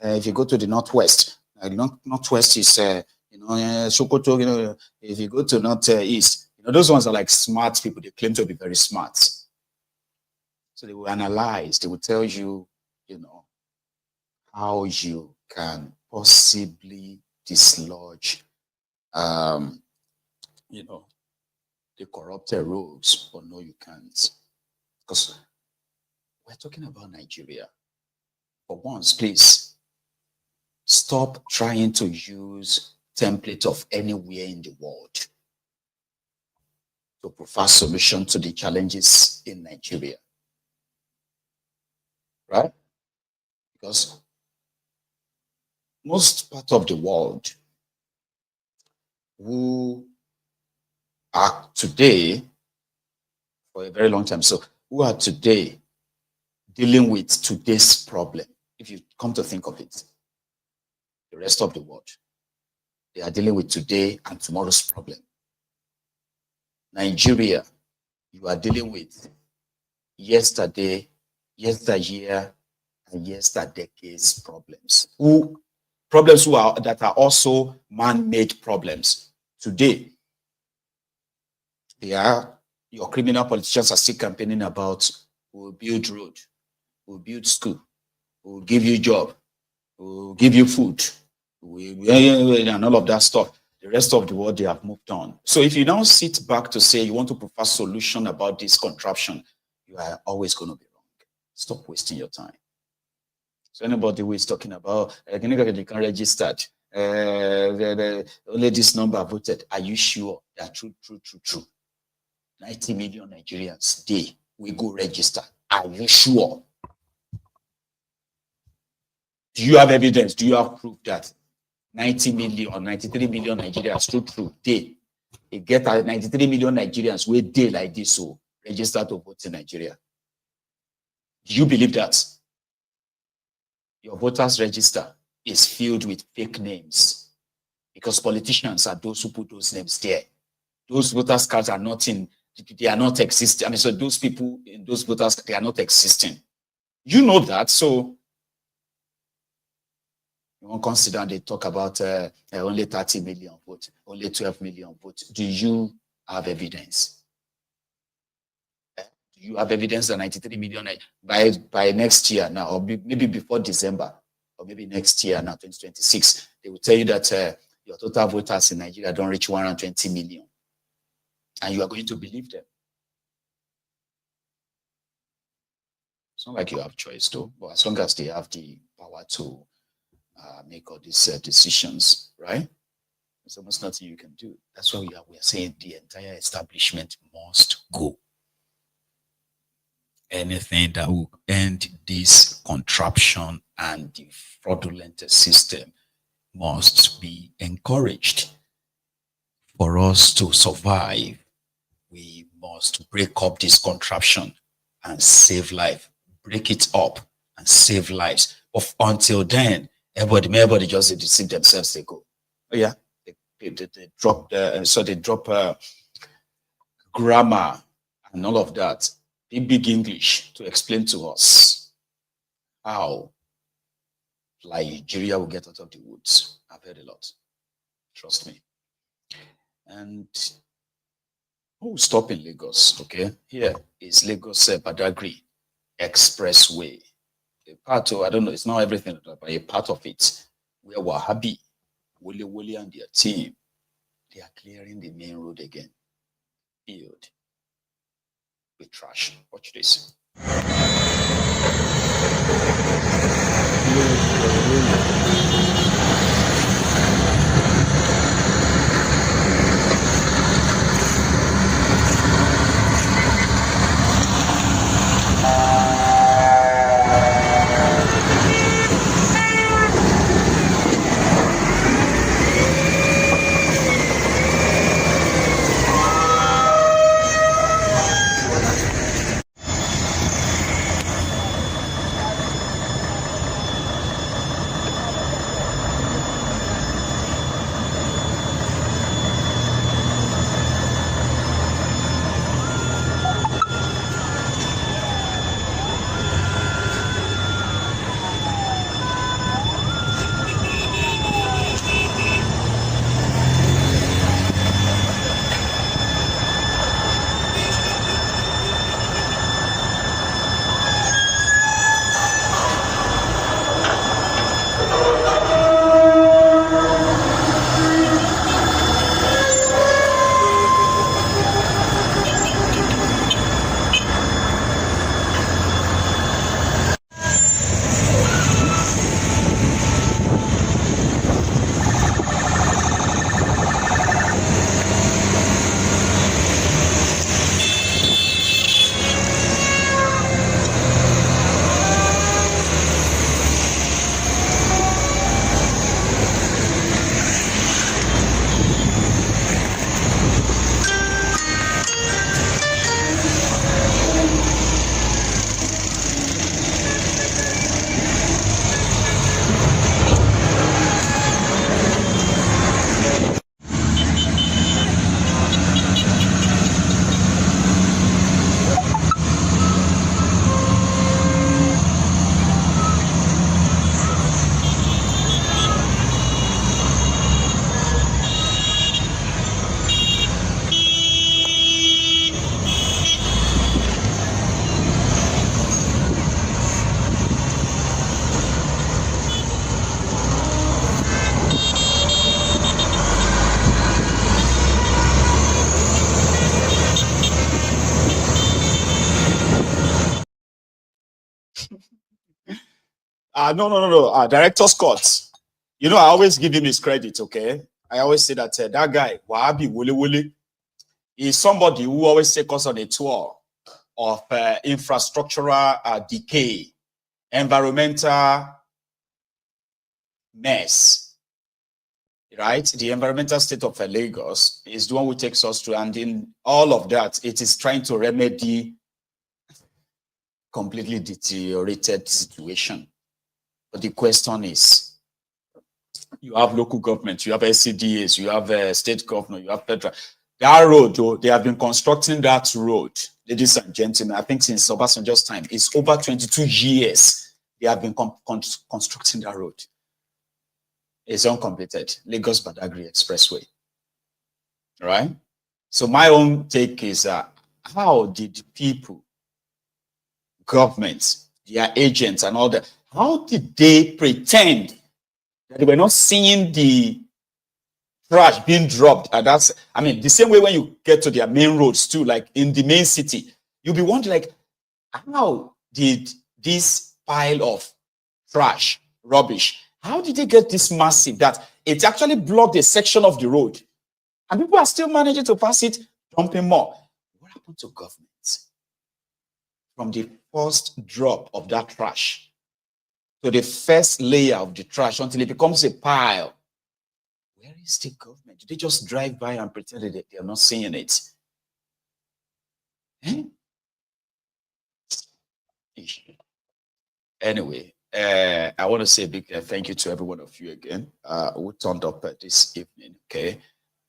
Speaker 4: if you go to the Northwest, Northwest is, Sokoto, if you go to Northeast, those ones are like smart people. They claim to be very smart. So they will analyze, they will tell you, how you can possibly dislodge, the corrupted rogues, but no, you can't. Because we're talking about Nigeria. For once, please, stop trying to use template of anywhere in the world to provide solution to the challenges in Nigeria. Right? Because most part of the world who are today, for a very long time, so who are today dealing with today's problem, if you come to think of it, the rest of the world, they are dealing with today and tomorrow's problem. Nigeria, you are dealing with yesterday, yesteryear, and yesterdecade's problems. Problems that are also man-made problems. Today, your criminal politicians are still campaigning about, we'll build road, we'll build school, we'll give you job, we'll give you food, and all of that stuff. The rest of the world, they have moved on. So if you now sit back to say you want to provide solution about this contraption, you are always going to be wrong. Stop wasting your time. So anybody who is talking about, you can register, only this number voted, are you sure that true? 90 million Nigerians, we go register. Are you sure? Do you have evidence? Do you have proof that 90 million or 93 million Nigerians, true, they get 93 million Nigerians where they like this, so register to vote in Nigeria? Do you believe that? Your voters register is filled with fake names because politicians are those who put those names there. Those voters cards are not they are not existing. I mean, so those people in those voters, they are not existing. You know that, so you won't consider they talk about only 30 million votes, only 12 million votes. Do you have evidence? Do you have evidence that 93 million by next year now, or maybe before December, or maybe next year now, 2026, they will tell you that your total voters in Nigeria don't reach 120 million. And you are going to believe them. It's not like you have choice, though. But as long as they have the power to make all these decisions, right? There's almost nothing you can do. That's why we are saying the entire establishment must go. Anything that will end this contraption and the fraudulent system must be encouraged. For us to survive, we must break up this contraption and save life. Break it up and save lives. But until then, everybody just deceive themselves. They go, oh yeah, they drop grammar and all of that. They big English to explain to us how Nigeria will get out of the woods. I've heard a lot. Trust me. And we'll stop in Lagos, okay? Here is Lagos Badagry Expressway. A part of, I don't know, it's not everything, but a part of it, where Wahabi, Willie and their team, they are clearing the main road again. Filled with trash. Watch this. No. Director Scott. You know, I always give him his credit, okay? I always say that that guy, Wahabi Wole, is somebody who always takes us on a tour of infrastructural decay, environmental mess, right? The environmental state of Lagos is the one who takes us to, and in all of that, it is trying to remedy completely deteriorated situation. But the question is, you have local government, you have SCDAs, you have state governor, you have federal. That road, though, they have been constructing that road, ladies and gentlemen, I think since Obasanjo's time, it's over 22 years they have been constructing that road. It's uncompleted, Lagos Badagry Expressway, right? So my own take is, how did people, governments, their agents and all that, how did they pretend that they were not seeing the trash being dropped? And that's, I mean, the same way when you get to their main roads too, like in the main city, you'll be wondering, like, how did this pile of trash, rubbish. How did they get this massive that it actually blocked a section of the road? And people are still managing to pass it, dumping more. What happened to government? From the first drop of that trash to the first layer of the trash until it becomes a pile. Where is the government? Do they just drive by and pretend that they are not seeing it? Eh? Anyway, I want to say a big thank you to every one of you again who turned up this evening, okay?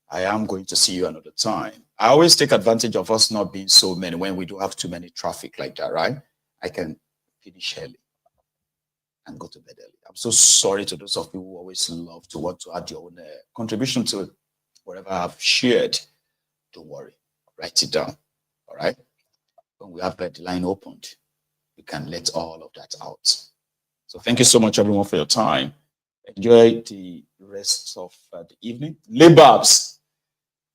Speaker 4: I am going to see you another time. I always take advantage of us not being so many when we do have too many traffic like that, right? I can finish early and go to bed early. I'm so sorry to those of you who always love to want to add your own contribution to whatever I've shared. Don't worry, write it down, all right? When we have the line opened, we can let all of that out. So thank you so much, everyone, for your time. Enjoy the rest of the evening. Lababs,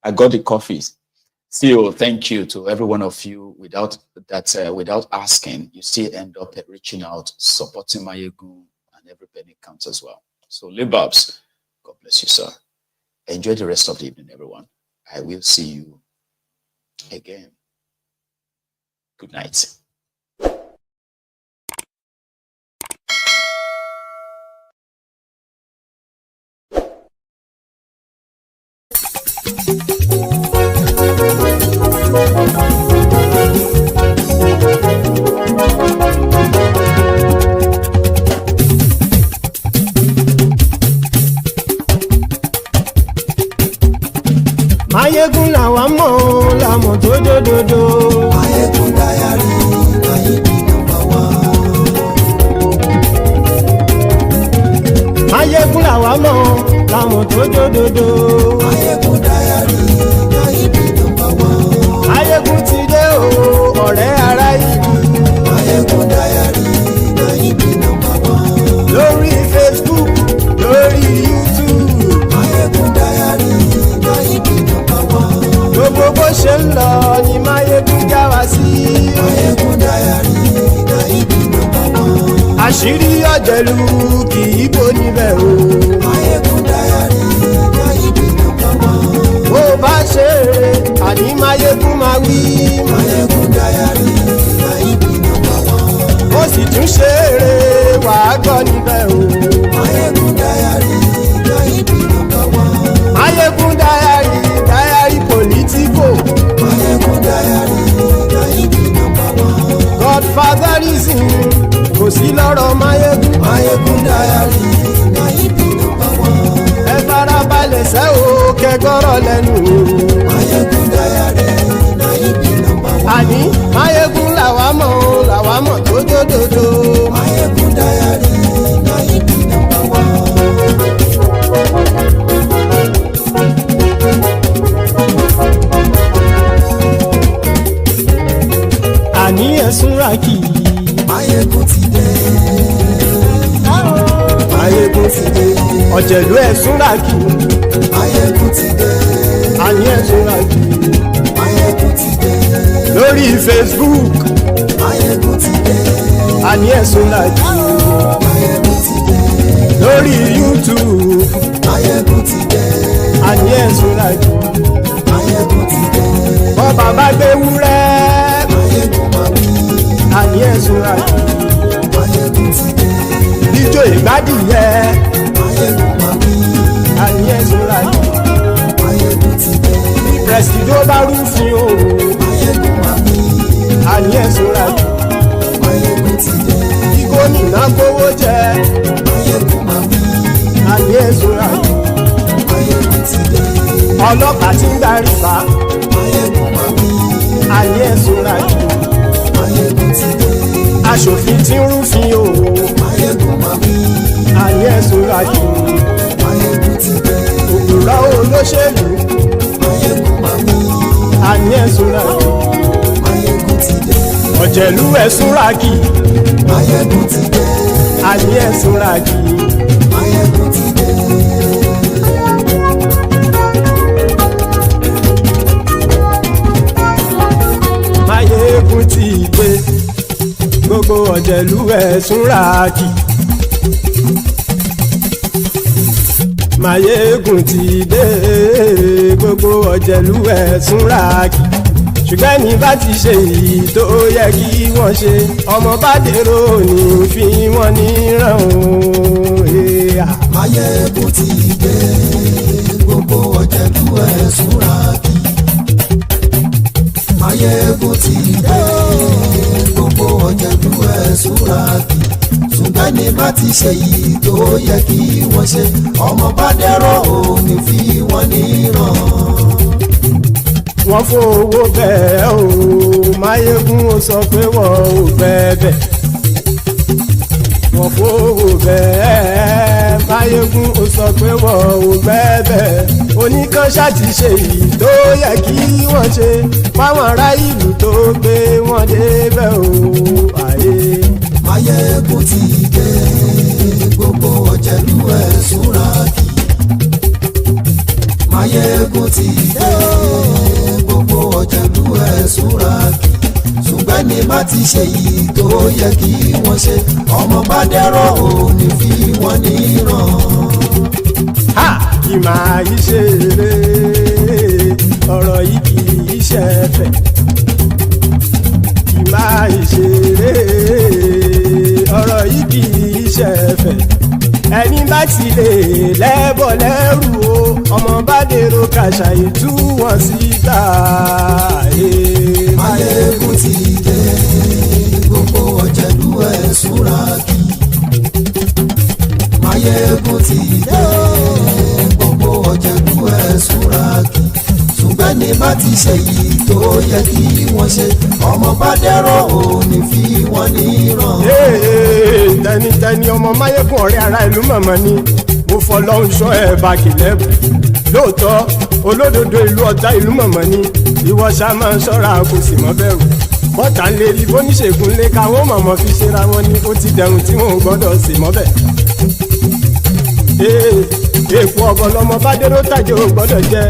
Speaker 4: I got the coffees. Still, thank you to every one of you. Without asking, you still end up reaching out, supporting Mayegun, and every penny counts as well. So, Lababs, God bless you, sir. Enjoy the rest of the evening, everyone. I will see you again. Good night.
Speaker 6: Mayegun làwa mọ̀ làmọ̀ tó dòdòdò. Mayegun Diary Nayibi #1. Mayegun làwa mọ̀ làmọ̀ tó dòdòdò. Mayegun Diary Nayibi #1. Mayegun ti dé o ọ̀rẹ́ ara ìlú. Mayegun Diary Nayibi #1. Lórí Facebook, lórí YouTube. Mayegun Diary Nayibi #1. Gbogbo bó ṣe ń lọ ni Mayegun já wa sí. Mayegun Diary Nayibi #1. Àṣírí ọ̀jẹ̀lú kì í bò níbẹ̀ o. Mayegun Diary Nayibi #1. Bó bá ṣe eré àní Mayegun máa wí. Mayegun Diary Nayibi #1. Ó sì tún ṣe eré wàá gbọ́ níbẹ̀ o. Mayegun Diary Nayibi #1. Mayegun Diary politico. Mayegun Diary Nayibi #1. Godfatherism kò sí lọ́rọ̀ Mayegun. Mayegun Diary Nayibi #1. Ẹ farabalẹ̀ sẹ́ o kẹgọ́rọ̀ lẹ́nu o. Mayegun Diary Nayibi #1. Àní Mayegun làwa mọ̀ tó dòdòdò. Mayegun Diary Nayibi #1. Àní ẹ̀sùn rákì. Mayegun ti dé. Mayegun ti dé. Ọ̀jẹ̀lú ẹ̀sùn rákì. Mayegun ti dé. Àní ẹ̀sùn rákì. Mayegun ti dé. Lórí Facebook. Mayegun ti dé. Àní ẹ̀sùn rákì. Mayegun ti dé. Lórí YouTube. Mayegun ti dé. Àní ẹ̀sùn rákì. Mayegun ti dé. Bọ́ba bá gbé wúrẹ́. Àní ẹ̀sùn rákì. Mayegun ti dé. Ijó ìgbádìyẹ. Mayegun máa wí. Àní ẹ̀sùn rákì. Mayegun ti dé. Pẹ̀sìdó bá rúfin o. Mayegun máa wí. Àní ẹ̀sùn rákì. Mayegun ti dé. Kí gómìnà gbówó jẹ. Mayegun máa wí. Àní ẹ̀sùn rákì. Mayegun ti dé. Ọlọ́pàá ti ń darí bá. Mayegun máa wí. Àní ẹ̀sùn rákì. Mayegun ti dé. Aṣòfin tí ń rúfin o. Mayegun máa wí. Àní ẹ̀sùn rákì. Mayegun ti dé. Òpùrọ́ olóṣèlú. Mayegun máa wí. Àní ẹ̀sùn rákì. Mayegun ti dé. Ọ̀jẹ̀lú ẹ̀sùn rákì. Mayegun ti dé. Àní ẹ̀sùn rákì. Mayegun ti dé. Mayegun ti dé. Gbogbo ọ̀jẹ̀ ọ̀jẹ̀lú ẹ̀ súnra kì. Máyégún ti dé gbogbo ọ̀jẹ̀lú ẹ̀ súnra kì. Ṣùgbọ́n ní bá ti ṣe èyí tó yẹ kí wọ́n ṣe ọmọ bá dèrò ní fi wọ́n níran o.
Speaker 10: Máyégún ti dé gbogbo ọ̀jẹ̀lú ẹ̀ súnra kì. Máyégún ti dé gbogbo ọ̀jẹ̀lú ẹ̀ súnra kì. Ṣùgbọ́n ní bá ti ṣe èyí tó yẹ kí wọ́n ṣe ọmọ bá dèrò ní fi wọ́n níran.
Speaker 6: Wọ́n fowó bẹ́ẹ̀ o Máyégún ó sọ pé wọ́n ò fẹ́ bẹ̀. Wọ́n fowó bẹ́ẹ̀ Máyégún ó sọ pé wọ́n ò fẹ́ bẹ̀. Oníkanṣá ti ṣe èyí tó yẹ kí wọ́n ṣe fáwọn ará ìlú tó gbé wọn débẹ̀ o.
Speaker 10: Máyégún ti dé gbogbo ọ̀jẹ̀lú ẹ̀ súnra kì. Máyégún ti dé gbogbo ọ̀jẹ̀lú ẹ̀ súnra kì. Ṣùgbọ́n ní bá ti ṣe yìí tó yẹ kí wọ́n ṣe ọmọ bá dẹ́rọ̀ ò ní fi wọ́n níran.
Speaker 6: Kì máa yí ṣe eré ọ̀rọ̀ yìí kì í ṣe ẹ̀fẹ̀. Kì máa yí ṣe eré ọ̀rọ̀ yìí kì í ṣe ẹ̀fẹ̀. Ẹni bá ti lè lẹ́bọ̀ lẹ́rù o ọmọ bá dèrò kàṣàyè tú wọn síta.
Speaker 10: Máyégún ti dé gbogbo ọ̀jẹ̀lú ẹ̀ súnra kì. Máyégún ti dé gbogbo ọ̀jẹ̀lú ẹ̀ súnra kì. Ṣùgbọ́n ní bá ti ṣe yìí tó yẹ kí wọ́n ṣe ọmọ bá dẹ́rọ̀ ò ní fi wọ́n níran.
Speaker 6: Tẹnitẹni ọmọ Máyégún ọ̀rẹ́ ara ìlú mọ̀mọ́ ni mo fọlọ́hún ṣọ́ ẹ̀ bá kìlẹ́bù. Lóòótọ́ olódodo ìlú ọ̀tá ìlú mọ̀mọ́ ni ìwọ ṣá máa ń ṣọ́ra kò sì mọ́ bẹ̀rù. Bọ́tà ń lè rí bóníṣègùn lé káwọn mọ̀mọ́ fi ṣera wọn ni ó ti dẹrùn tí wọn ò gbọ́dọ̀ sì mọ́ bẹ̀. Èèpo ọ̀bọ lọmọ bá dérò tàjẹ́ ò gbọ́dọ̀ jẹ́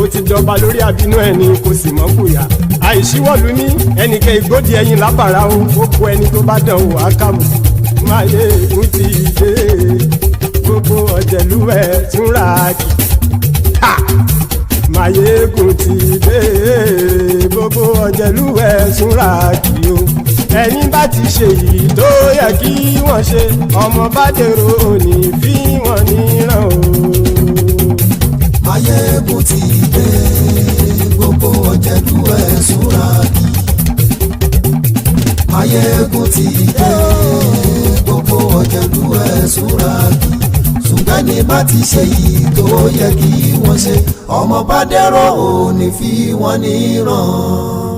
Speaker 6: ó ti dọba lórí àbínú ẹni kò sì mọ́ bùyà. Àìsíwọ́lu ní ẹnìkẹ́ ìgbódì ẹyin lábàrá o ó kó ẹni tó bá dán o àkàmù. Máyégún ti dé gbogbo ọ̀jẹ̀lú ẹ̀ túnra kì. Máyégún ti dé gbogbo ọ̀jẹ̀lú ẹ̀ túnra kì o. Ẹni bá ti ṣe yìí tó yẹ kí wọ́n ṣe ọmọ bá dèrò òní fi wọ́n níran o.
Speaker 10: Máyégún ti dé gbogbo ọ̀jẹ̀lú ẹ̀ súnra kì. Máyégún ti dé gbogbo ọ̀jẹ̀lú ẹ̀ súnra kì. Ṣùgbọ́n ní bá ti ṣe yìí tó yẹ kí wọ́n ṣe ọmọ bá dẹ́rọ̀ ò ní fi wọ́n níran.